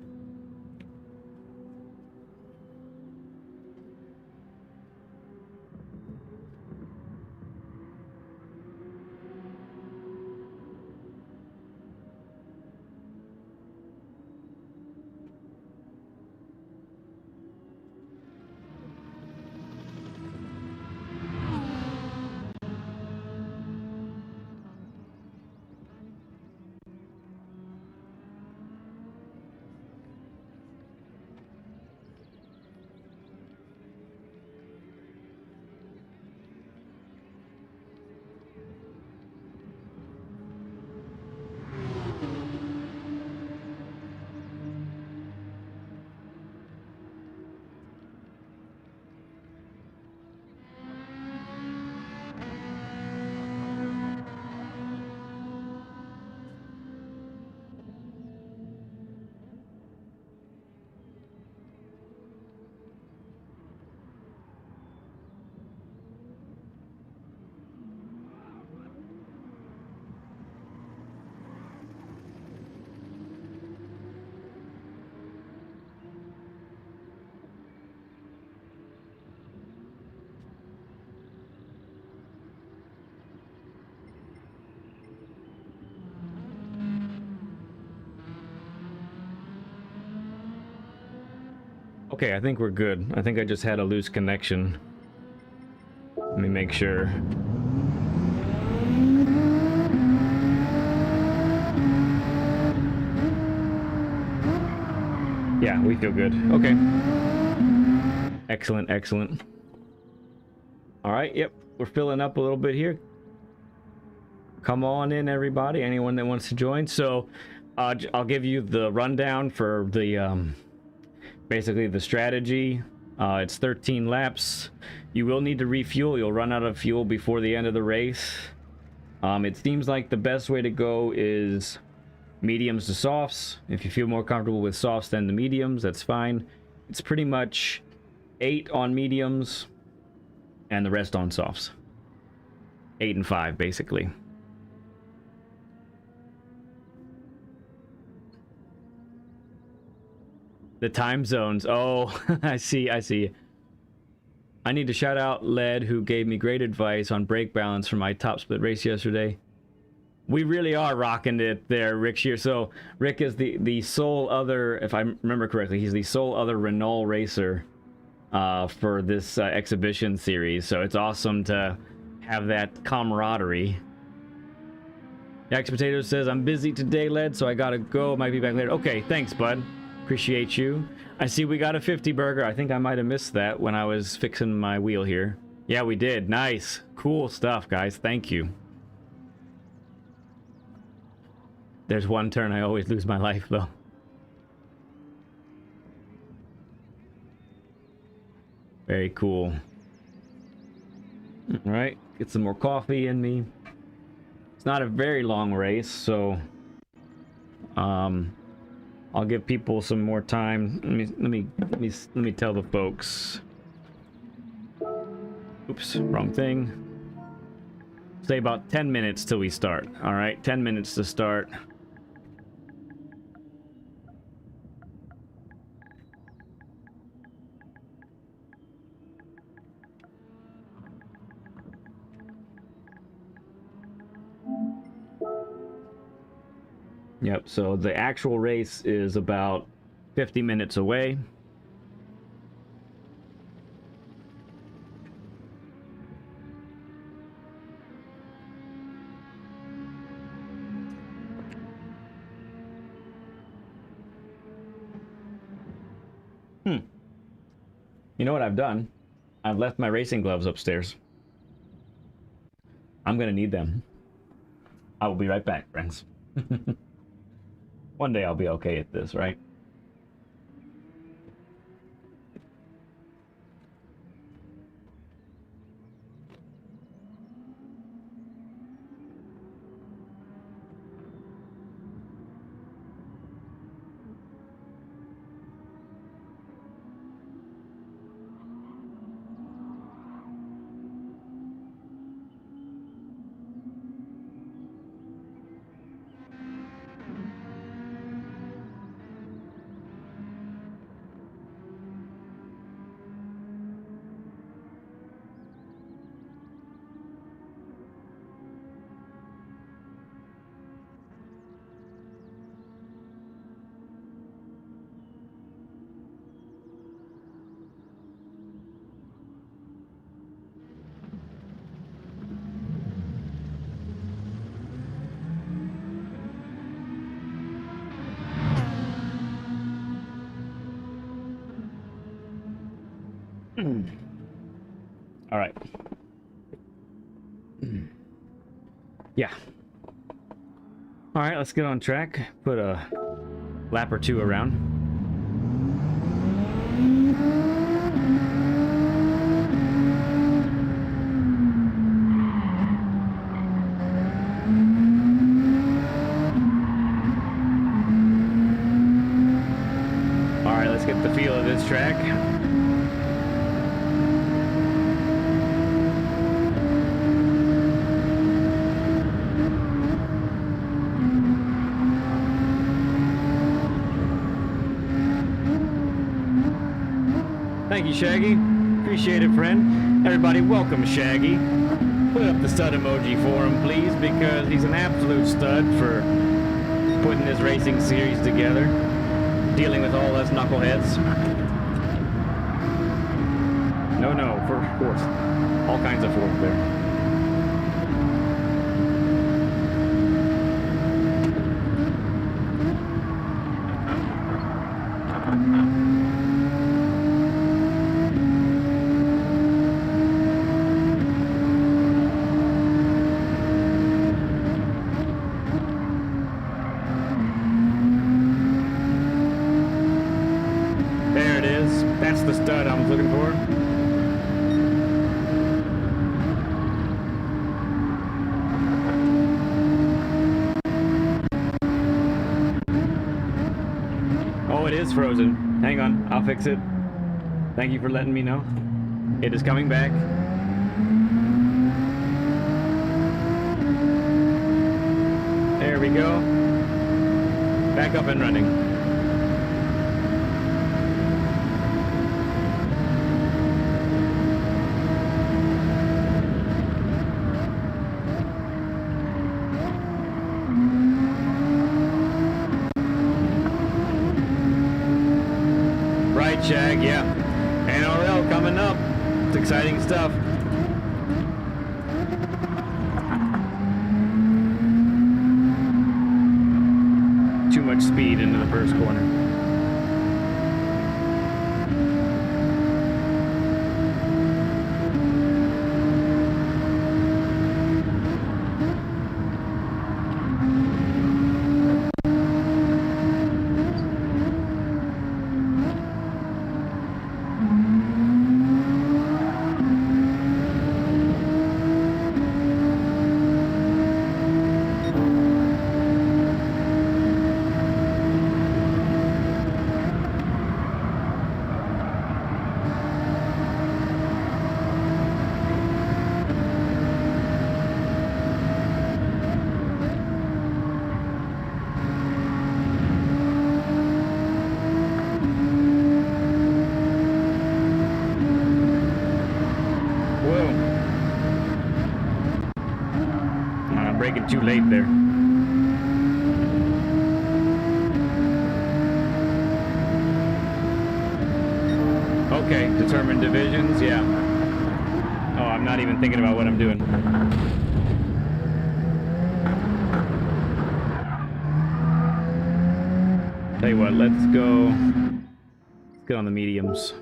Okay, I think we're good. I think I just had a loose connection. Let me make sure. Yeah, we feel good. Okay. Excellent, excellent. All right, yep. We're filling up a little bit here. Come on in, everybody. Anyone that wants to join. So, I'll give you the rundown for the... basically the strategy. It's 13 laps. You will need to refuel. You'll run out of fuel before the end of the race. It seems like the best way to go is mediums to softs. If you feel more comfortable with softs than the mediums, that's fine. It's pretty much 8 on mediums and the rest on softs. 8 and 5 basically. The time zones. Oh, I see. I need to shout out Led, who gave me great advice on brake balance for my top split race yesterday. We really are rocking it there, Rick Shear. So Rick is the sole other, if I remember correctly, he's the sole other Renault racer for this exhibition series. So it's awesome to have that camaraderie. Yax Potatoes says, I'm busy today, Led, so I gotta go. Might be back later. Okay, thanks, bud. Appreciate you. I see we got a 50 burger. I think I might have missed that when I was fixing my wheel here. Yeah, we did. Nice. Cool stuff, guys. Thank you. There's one turn I always lose my life, though. Very cool. All right, get some more coffee in me. It's not a very long race, so I'll give people some more time. Let me tell the folks. Oops, wrong thing. Say about 10 minutes till we start. All right, 10 minutes to start. Yep, so the actual race is about 50 minutes away. You know what I've done? I've left my racing gloves upstairs. I'm gonna need them. I will be right back, friends. One day I'll be okay at this, right? All right. Yeah. All right, let's get on track. Put a lap or two around. All right, let's get the feel of this track. Thank you, Shaggy. Appreciate it, friend. Everybody, welcome Shaggy. Put up the stud emoji for him, please, because he's an absolute stud for putting this racing series together, dealing with all us knuckleheads. No, for fourth. All kinds of fourth there. Frozen. Hang on, I'll fix it. Thank you for letting me know. It is coming back. There we go. Back up and running. Shag, yeah. NRL coming up. It's exciting stuff. Too much speed into the first corner. braking too late there. Okay, determine divisions, yeah. Oh, I'm not even thinking about what I'm doing. Tell you what, let's get on the mediums.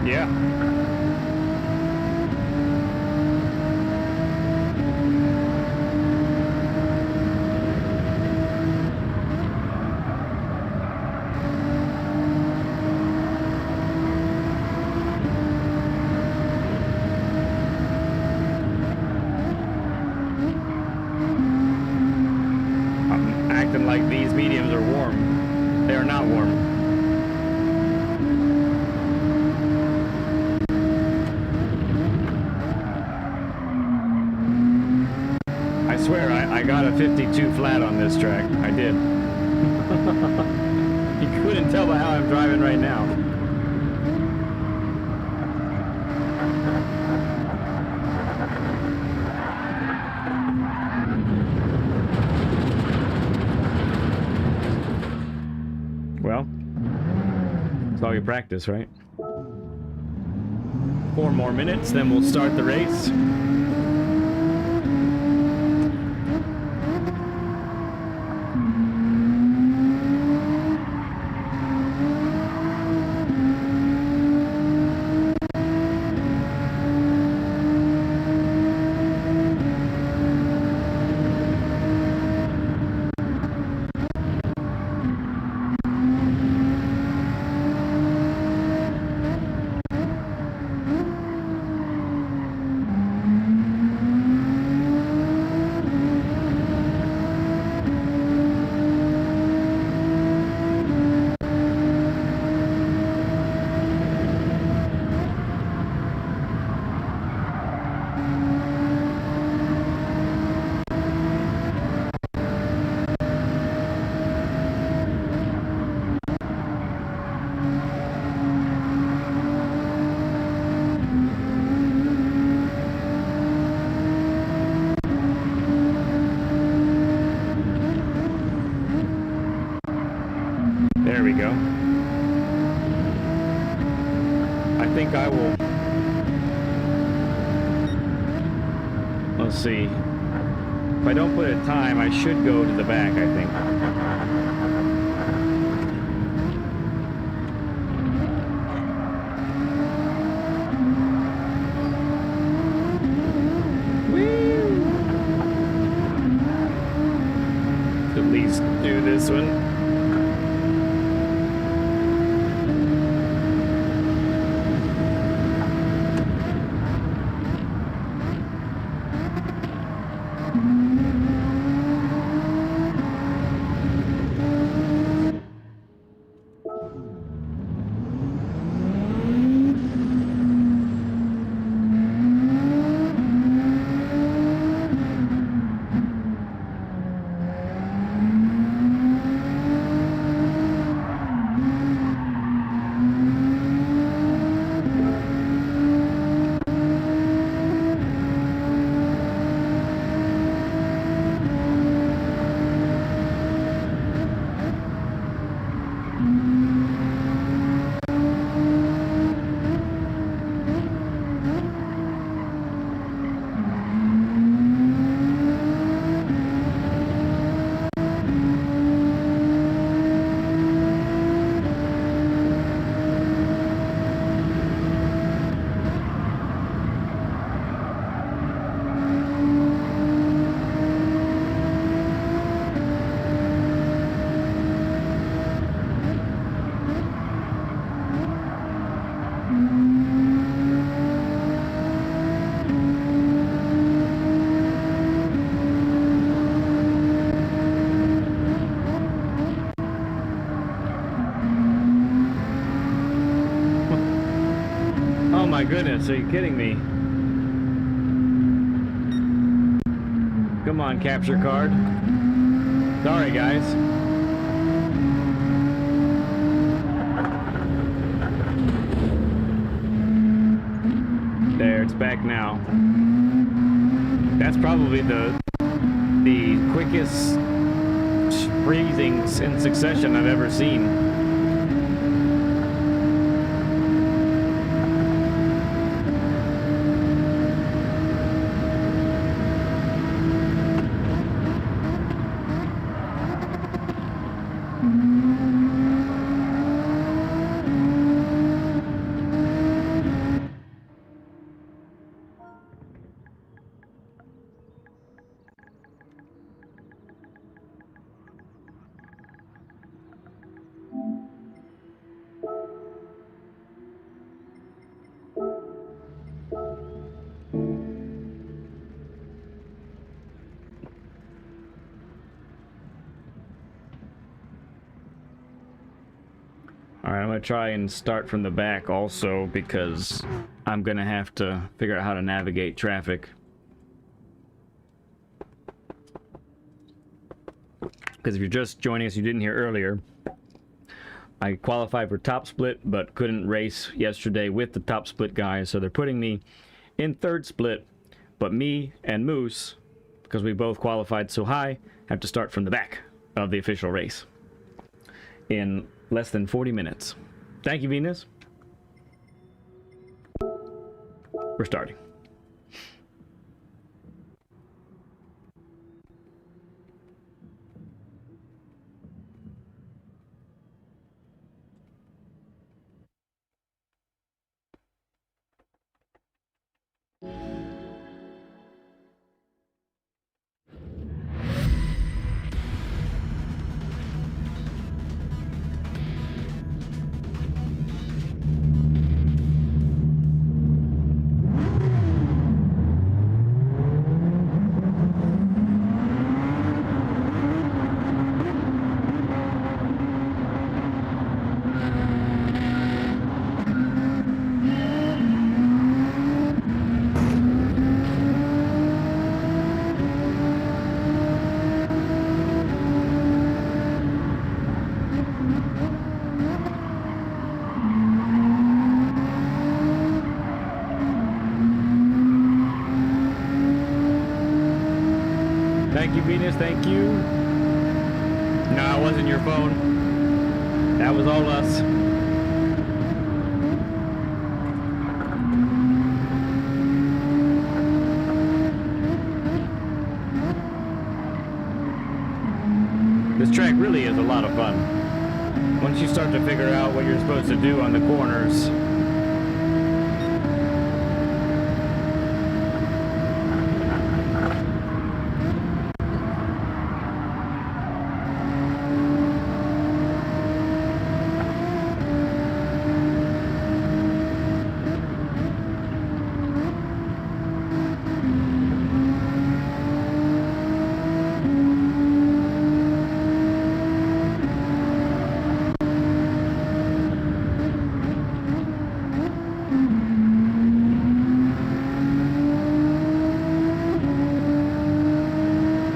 Yeah. I'm acting like these mediums are warm. They are not warm. I swear, I got a 52 flat on this track. I did. You couldn't tell by how I'm driving right now. Well, it's all you practice, right? 4 more minutes, then we'll start the race. There we go. I think I will... Let's see. If I don't put a time, I should go to the back, I think. Woo! At least do this one. my goodness, are you kidding me? Come on, capture card. Sorry, guys. There, it's back now. That's probably the quickest freezings in succession I've ever seen. Alright, I'm going to try and start from the back also because I'm going to have to figure out how to navigate traffic. Because if you're just joining us, you didn't hear earlier, I qualified for top split but couldn't race yesterday with the top split guys, so they're putting me in third split, but me and Moose, because we both qualified so high, have to start from the back of the official race in less than 40 minutes. Thank you, Venus. We're starting. Thank you, Venus. Thank you. No, it wasn't your phone. That was all us. This track really is a lot of fun. Once you start to figure out what you're supposed to do on the corners,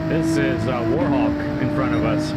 this is Warhawk in front of us.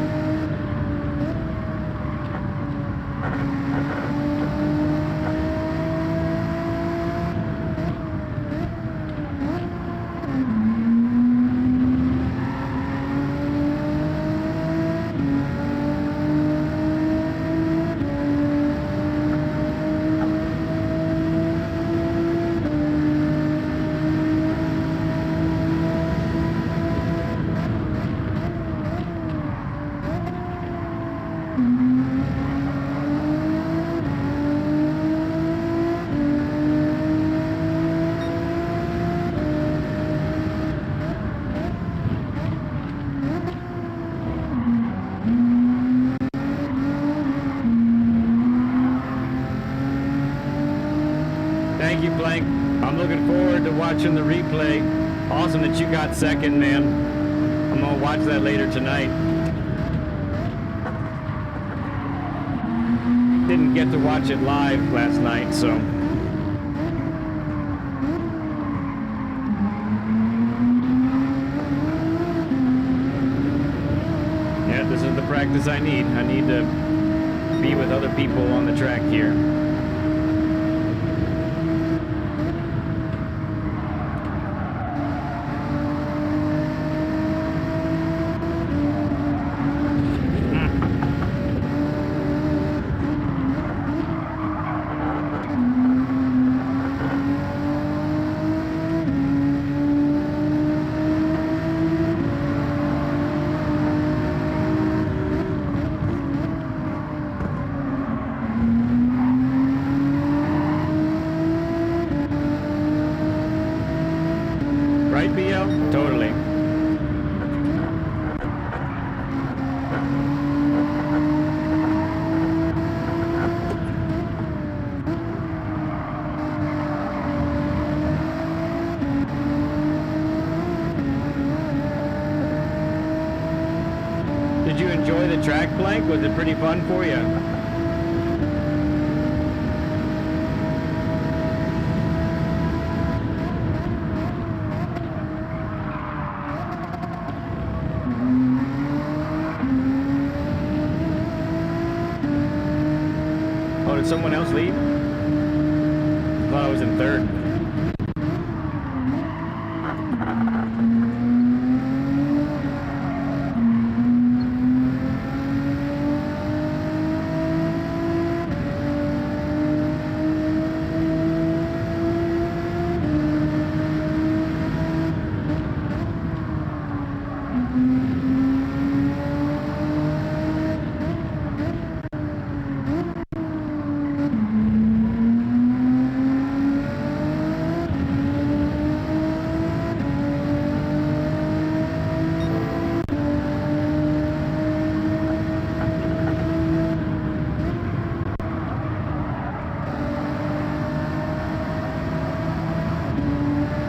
Thank you, Blank. I'm looking forward to watching the replay. Awesome that you got second, man. I'm gonna watch that later tonight. Didn't get to watch it live last night, so This is the practice I need. I need to be with other people on the track here. Right, BL? Totally. Did you enjoy the track, Blank? Was it pretty fun for you? Oh, did someone else leave? I thought I was in third.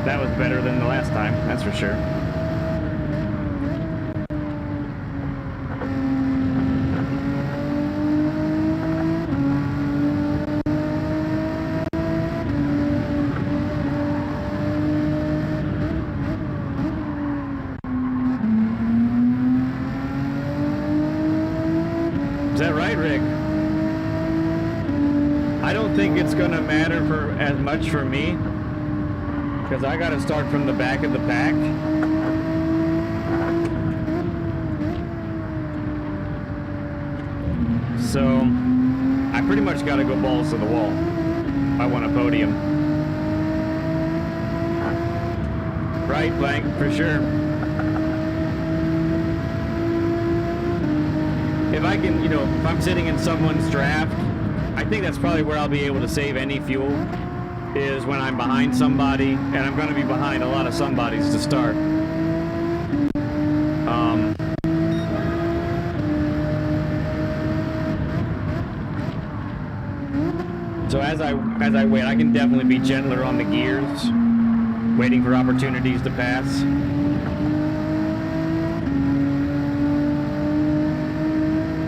That was better than the last time, that's for sure. Is that right, Rick? I don't think it's gonna matter for as much for me, because I got to start from the back of the pack. So I pretty much got to go balls to the wall if I want a podium. Right, Blank, for sure. If I can, you know, if I'm sitting in someone's draft, I think that's probably where I'll be able to save any fuel, is when I'm behind somebody, and I'm going to be behind a lot of somebodies to start. So as I wait, I can definitely be gentler on the gears, waiting for opportunities to pass.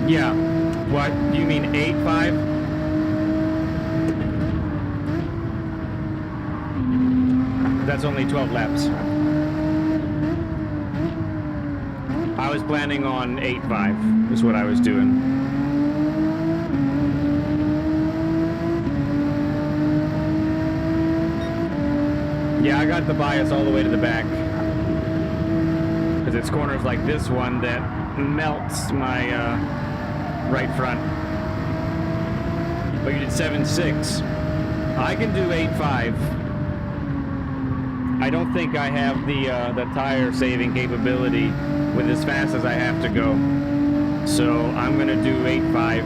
Yeah. What? You mean 8.5? That's only 12 laps. I was planning on 8.5 is what I was doing. Yeah, I got the bias all the way to the back, because it's corners like this one that melts my right front. But you did 7.6. I can do 8.5. I don't think I have the tire saving capability with as fast as I have to go. So I'm gonna do 8.5.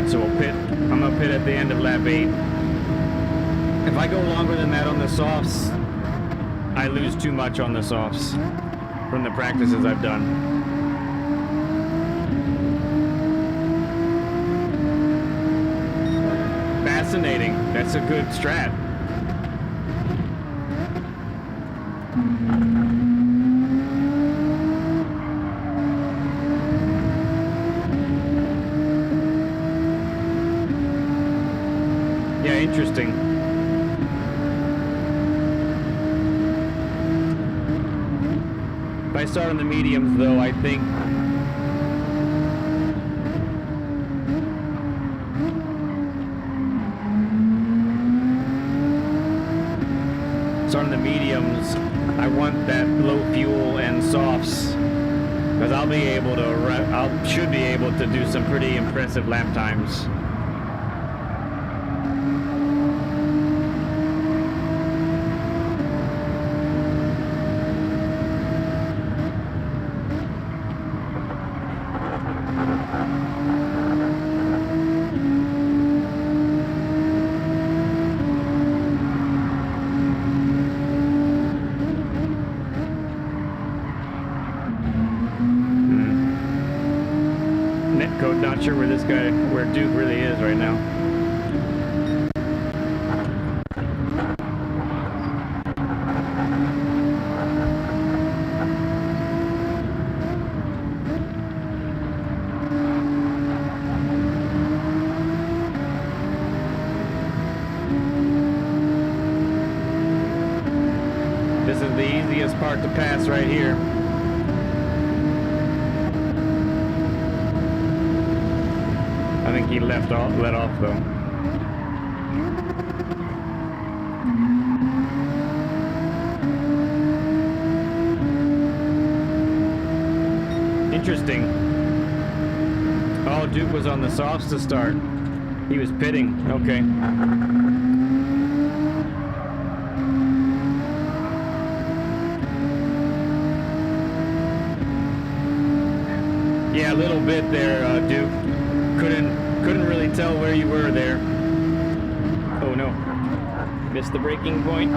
So we'll pit. I'm gonna pit at the end of lap 8. If I go longer than that on the softs, I lose too much on the softs from the practices I've done. Fascinating. That's a good strat. Yeah, interesting. If I start on the mediums, though, I think starting the mediums, I want that low fuel and softs, because I'll be able to, should be able to do some pretty impressive lap times. Netcode, not sure where Duke really is right now. This is the easiest part to pass right here. I think he let off though. Interesting. Oh, Duke was on the softs to start. He was pitting. Okay. Yeah, a little bit there, Duke. Couldn't really tell where you were there. Oh no. Missed the braking point.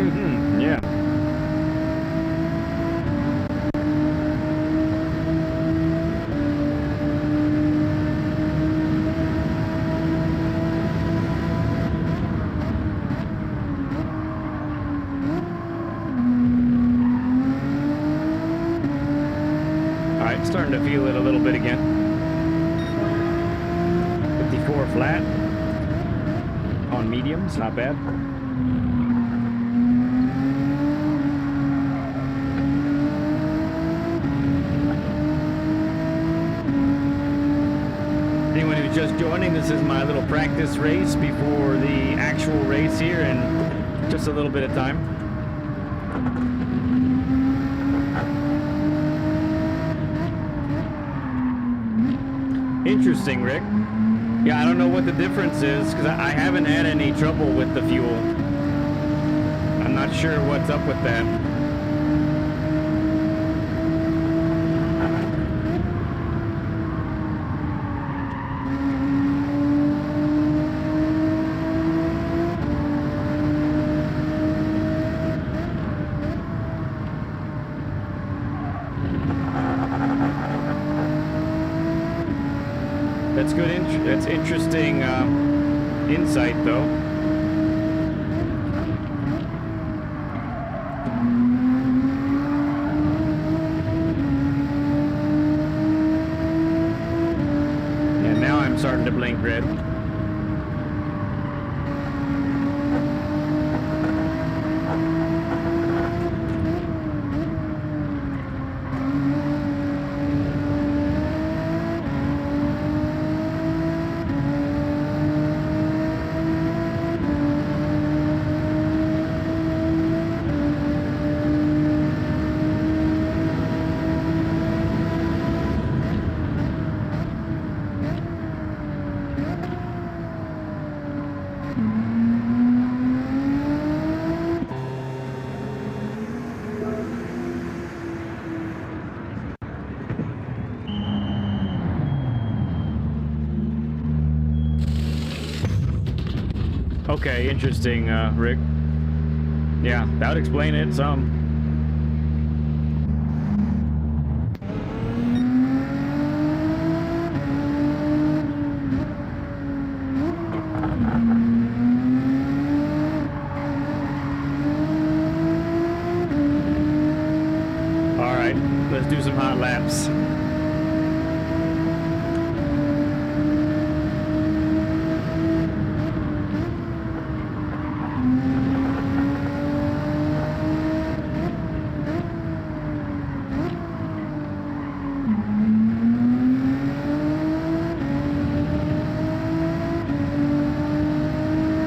Mm-hmm. Yeah. All right, starting to feel it a little bit again. 54 flat on mediums, not bad. Anyone who's just joining, this is my little practice race before the actual race here in just a little bit of time. Interesting, Rick. Yeah, I don't know what the difference is because I haven't had any trouble with the fuel. I'm not sure what's up with that. That's good. That's interesting insight, though. And now I'm starting to blink red. Okay, interesting, Rick. Yeah, that would explain it some. All right, let's do some hot laps.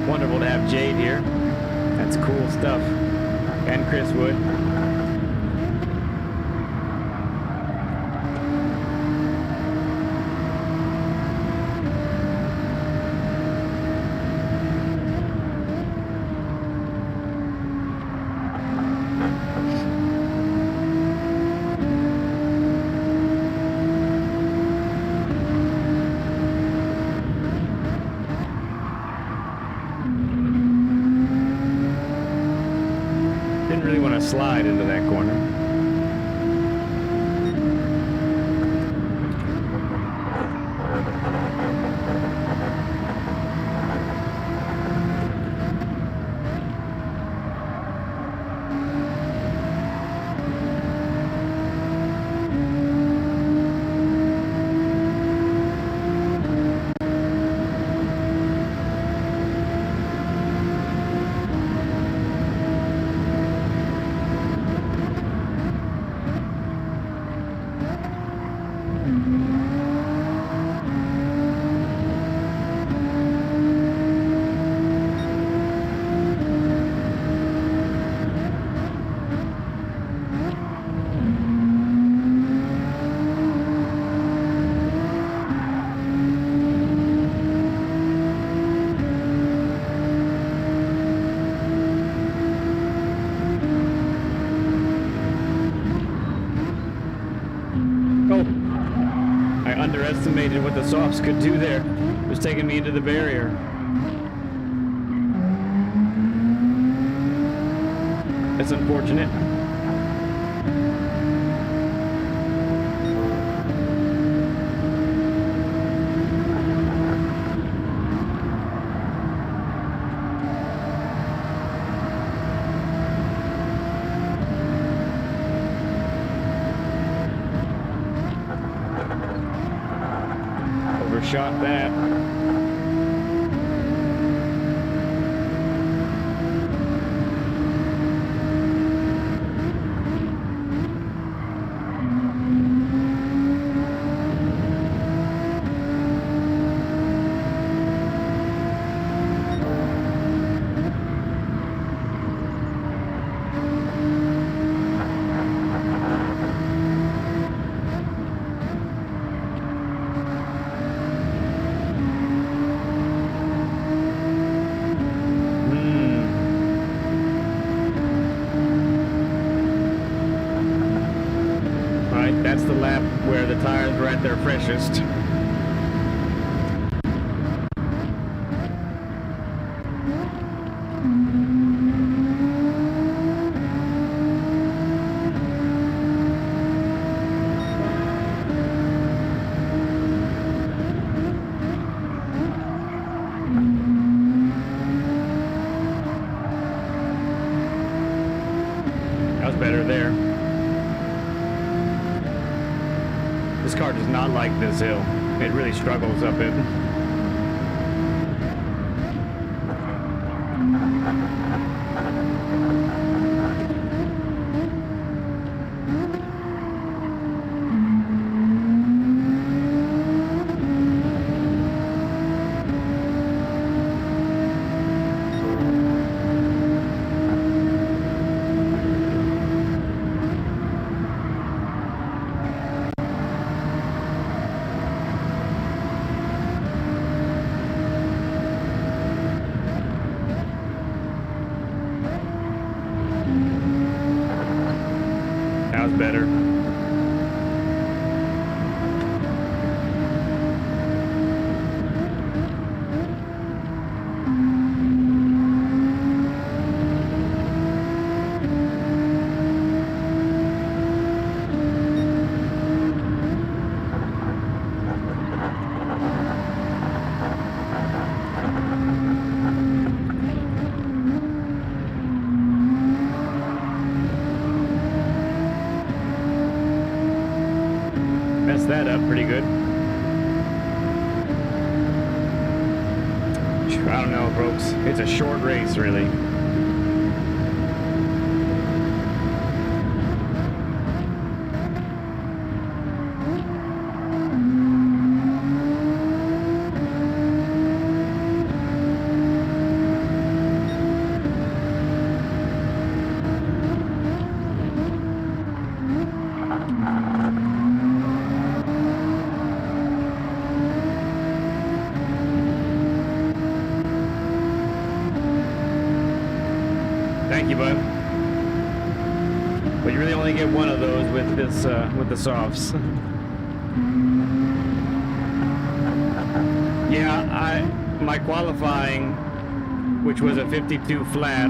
Wonderful to have Jade here. That's cool stuff. And Chris Wood. Didn't really want to slide into that corner. Underestimated what the softs could do there. It was taking me into the barrier. That's unfortunate. Overshot that. That's the lap where the tires were at their freshest. That was better there. This car does not like this hill. It really struggles up it. That was better. Messed that up pretty good. I don't know, folks. It's a short race, really. Thank you, bud. But you really only get one of those with this, with the softs. Yeah, my qualifying, which was a 52 flat,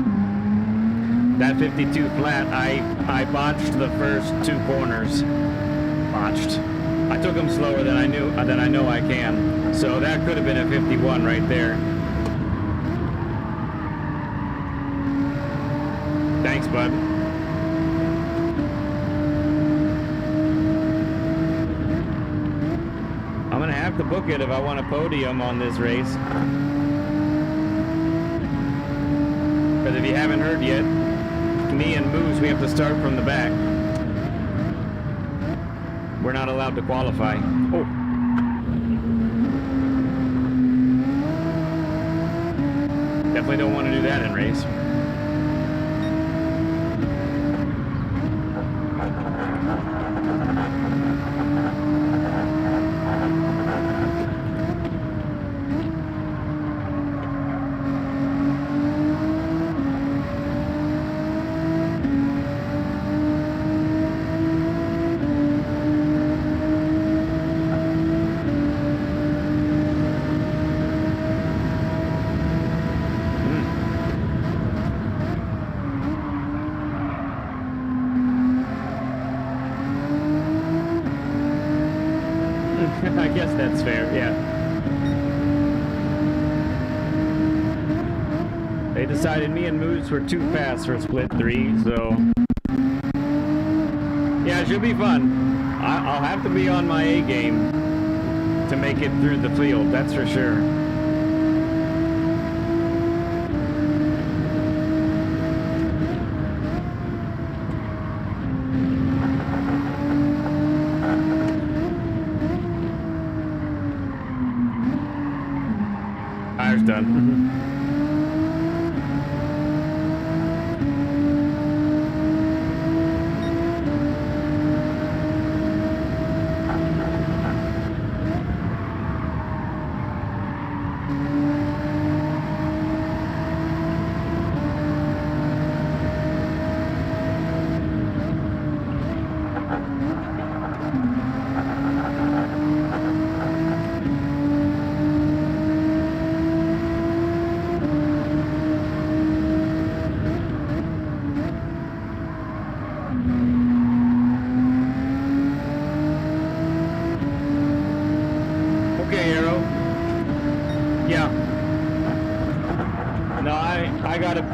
that 52 flat, I botched the first two corners. Botched. I took them slower than I know I can. So that could have been a 51 right there. Thanks, bud. I'm gonna have to book it if I want a podium on this race. Because if you haven't heard yet, me and Moose, we have to start from the back. We're not allowed to qualify. Oh. Definitely don't want to do that in race. I guess that's fair, yeah. They decided me and Moose were too fast for split 3, so... Yeah, it should be fun. I'll have to be on my A game to make it through the field, that's for sure. Tire's done.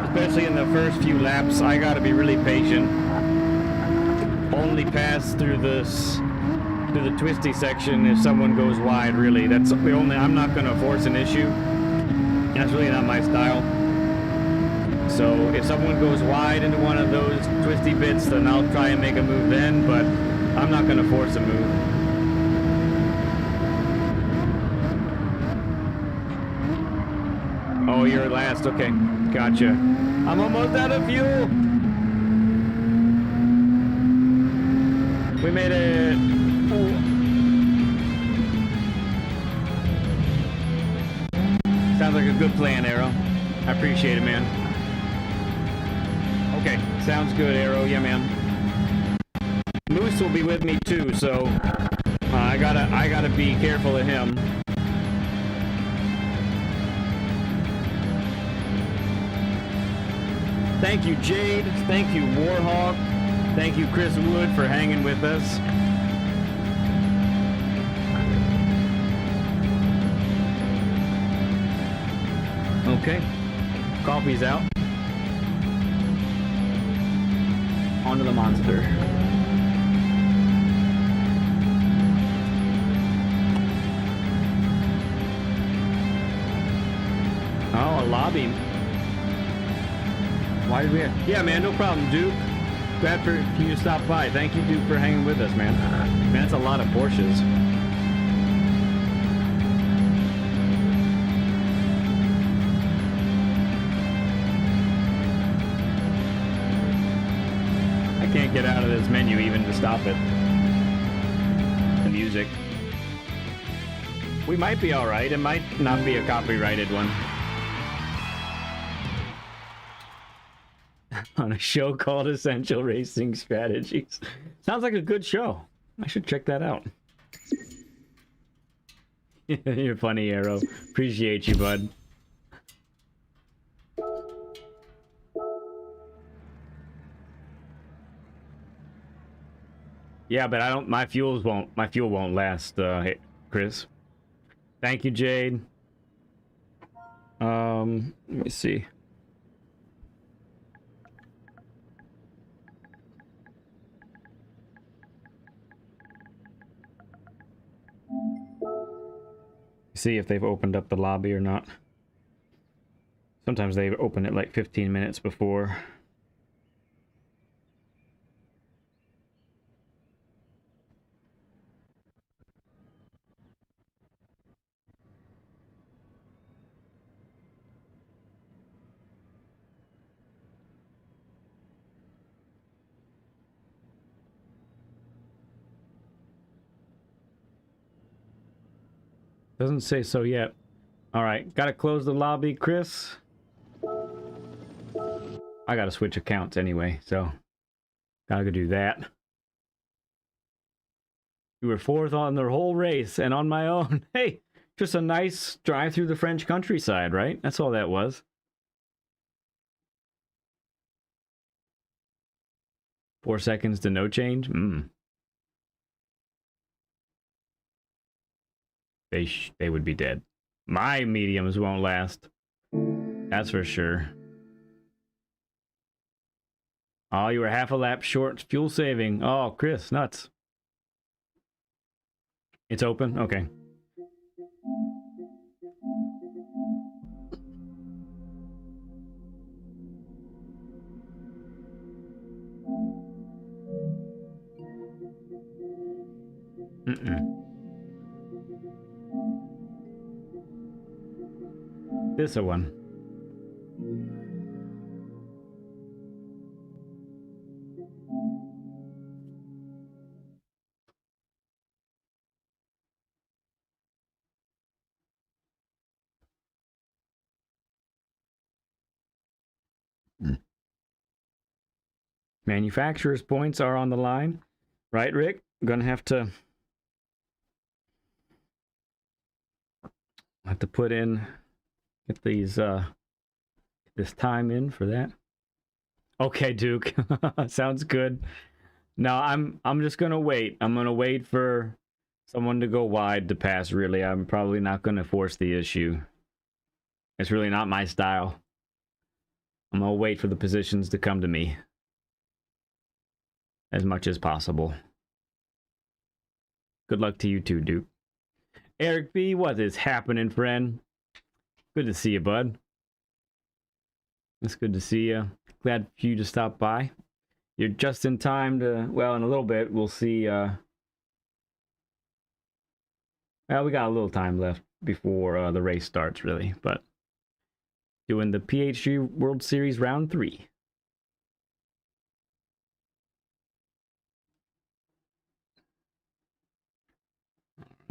Especially in the first few laps, I gotta be really patient. Only pass through the twisty section if someone goes wide, really. That's the only, I'm not gonna force an issue. That's really not my style. So if someone goes wide into one of those twisty bits, then I'll try and make a move then, but I'm not gonna force a move. Oh, you're last, okay. Gotcha. I'm almost out of fuel. We made it. Sounds like a good plan, Arrow. I appreciate it, man. Okay, sounds good, Arrow. Yeah, man. Moose will be with me too, so I gotta be careful of him. Thank you, Jade. Thank you, Warhawk. Thank you, Chris Wood, for hanging with us. Okay. Coffee's out. Onto the monster. Oh, a lobby. Why did we have... Yeah, man, no problem, Duke. Glad for you to stop by. Thank you, Duke, for hanging with us, man. Man, that's a lot of Porsches. I can't get out of this menu even to stop it. The music. We might be alright. It might not be a copyrighted one. On a show called Essential Racing Strategies. Sounds like a good show. I should check that out. You're funny, Arrow. Appreciate you, bud. Yeah, but I don't. My fuel won't last, hey, Chris. Thank you, Jade. Let me see. See if they've opened up the lobby or not. Sometimes they open it like 15 minutes before. Doesn't say so yet. All right, gotta close the lobby, Chris. I gotta switch accounts anyway, so gotta go do that. You were fourth on the whole race and on my own. Hey, just a nice drive through the French countryside, right? That's all that was. 4 seconds to no change? they would be dead. My mediums won't last. That's for sure. Oh, you were half a lap short fuel saving. Oh, Chris, nuts. It's open? Okay. This a one. Manufacturer's points are on the line. Right, Rick? Gonna have to put in, get these this time in for that. Okay, Duke. Sounds good. No, I'm just gonna wait. I'm gonna wait for someone to go wide to pass, really. I'm probably not gonna force the issue. It's really not my style. I'm gonna wait for the positions to come to me as much as possible. Good luck to you too, Duke. Eric B, what is happening, friend? Good to see you, bud. It's good to see you. Glad for you to stop by. You're just in time to, well, in a little bit, we'll see. Well, we got a little time left before the race starts, really, but doing the PHG World Series Round 3.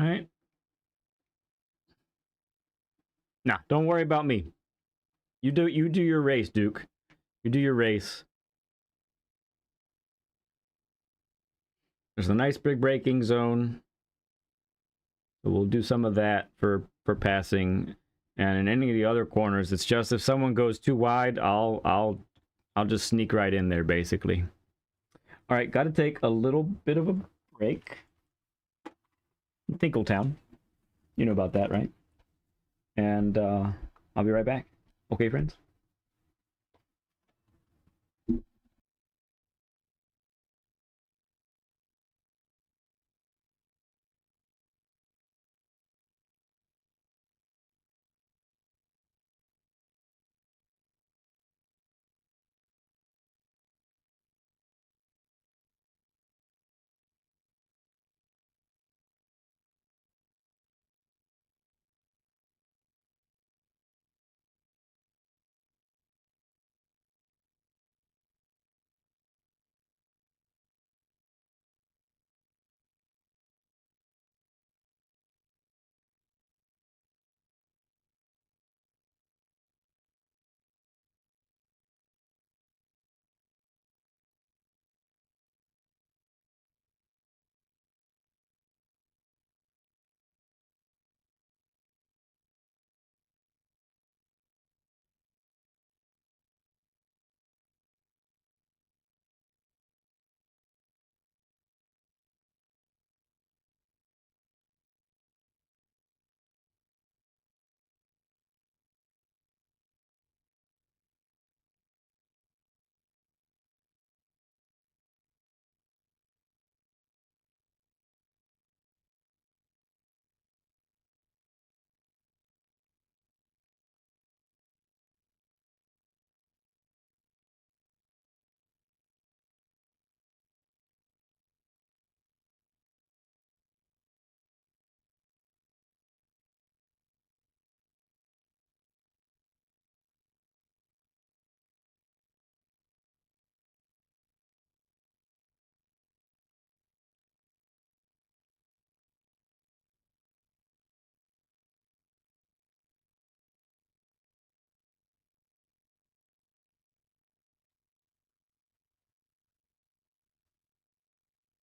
All right. Nah, don't worry about me. You do your race, Duke. You do your race. There's a nice big braking zone. So we'll do some of that for passing. And in any of the other corners, it's just if someone goes too wide, I'll just sneak right in there, basically. All right, got to take a little bit of a break. Tinkletown. You know about that, right? And I'll be right back. Okay, friends?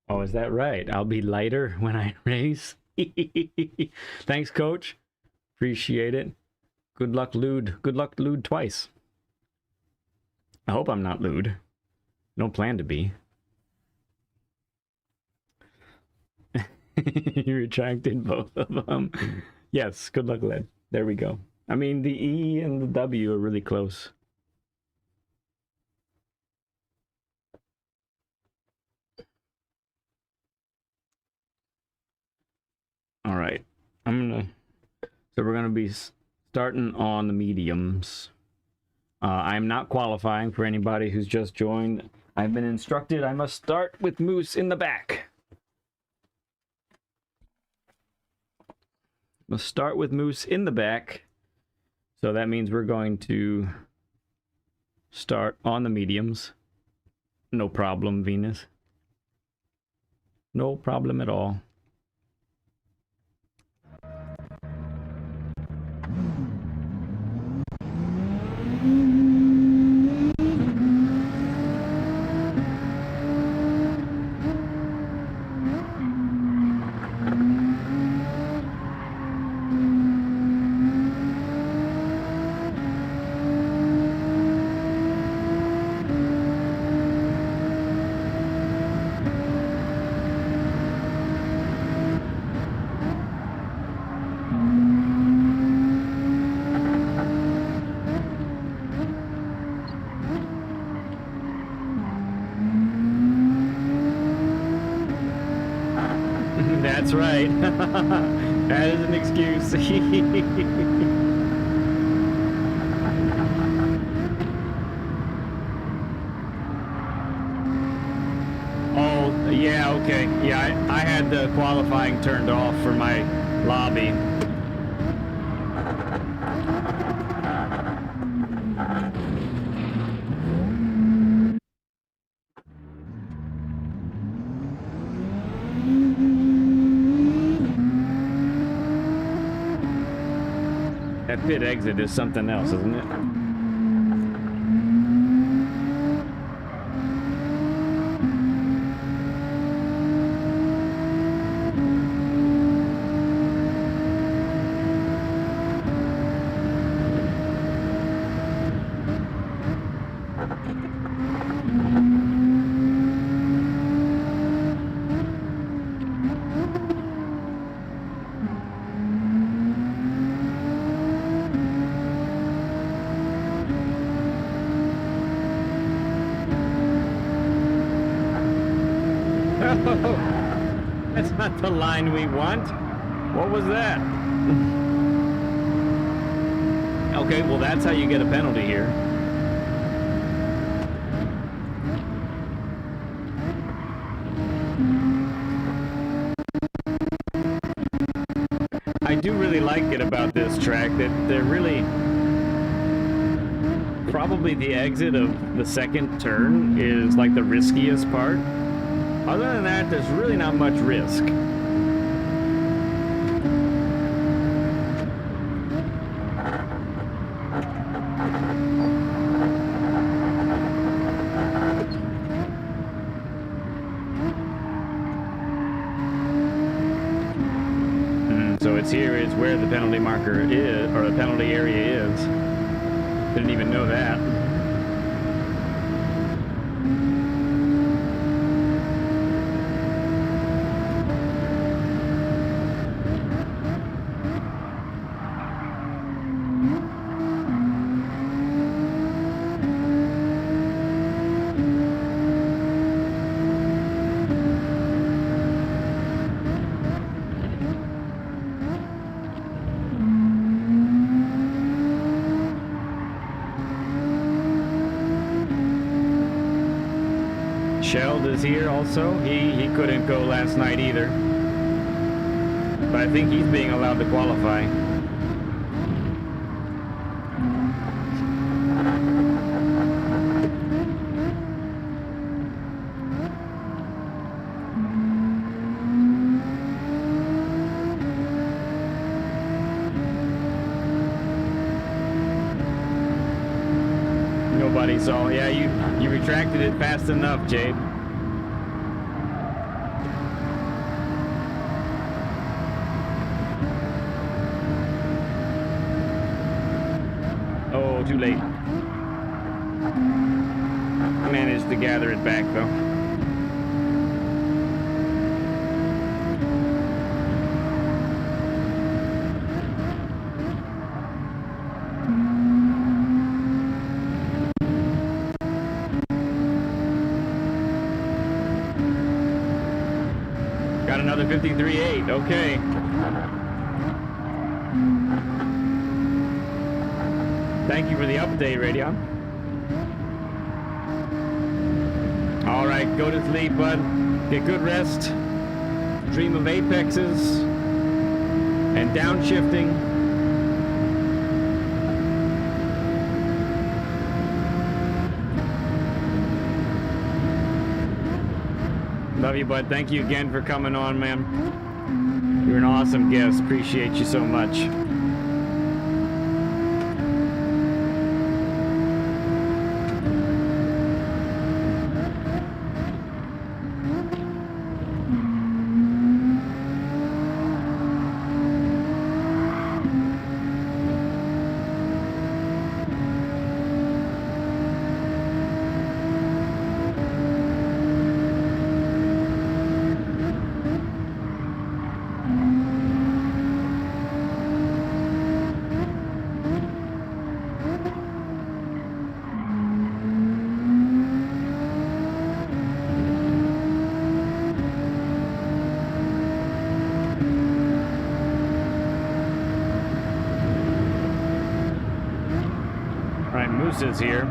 Oh, is that right? I'll be lighter when I race. Thanks, Coach. Appreciate it. Good luck, Lude. Good luck, Lude, twice. I hope I'm not lewd. Don't plan to be. You retracted both of them. Yes, good luck, Led. There we go. I mean, the E and the W are really close. All right. So we're gonna be starting on the mediums. I'm not qualifying for anybody who's just joined. I've been instructed I must start with Moose in the back. Must start with Moose in the back. So that means we're going to start on the mediums. No problem, Venus. No problem at all. That's right. That is an excuse. Oh, yeah, okay. Yeah, I had the qualifying turned off for my lobby. That pit exit is something else, isn't it? That's not the line we want. What was that? Okay, well that's how you get a penalty here. I do really like it about this track that they're really... Probably the exit of the second turn is like the riskiest part. Other than that, there's really not much risk. So it's here is where the penalty marker is, or the penalty area is. Didn't even know that. Sheld is here also. He couldn't go last night either. But I think he's being allowed to qualify. Nobody saw. Yeah, you retracted it fast enough, Jade. Oh, too late. Managed to gather it back though. Got another 53.8. Okay. Thank you for the update, Radion. All right, go to sleep, bud. Get good rest. Dream of apexes and downshifting. Love you, bud. Thank you again for coming on, man. You're an awesome guest. Appreciate you so much. Is here.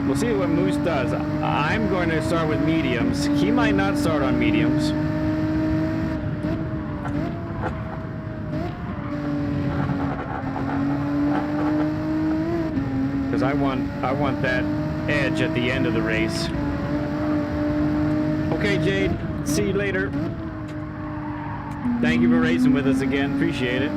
We'll see what Moose does. I'm going to start with mediums. He might not start on mediums. Because I want that edge at the end of the race. Okay, Jade. See you later. Thank you for racing with us again. Appreciate it.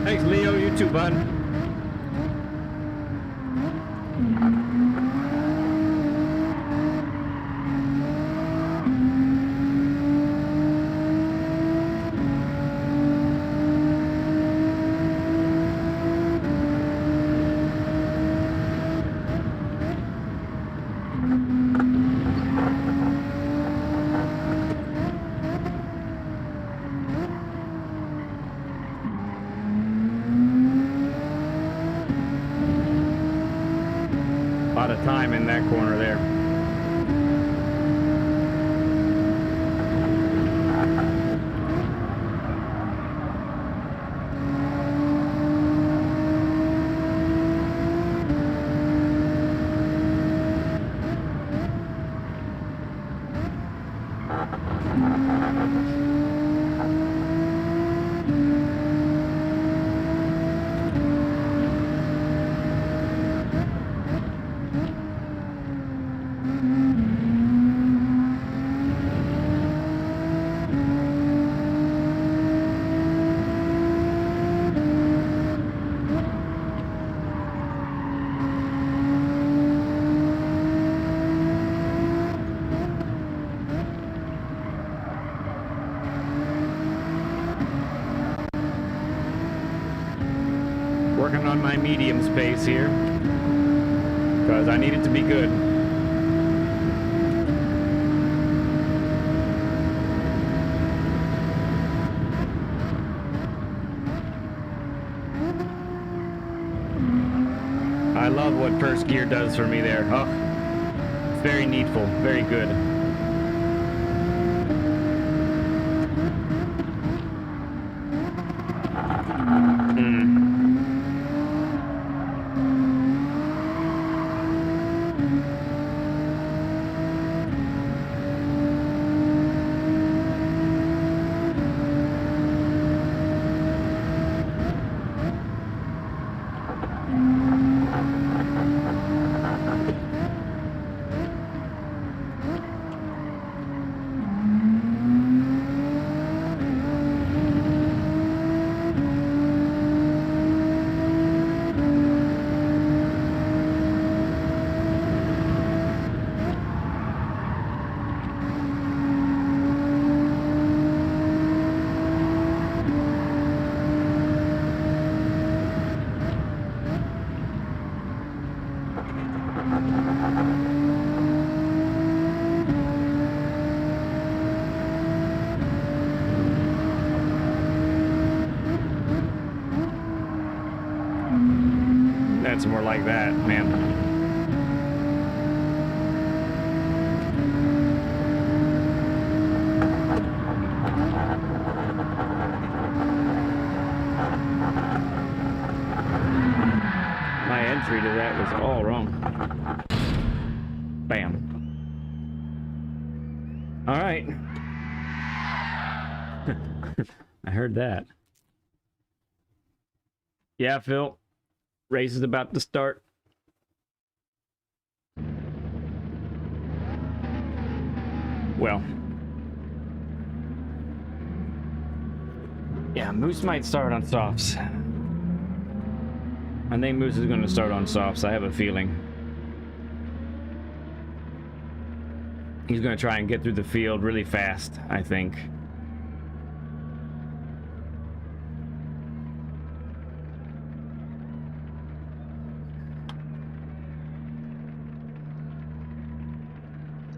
Thanks, Leo. You too, bud. Of time in that corner there. Working on my medium space here because I need it to be good. I love what first gear does for me there. Oh, it's very needful, very good. like that, man. My entry to that was all wrong. Bam. All right. I heard that. Yeah, Phil. Race is about to start. Well. Yeah, Moose might start on softs. I think Moose is going to start on softs. I have a feeling. He's going to try and get through the field really fast, I think.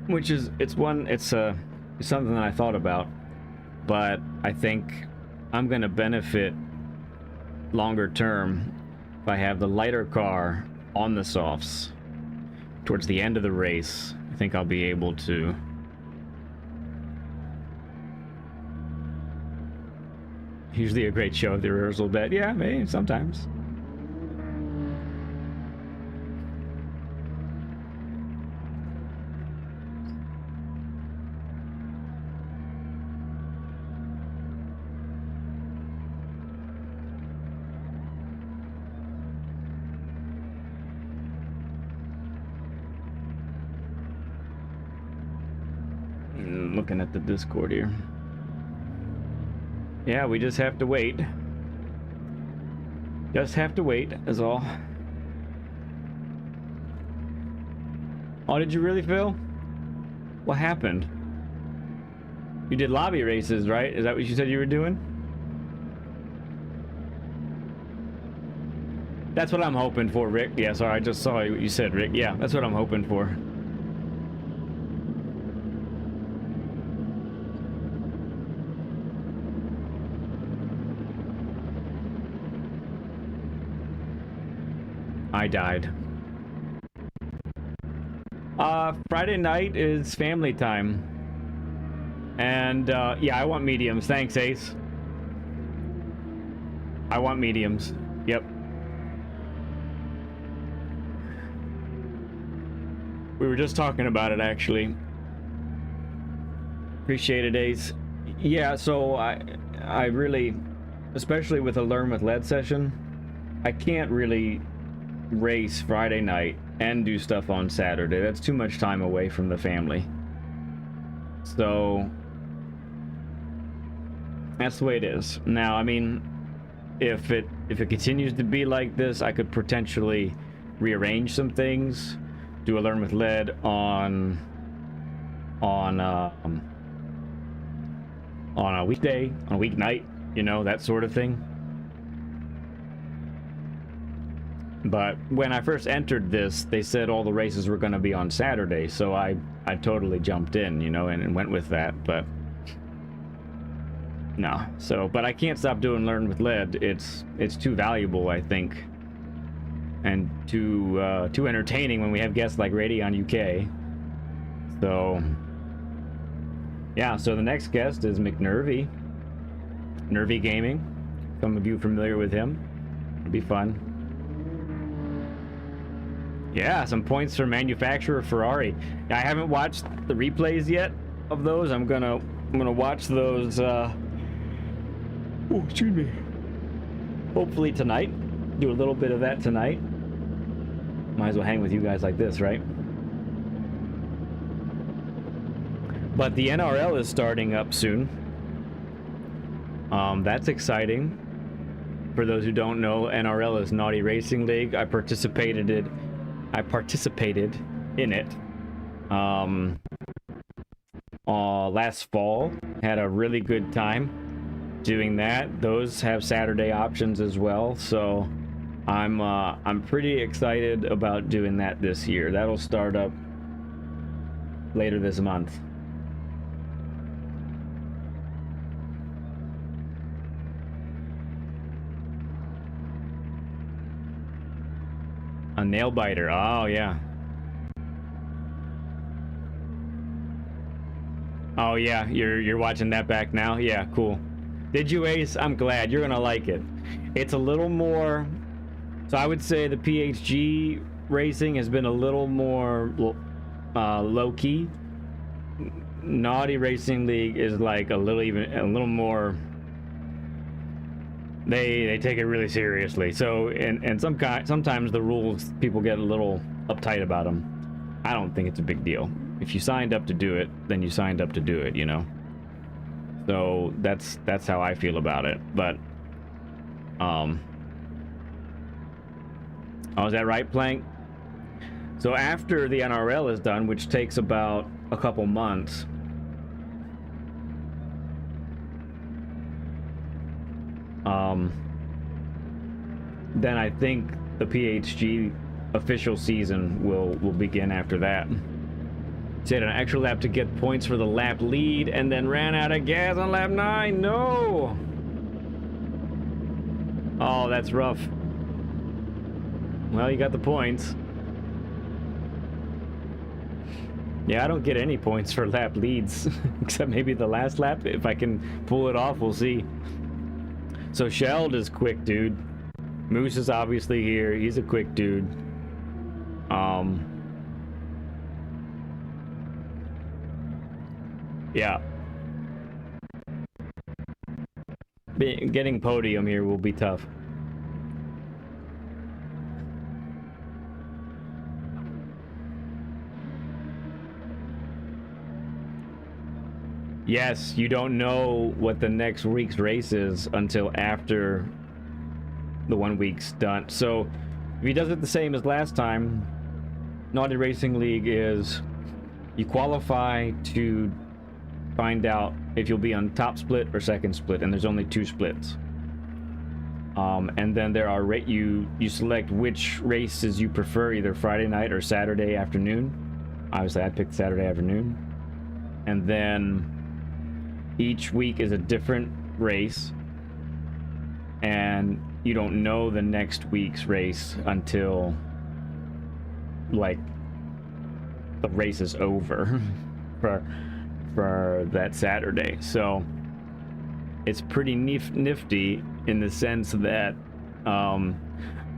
Which is, it's something that I thought about, but I think I'm going to benefit longer term if I have the lighter car on the softs towards the end of the race. I think I'll be able to usually a great show of the rehearsal bed. Yeah, maybe sometimes. Looking at the Discord here. Yeah, we just have to wait. Just have to wait, is all. Oh, did you really, Phil? What happened? You did lobby races, right? Is that what you said you were doing? That's what I'm hoping for, Rick. Yeah, sorry, I just saw what you said, Rick. Yeah, that's what I'm hoping for. I died. Friday night is family time. And, yeah, I want mediums. Thanks, Ace. I want mediums. Yep. We were just talking about it, actually. Appreciate it, Ace. Yeah, so I really, especially with a Learn with Lead session, I can't really race Friday night and do stuff on Saturday. That's too much time away from the family. So that's the way it is. Now, I mean, if it continues to be like this, I could potentially rearrange some things, do a Learn with Lead on a weekday, on a weeknight, you know, that sort of thing. But when I first entered this, they said all the races were going to be on Saturday, so I totally jumped in, you know, and went with that. But no, so but I can't stop doing Learn with Lead. It's too valuable, I think, and too entertaining when we have guests like RadionUK. So yeah, so the next guest is McNervy, Nervy Gaming. Some of you familiar with him? It'll be fun. Yeah, some points for manufacturer Ferrari. I haven't watched the replays yet of those. I'm gonna watch those. Oh, excuse me. Hopefully tonight. Do a little bit of that tonight. Might as well hang with you guys like this, right? But the NRL is starting up soon. That's exciting. For those who don't know, NRL is Naughty Racing League. I participated in it last fall. Had a really good time doing that. Those have Saturday options as well, so I'm pretty excited about doing that this year. That'll start up later this month. A nail biter. Oh, yeah. Oh, yeah. You're watching that back now? Yeah, cool. Did you, Ace? I'm glad. You're gonna like it. It's a little more... So I would say the PHG racing has been a little more low-key. Naughty Racing League is like a little more... They take it really seriously. So, and sometimes the rules, people get a little uptight about them. I don't think it's a big deal. If you signed up to do it, then you signed up to do it, you know? So that's how I feel about it. But, oh, is that right, Plank? So after the NRL is done, which takes about a couple months, then I think the PHG official season will begin after that. Said an extra lap to get points for the lap lead and then ran out of gas on lap 9. No! Oh, that's rough. Well, you got the points. Yeah, I don't get any points for lap leads, except maybe the last lap. If I can pull it off, we'll see. So Sheld is quick, dude. Moose is obviously here. He's a quick dude. Yeah. Getting podium here will be tough. Yes, you don't know what the next week's race is until after the 1 week's done. So if he does it the same as last time, Naughty Racing League is you qualify to find out if you'll be on top split or second split, and there's only 2 splits. And then there are you select which races you prefer, either Friday night or Saturday afternoon. Obviously, I picked Saturday afternoon. And then each week is a different race, and you don't know the next week's race until like the race is over for that Saturday. So it's pretty nifty in the sense that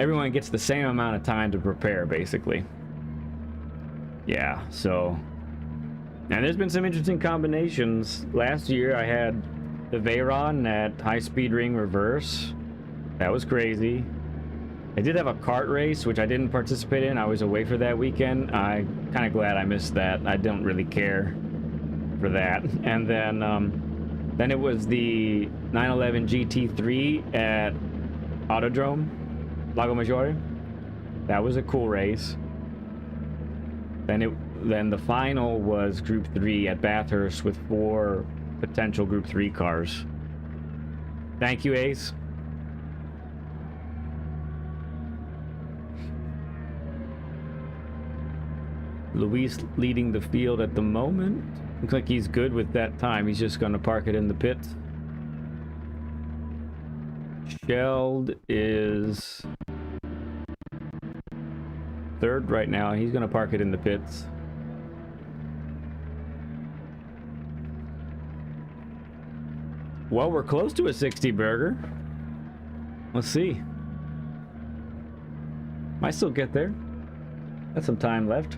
everyone gets the same amount of time to prepare, basically. Yeah, so... And there's been some interesting combinations. Last year I had the Veyron at High Speed Ring Reverse. That was crazy. I did have a kart race, which I didn't participate in. I was away for that weekend. I'm kind of glad I missed that. I don't really care for that. And then it was the 911 GT3 at Autodrome, Lago Maggiore. That was a cool race. Then the final was Group 3 at Bathurst with 4 potential Group 3 cars. Thank you, Ace. Luis leading the field at the moment. Looks like he's good with that time. He's just going to park it in the pits. Sheld is 3rd right now. He's going to park it in the pits. Well, we're close to a 60 burger. Let's see. Might still get there. Got some time left.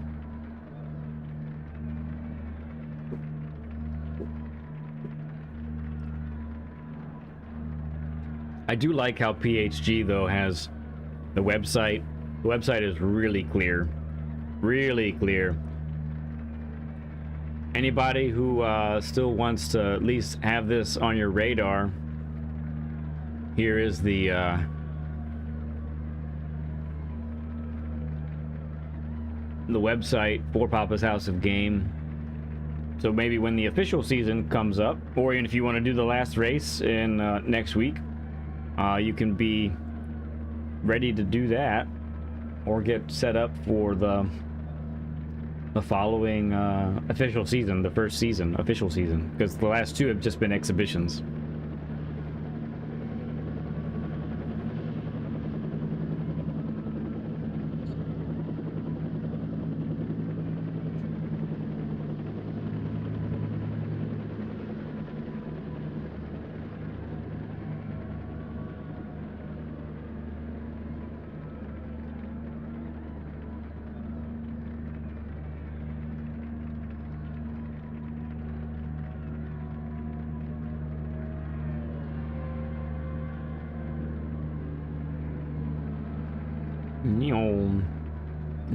I do like how PHG though has the website. The website is really clear. Really clear. Anybody who still wants to at least have this on your radar, here is the website for Papa's House of Game. So maybe when the official season comes up, or even if you want to do the last race in next week, you can be ready to do that, or get set up for the following official season, the first season, official season, because the last 2 have just been exhibitions.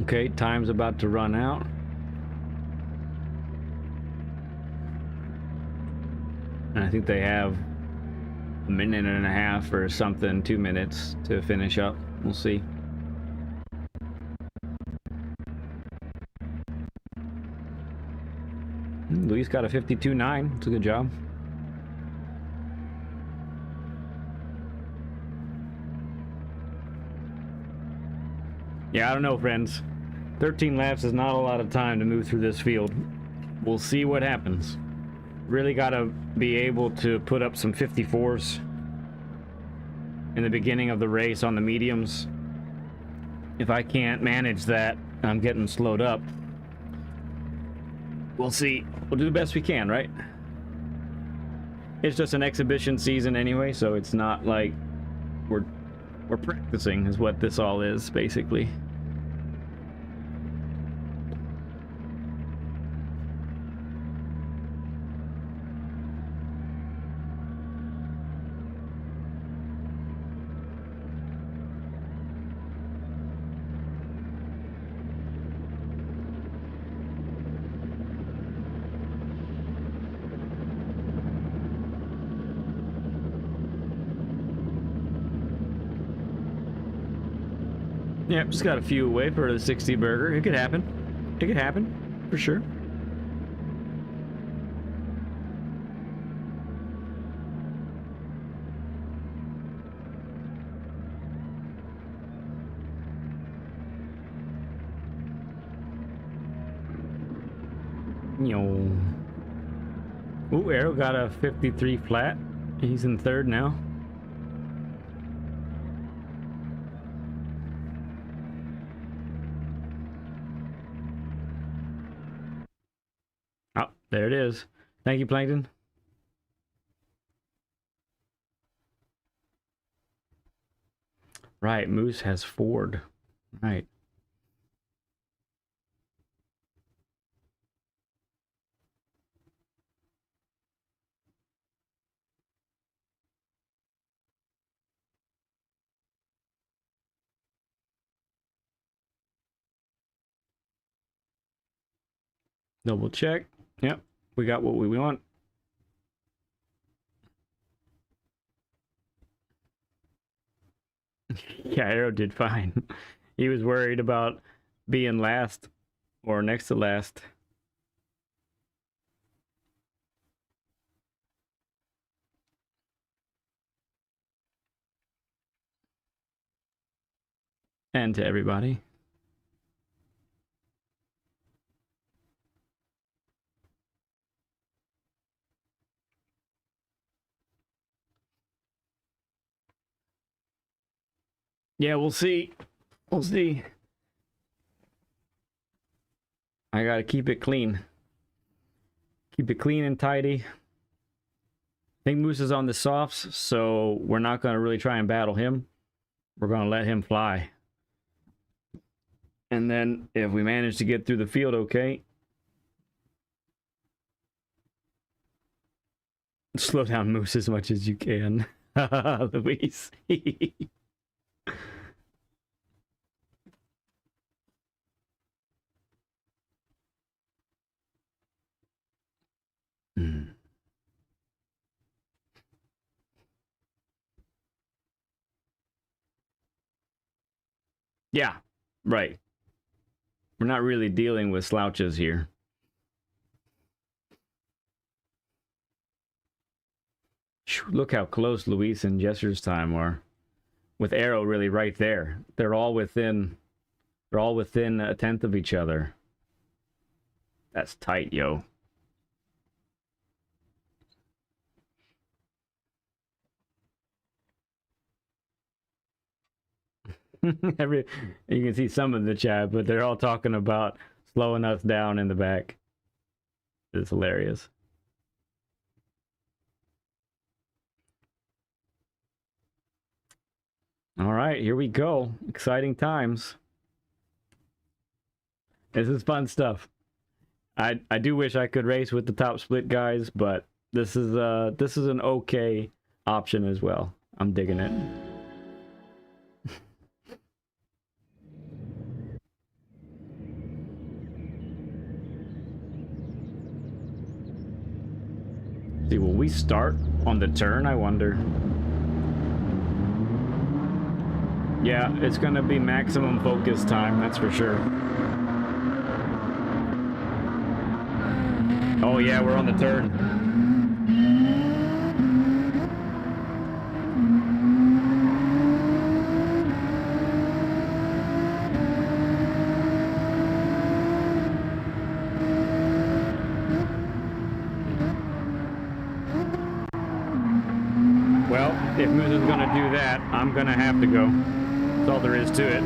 Okay, time's about to run out. And I think they have a minute and a half or something, 2 minutes to finish up. We'll see. Luis got a 52.9. It's a good job. Yeah, I don't know, friends. 13 laps is not a lot of time to move through this field. We'll see what happens. Really gotta be able to put up some 54s in the beginning of the race on the mediums. If I can't manage that, I'm getting slowed up. We'll see. We'll do the best we can, right? It's just an exhibition season anyway, so it's not like we're practicing is what this all is, basically. Yep, just got a few away for the 60 burger. It could happen. It could happen, for sure. Ooh, Arrow got a 53 flat. He's in third now. Oh, there it is. Thank you, Plankton. Right, Moose has Ford. Right. Double check. Yep, we got what we want. Yeah, Arrow did fine. He was worried about being last or next to last. And to everybody. Yeah, we'll see. We'll see. I gotta keep it clean. Keep it clean and tidy. I think Moose is on the softs, so we're not gonna really try and battle him. We're gonna let him fly. And then if we manage to get through the field okay, slow down Moose as much as you can. Luis. Yeah, right. We're not really dealing with slouches here. Look how close Luis and Jesser's time are. With Arrow really right there. They're all within a tenth of each other. That's tight, yo. You can see some in the chat, but they're all talking about slowing us down in the back. It's hilarious. All right, here we go. Exciting times. This is fun stuff. I do wish I could race with the top split guys, but this is an okay option as well. I'm digging it. See, will we start on the turn, I wonder? Yeah, it's gonna be maximum focus time, that's for sure. Oh yeah, we're on the turn. Well, if Moose is gonna do that, I'm gonna have to go. That's all there is to it.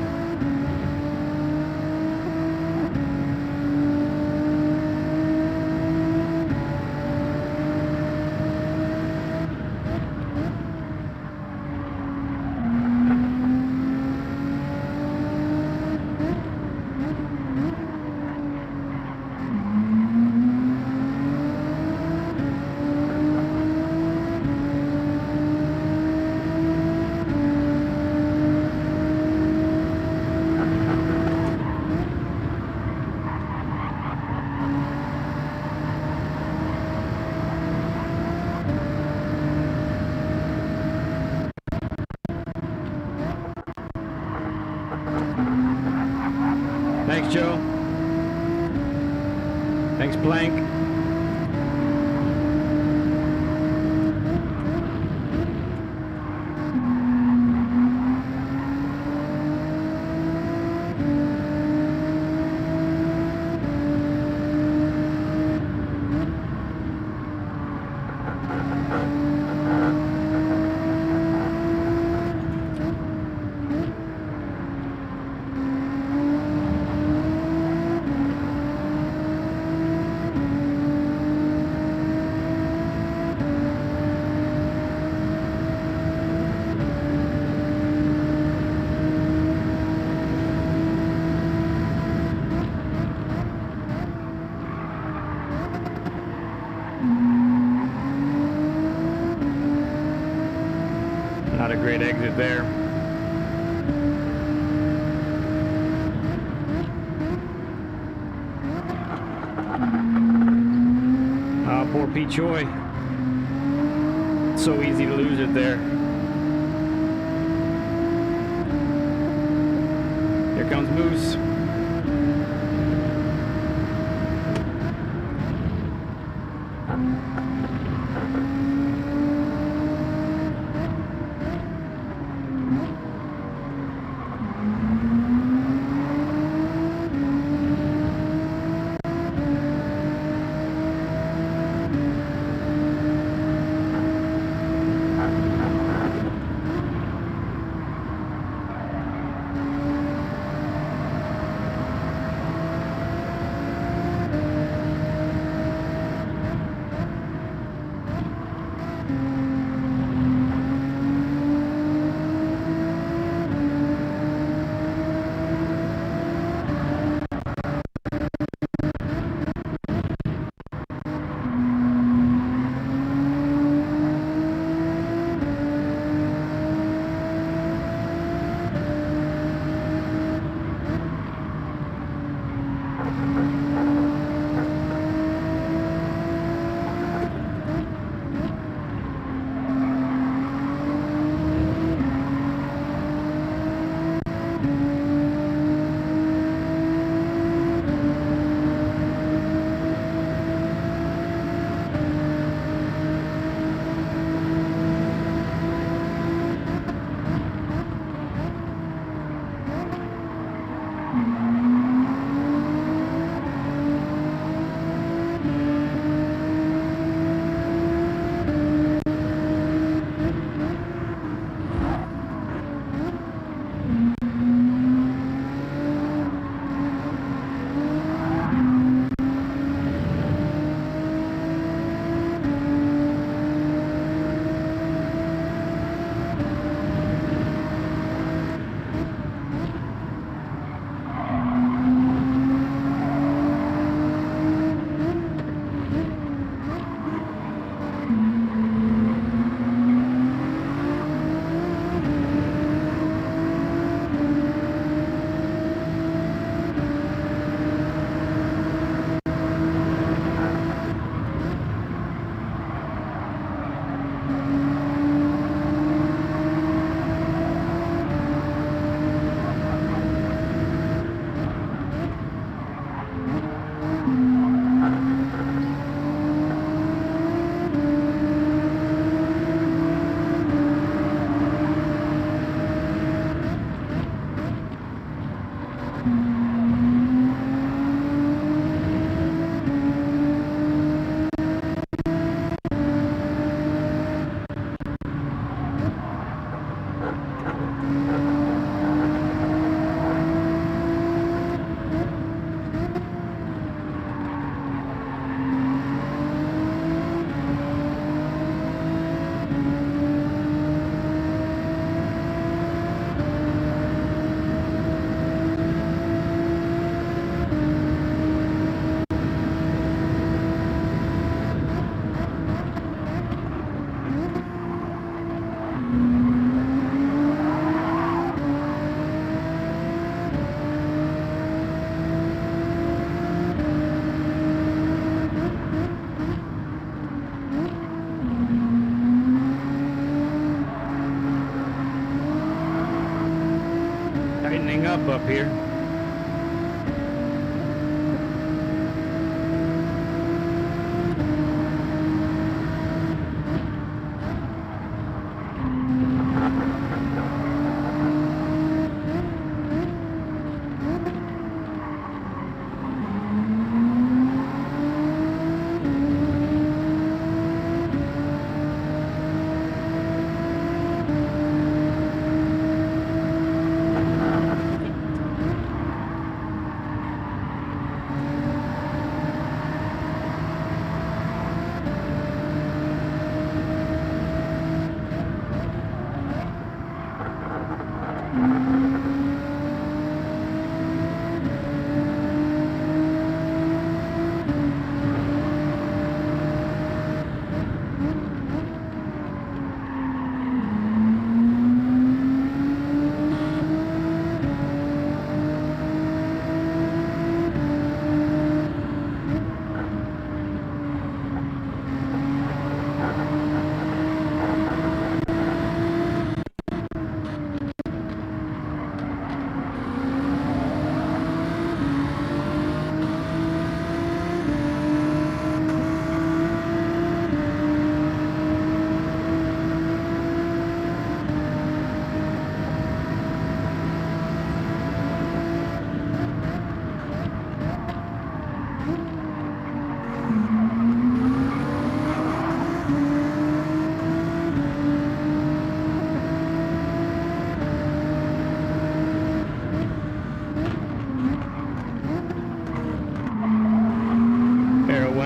Thanks, Joe. Thanks, Plank. Not a great exit there. Ah, poor Pete Choi. So easy to lose it there. Here comes Moose. up here.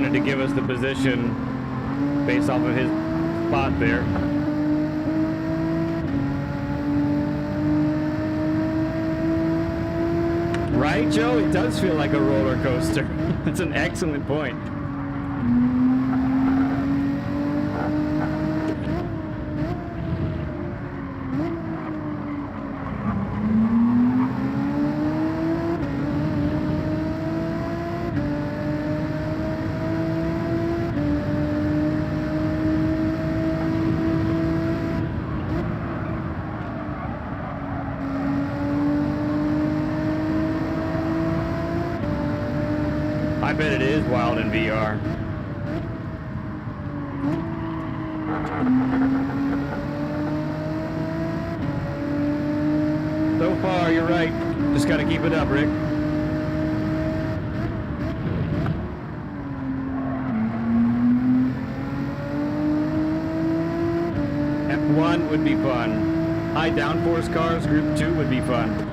To give us the position based off of his spot there. Right, Joe? It does feel like a roller coaster. That's an excellent point. I bet it is wild in VR. So far, you're right. Just gotta keep it up, Rick. F1 would be fun. High downforce cars, Group 2 would be fun.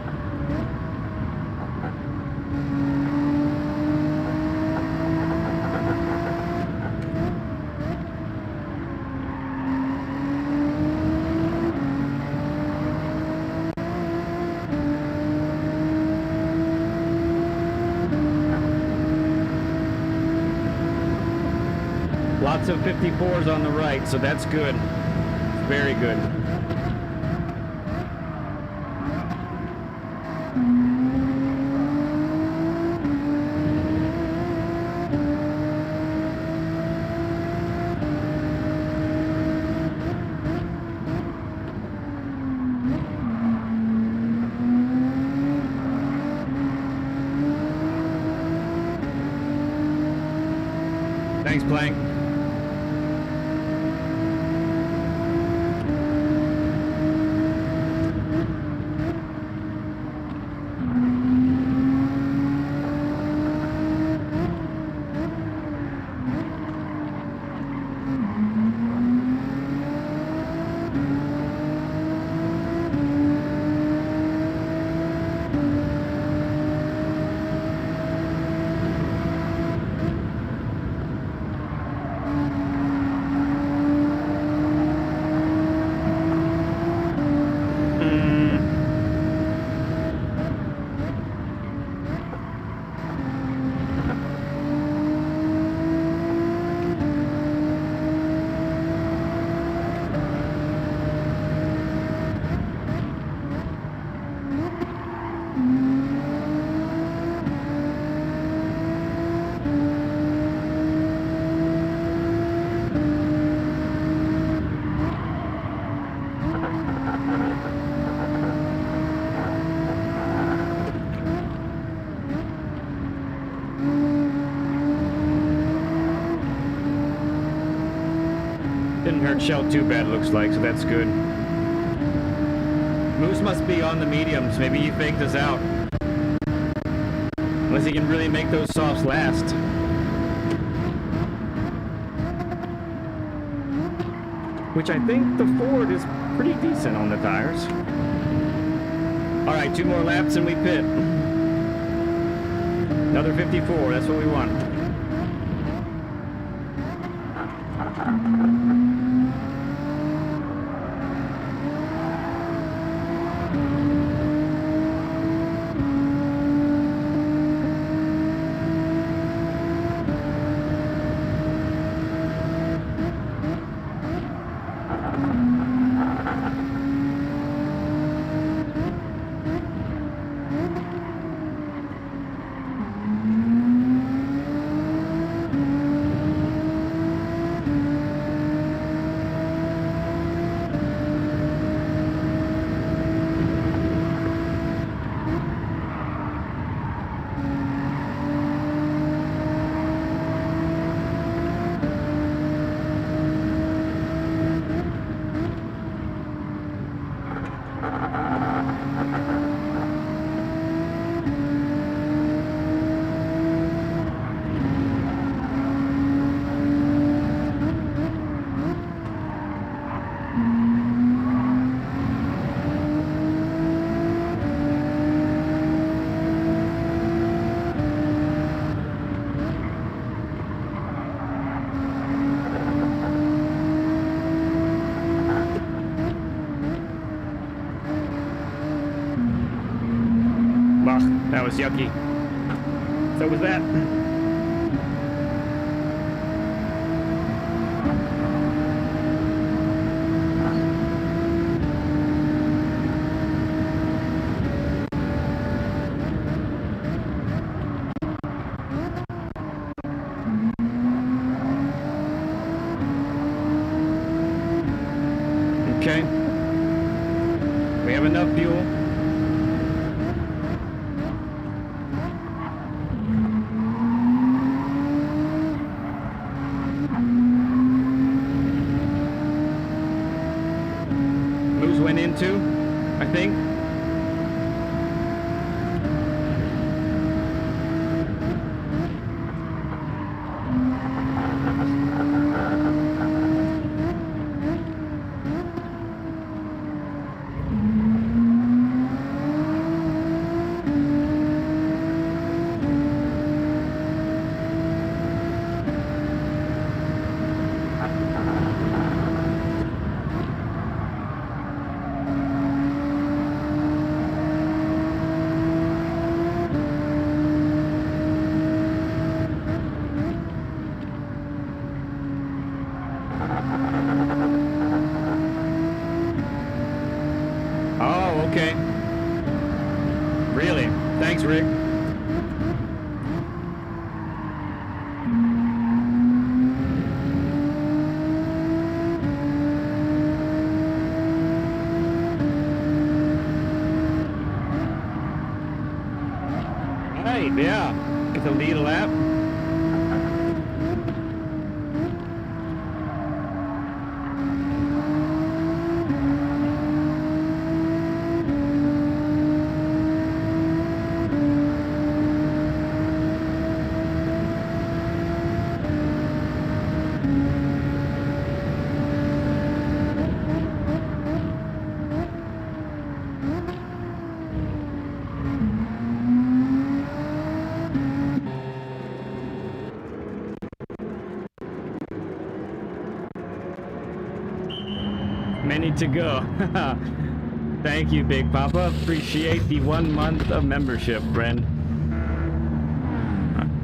Lots of 54s on the right, so that's good. Very good. Thanks, Plank. Didn't hurt Shell too bad, looks like, so that's good. Moose must be on the mediums. Maybe he faked us out. Unless he can really make those softs last. Which I think the Ford is pretty decent on the tires. Alright, 2 more laps and we pit. Another 54, that's what we want. That was yucky. So was that. Okay. We have enough fuel. Went into, I think. Oh, okay. Really? Thanks, Rick. Right, yeah. Get the lead a lap. Many to go. Thank you, Big Papa. Appreciate the 1 month of membership, friend.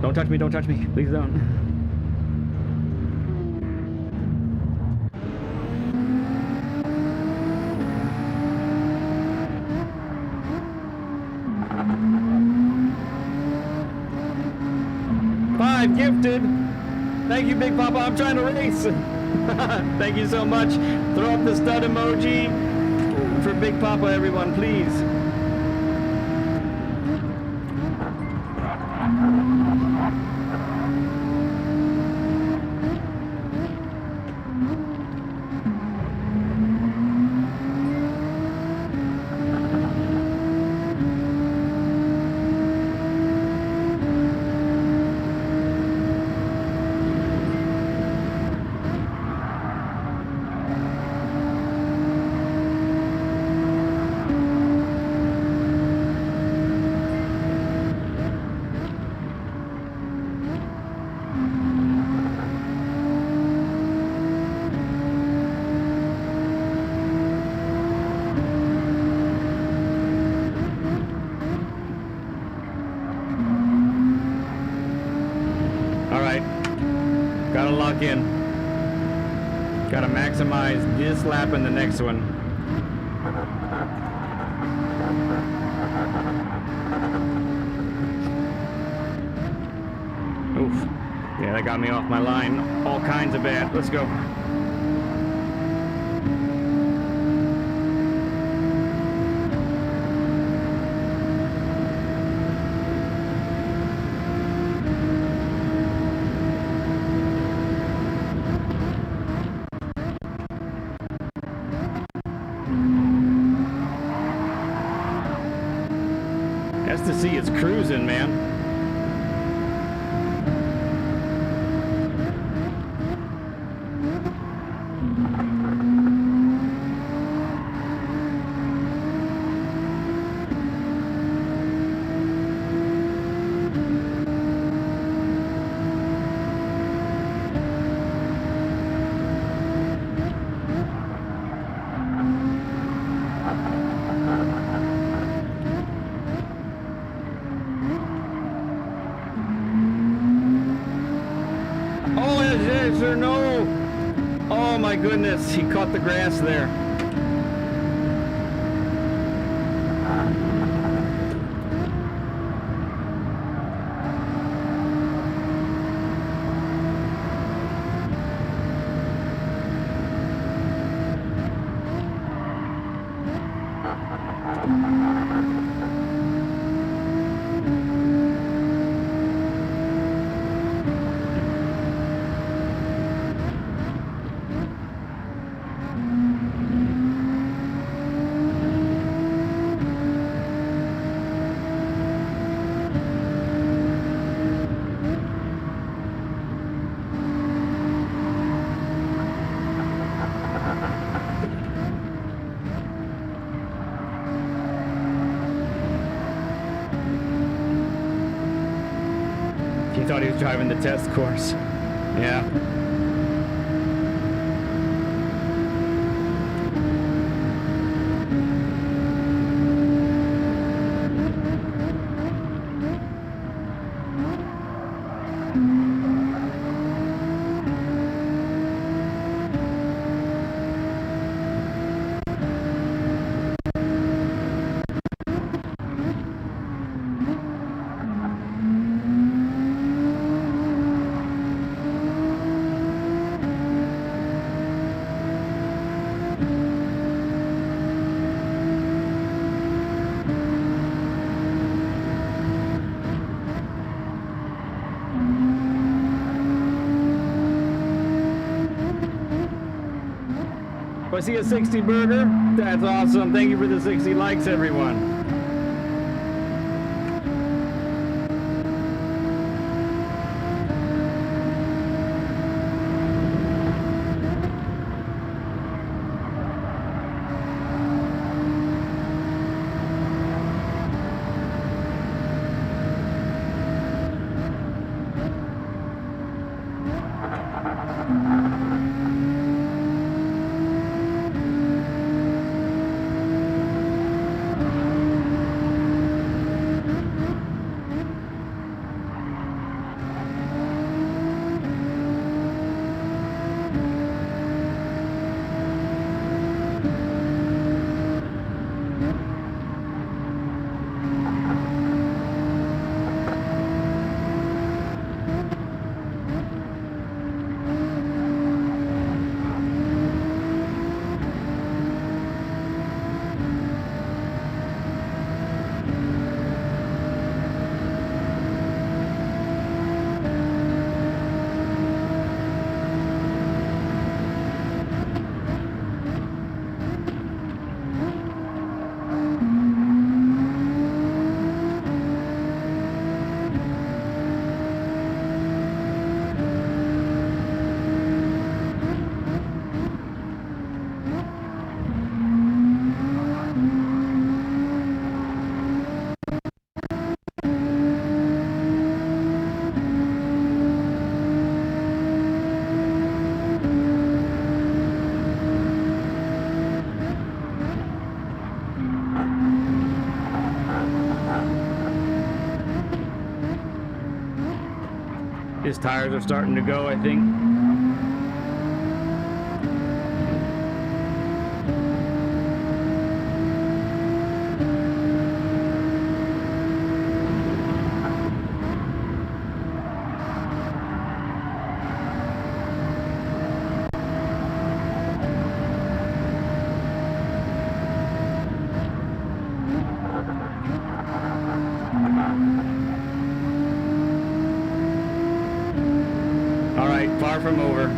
Don't touch me, don't touch me. Please don't. Five gifted. Thank you, Big Papa. I'm trying to race. Thank you so much. Throw up the stud emoji for Big Papa, everyone, please. Gotta lock in. Gotta maximize this lap and the next one. Oof. Yeah, that got me off my line. All kinds of bad. Let's go. S2C is cruising, man. Or no! Oh my goodness, he caught the grass there. He thought he was driving the test course. Yeah. I see a 60 burger. That's awesome. Thank you for the 60 likes, everyone. his tires are starting to go, I think. Far from over.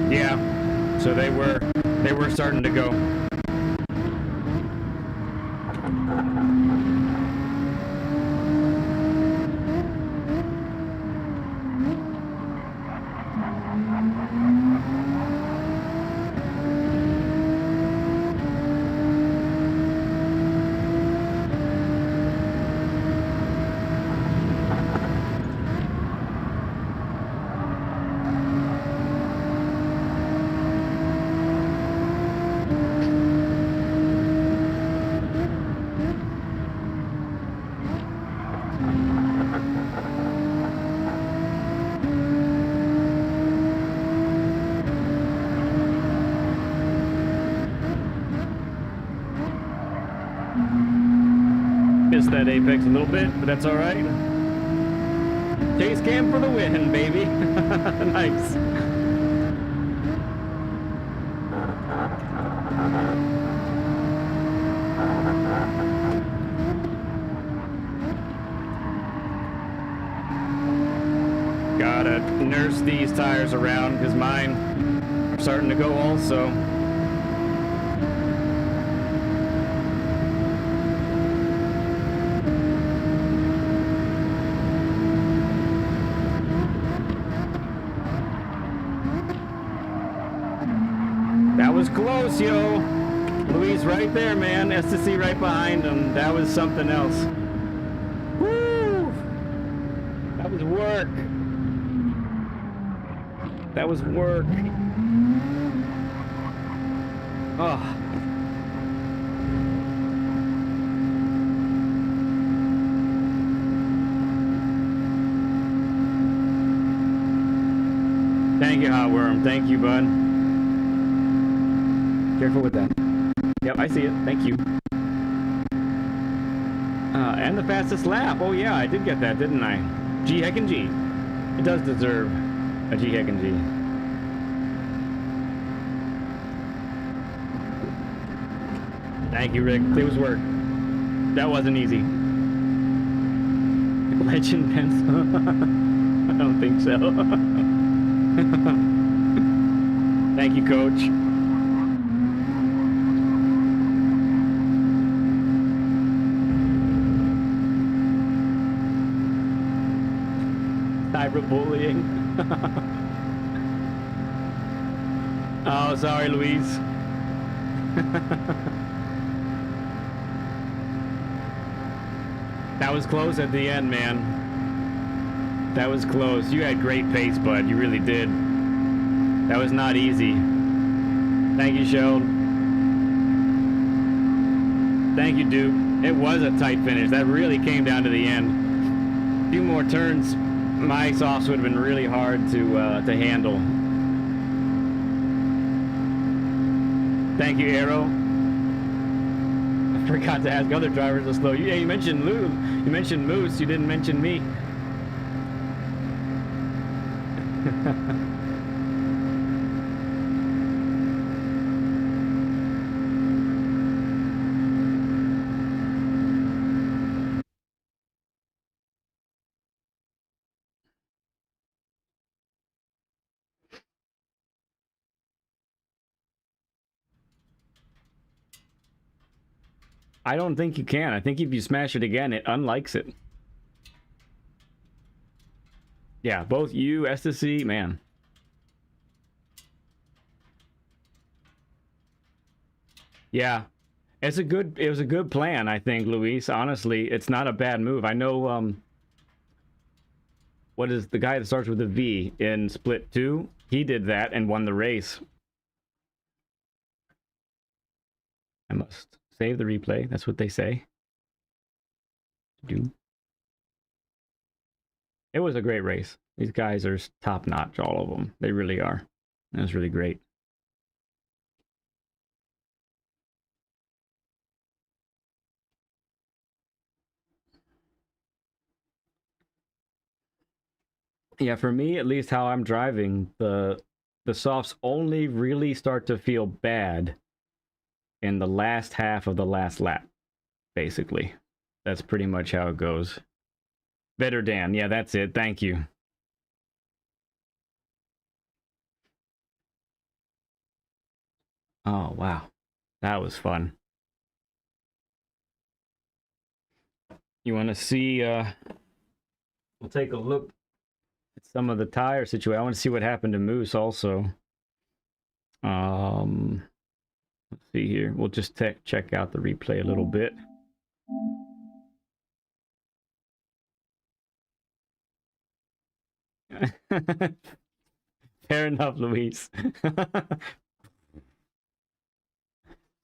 Yeah, so they were starting to go. Missed that apex a little bit, but that's all right. Chase cam for the win, baby. Nice. Gotta nurse these tires around because mine are starting to go also. That was close, yo. Luis right there, man. STC right behind him. That was something else. Woo! That was work. That was work. Oh. Thank you, Hot Worm. Thank you, bud. Careful with that. Yep, I see it. Thank you. And the fastest lap. Oh yeah, I did get that, didn't I? G heckin' G. It does deserve a G heckin' G. Thank you, Rick. It was work. That wasn't easy. Legend pencil. I don't think so. Thank you, Coach. Cyberbullying. Oh, sorry, Louise. That was close at the end, man. That was close. You had great pace, bud. You really did. That was not easy. Thank you, Sheldon. Thank you, Duke. It was a tight finish. That really came down to the end. A few more turns, my softs would have been really hard to handle. Thank you, Arrow. forgot to ask other drivers to slow. Yeah, you mentioned Lou. You mentioned Moose. You didn't mention me. I don't think you can. I think if you smash it again, it unlikes it. Yeah, both you, S to C, man. Yeah. It was a good plan, I think, Luis. Honestly, it's not a bad move. I know what is the guy that starts with a V in Split 2? He did that and won the race. I must save the replay. That's what they say. It was a great race. These guys are top notch, all of them. They really are. It was really great. Yeah, for me, at least how I'm driving, the softs only really start to feel bad in the last half of the last lap, basically. That's pretty much how it goes. Better Dan, yeah, that's it. Thank you. Oh, wow. That was fun. You want to see, we'll take a look at some of the tire situation. I want to see what happened to Moose also. Let's see here. We'll just check out the replay a little bit. Fair enough, Luis.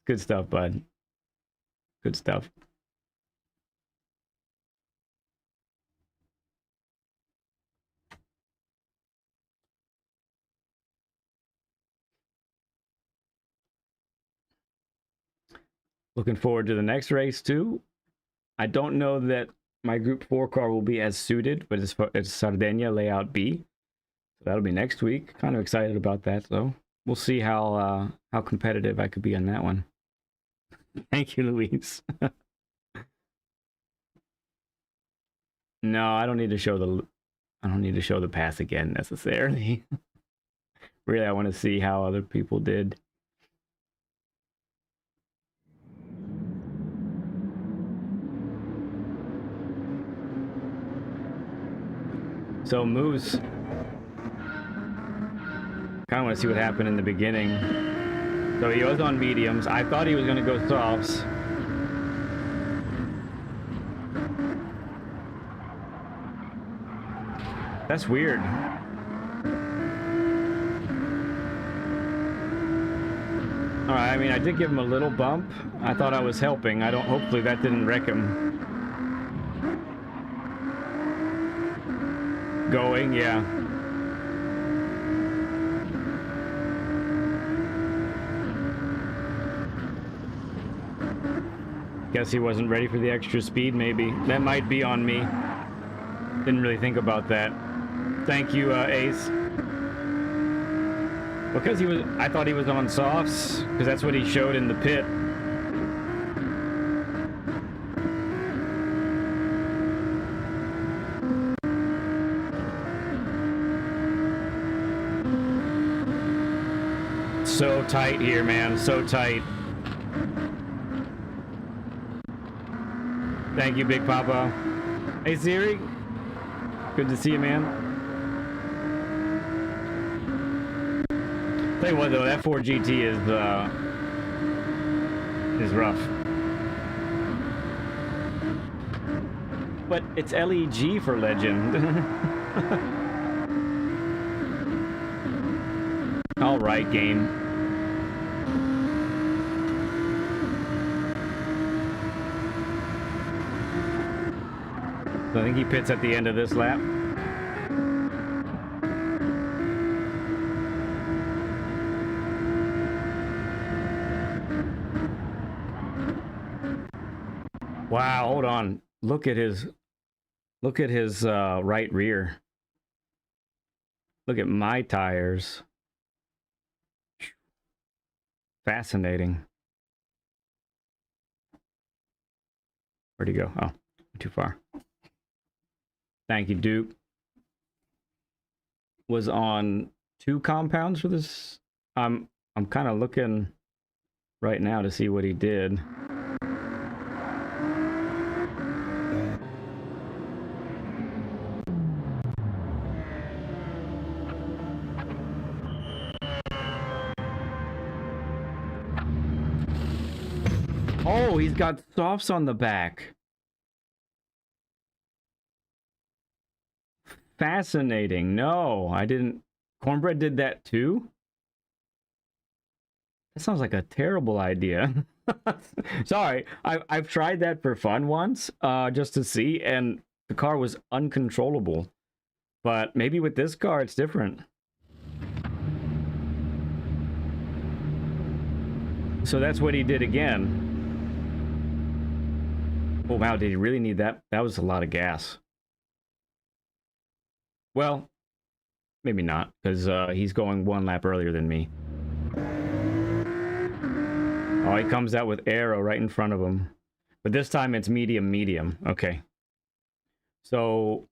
Good stuff, bud. Good stuff. Looking forward to the next race too. I don't know that my Group 4 car will be as suited, but it's Sardinia Layout B. So that'll be next week. Kind of excited about that, though. We'll see how competitive I could be on that one. Thank you, Luis. No, I don't need to show the pass again necessarily. Really, I want to see how other people did. So Moose, kind of want to see what happened in the beginning. So he was on mediums. I thought he was going to go softs. That's weird. All right, I mean, I did give him a little bump. I thought I was helping. Hopefully that didn't wreck him. Going, yeah. Guess he wasn't ready for the extra speed, maybe. That might be on me. Didn't really think about that. Thank you, Ace. Because I thought he was on softs, because that's what he showed in the pit. So tight here, man. So tight. Thank you, Big Papa. Hey, Siri. Good to see you, man. Tell you what, though, that Ford GT is rough. But it's LEG for Legend. All right, game. So I think he pits at the end of this lap. Wow, hold on. Look at his right rear. Look at my tires. Fascinating. Where'd he go? Oh, too far. Thank you, Duke. Was on 2 compounds for this. I'm kind of looking right now to see what he did. Oh, he's got softs on the back. Fascinating. No, I didn't. Cornbread did that too? That sounds like a terrible idea. Sorry, I've tried that for fun once, just to see, and the car was uncontrollable. But maybe with this car, it's different. So that's what he did again. Oh, wow, did he really need that? That was a lot of gas. Well, maybe not, because he's going 1 lap earlier than me. Oh, he comes out with arrow right in front of him. But this time it's medium, medium. Okay. So,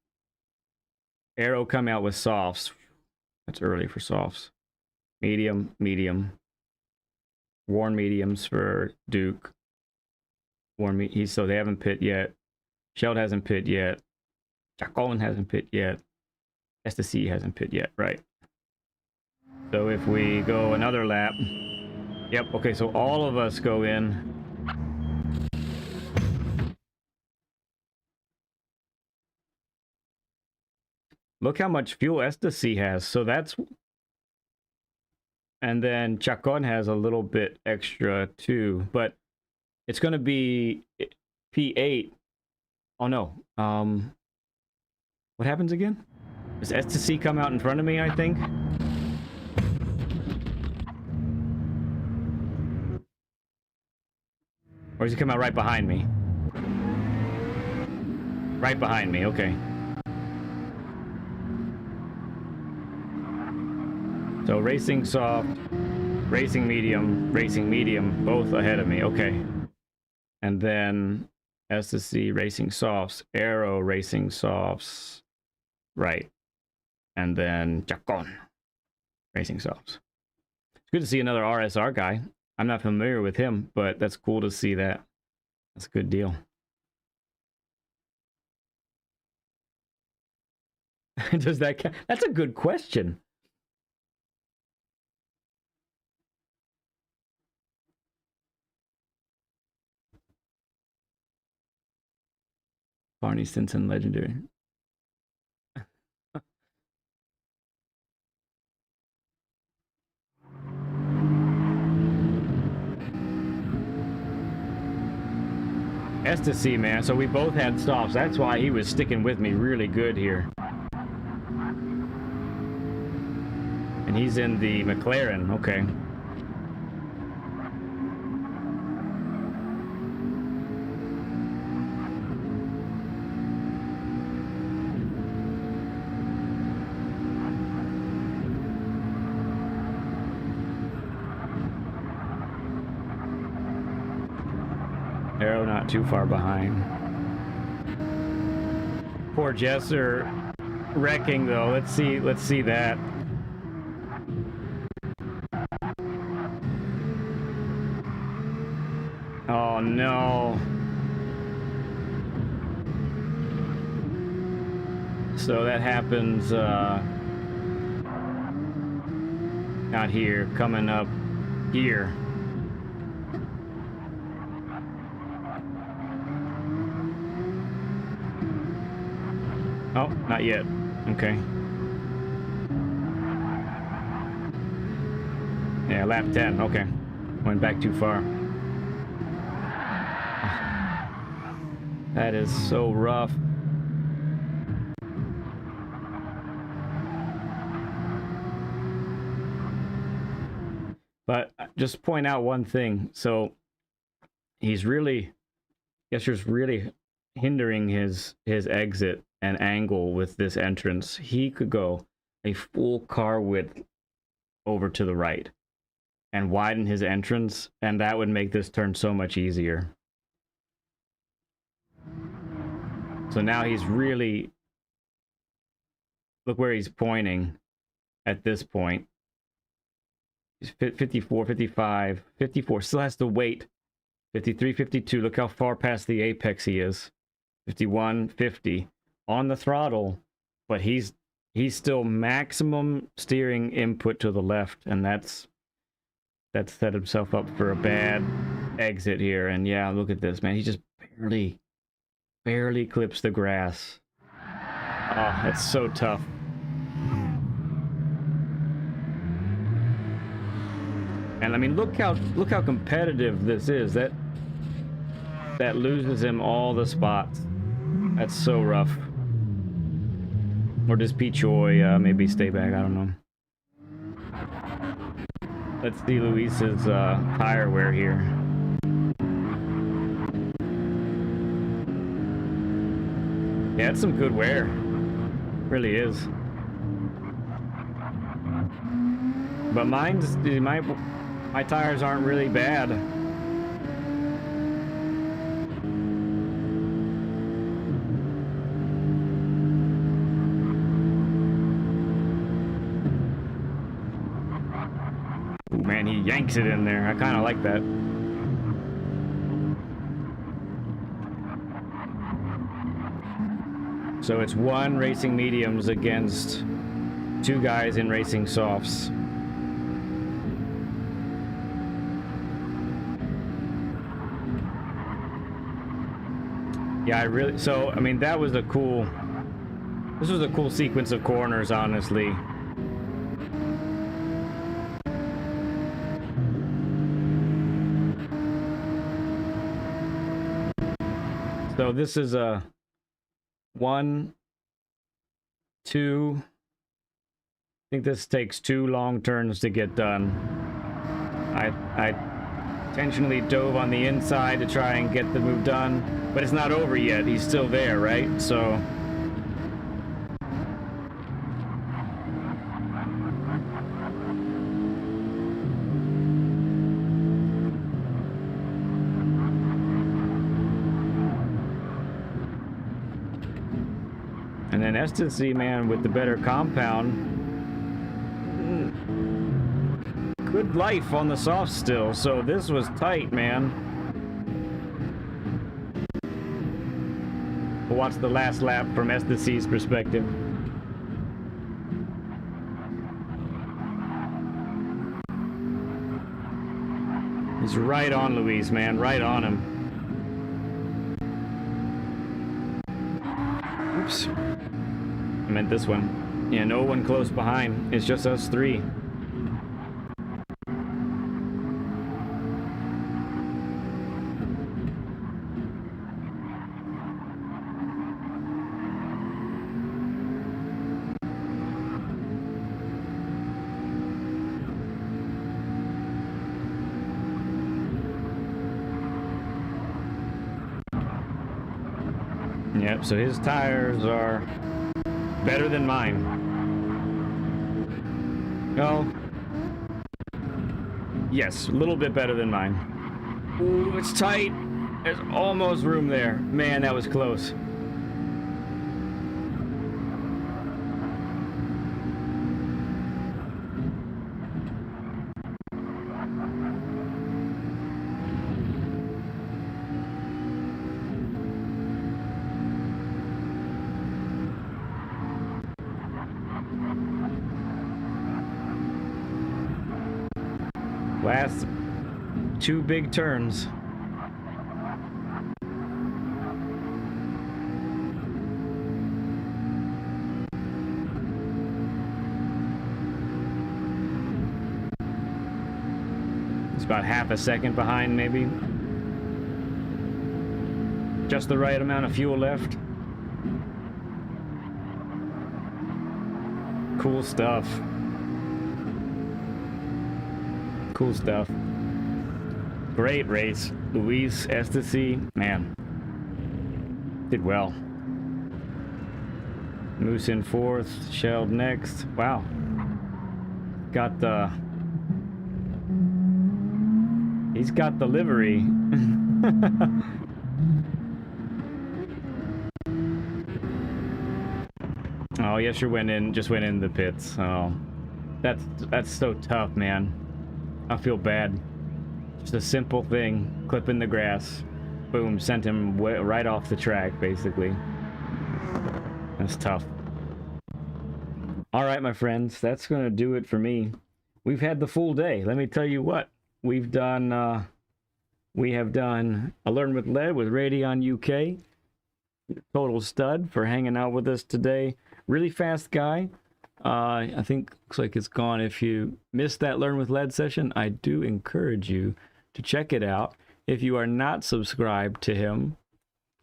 arrow come out with softs. That's early for softs. Medium, medium. Worn mediums for Duke. So they haven't pit yet. Sheld hasn't pit yet. Jacqueline hasn't pit yet. STC hasn't pit yet, right? So if we go another lap. Yep, okay, so all of us go in. Look how much fuel STC has. So that's... And then Chacon has a little bit extra too, but it's going to be P8. Oh no. What happens again? Does STC come out in front of me, I think? Or does he come out right behind me? Right behind me, okay. So racing soft, racing medium, both ahead of me, okay. And then STC racing softs, Aero racing softs, right. And then Chacon racing softs. It's good to see another RSR guy. I'm not familiar with him, but that's cool to see that. That's a good deal. Does that count? That's a good question. Barney Stinson, legendary. STC, man. So we both had stops. That's why he was sticking with me really good here. And he's in the McLaren. Okay. Arrow not too far behind. Poor Jesser wrecking though. Let's see that. Oh no. So that happens not here, coming up here. Oh, not yet. Okay. Yeah, lap 10. Okay. Went back too far. That is so rough. But just point out one thing. So he's really Yester's really hindering his exit and angle with this entrance. He could go a full car width over to the right and widen his entrance, and that would make this turn so much easier. So now he's really, look where he's pointing at this point. He's 54, 55, 54, still has to wait. 53, 52, look how far past the apex he is. 51, 50, on the throttle, but he's still maximum steering input to the left, and that's set himself up for a bad exit here. And yeah, look at this, man. He just barely clips the grass. Oh, that's so tough. And I mean, look how competitive this is. That loses him all the spots. That's so rough. Or does Pichoy maybe stay back? I don't know. Let's see Luis's tire wear here. Yeah, it's some good wear. Really is. But my tires aren't really bad. Ooh, man, he yanks it in there. I kind of like that. So it's 1 racing mediums against 2 guys in racing softs. Yeah, I mean, this was a cool sequence of corners, honestly. So this is a 1, 2. I think this takes 2 long turns to get done. I intentionally dove on the inside to try and get the move done, but it's not over yet. He's still there, right? So and then Ecstasy, man, with the better compound. Good life on the soft still, so this was tight, man. We'll watch the last lap from Estacy's perspective. He's right on Luis, man, right on him. Oops. I meant this one. Yeah, no one close behind. It's just us 3. Yep, so his tires are better than mine. Oh. Yes, a little bit better than mine. Ooh, it's tight. There's almost room there. Man, that was close. Last 2 big turns. It's about half a second behind, maybe. Just the right amount of fuel left. Cool stuff. Cool stuff. Great race. Luis, Estacy, man. Did well. Moose in fourth, Shelled next. Wow. Got the... He's got the livery. Oh, yes, just went in the pits. Oh, that's so tough, man. I feel bad. Just a simple thing, clipping the grass. Boom, sent him right off the track, basically. That's tough. All right, my friends, that's going to do it for me. We've had the full day. Let me tell you what. We have done a Learn with Lead with RadionUK. Total stud for hanging out with us today. Really fast guy. I think looks like it's gone. If you missed that Learn with Lead session, I do encourage you to check it out. If you are not subscribed to him,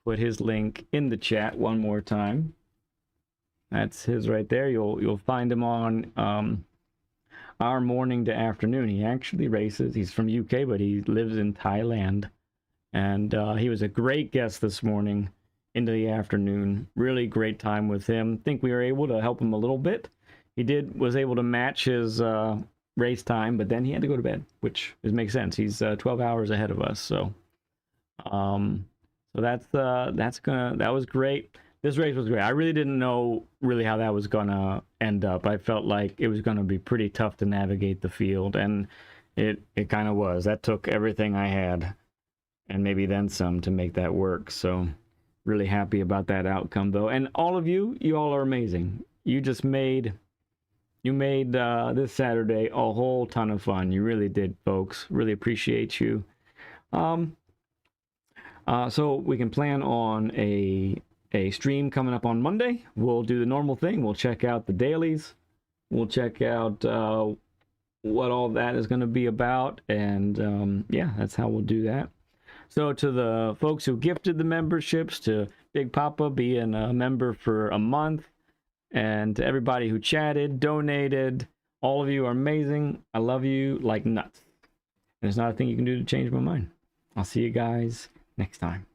put his link in the chat one more time. That's his right there. You'll find him on our morning to afternoon. He actually races. He's from UK, but he lives in Thailand. And he was a great guest this morning into the afternoon. Really great time with him. Think we were able to help him a little bit. He was able to match his race time, but then he had to go to bed, which makes sense. He's 12 hours ahead of us. So that was great. This race was great. I really didn't know how that was gonna end up. I felt like it was gonna be pretty tough to navigate the field, and it kind of was. That took everything I had, and maybe then some, to make that work. So really happy about that outcome, though. And all of you all are amazing. You just made this Saturday a whole ton of fun. You really did, folks. Really appreciate you. So we can plan on a stream coming up on Monday. We'll do the normal thing. We'll check out the dailies. We'll check out what all that is going to be about. And yeah, that's how we'll do that. So to the folks who gifted the memberships, to Big Papa being a member for a month, and to everybody who chatted, donated, all of you are amazing. I love you like nuts. There's not a thing you can do to change my mind. I'll see you guys next time.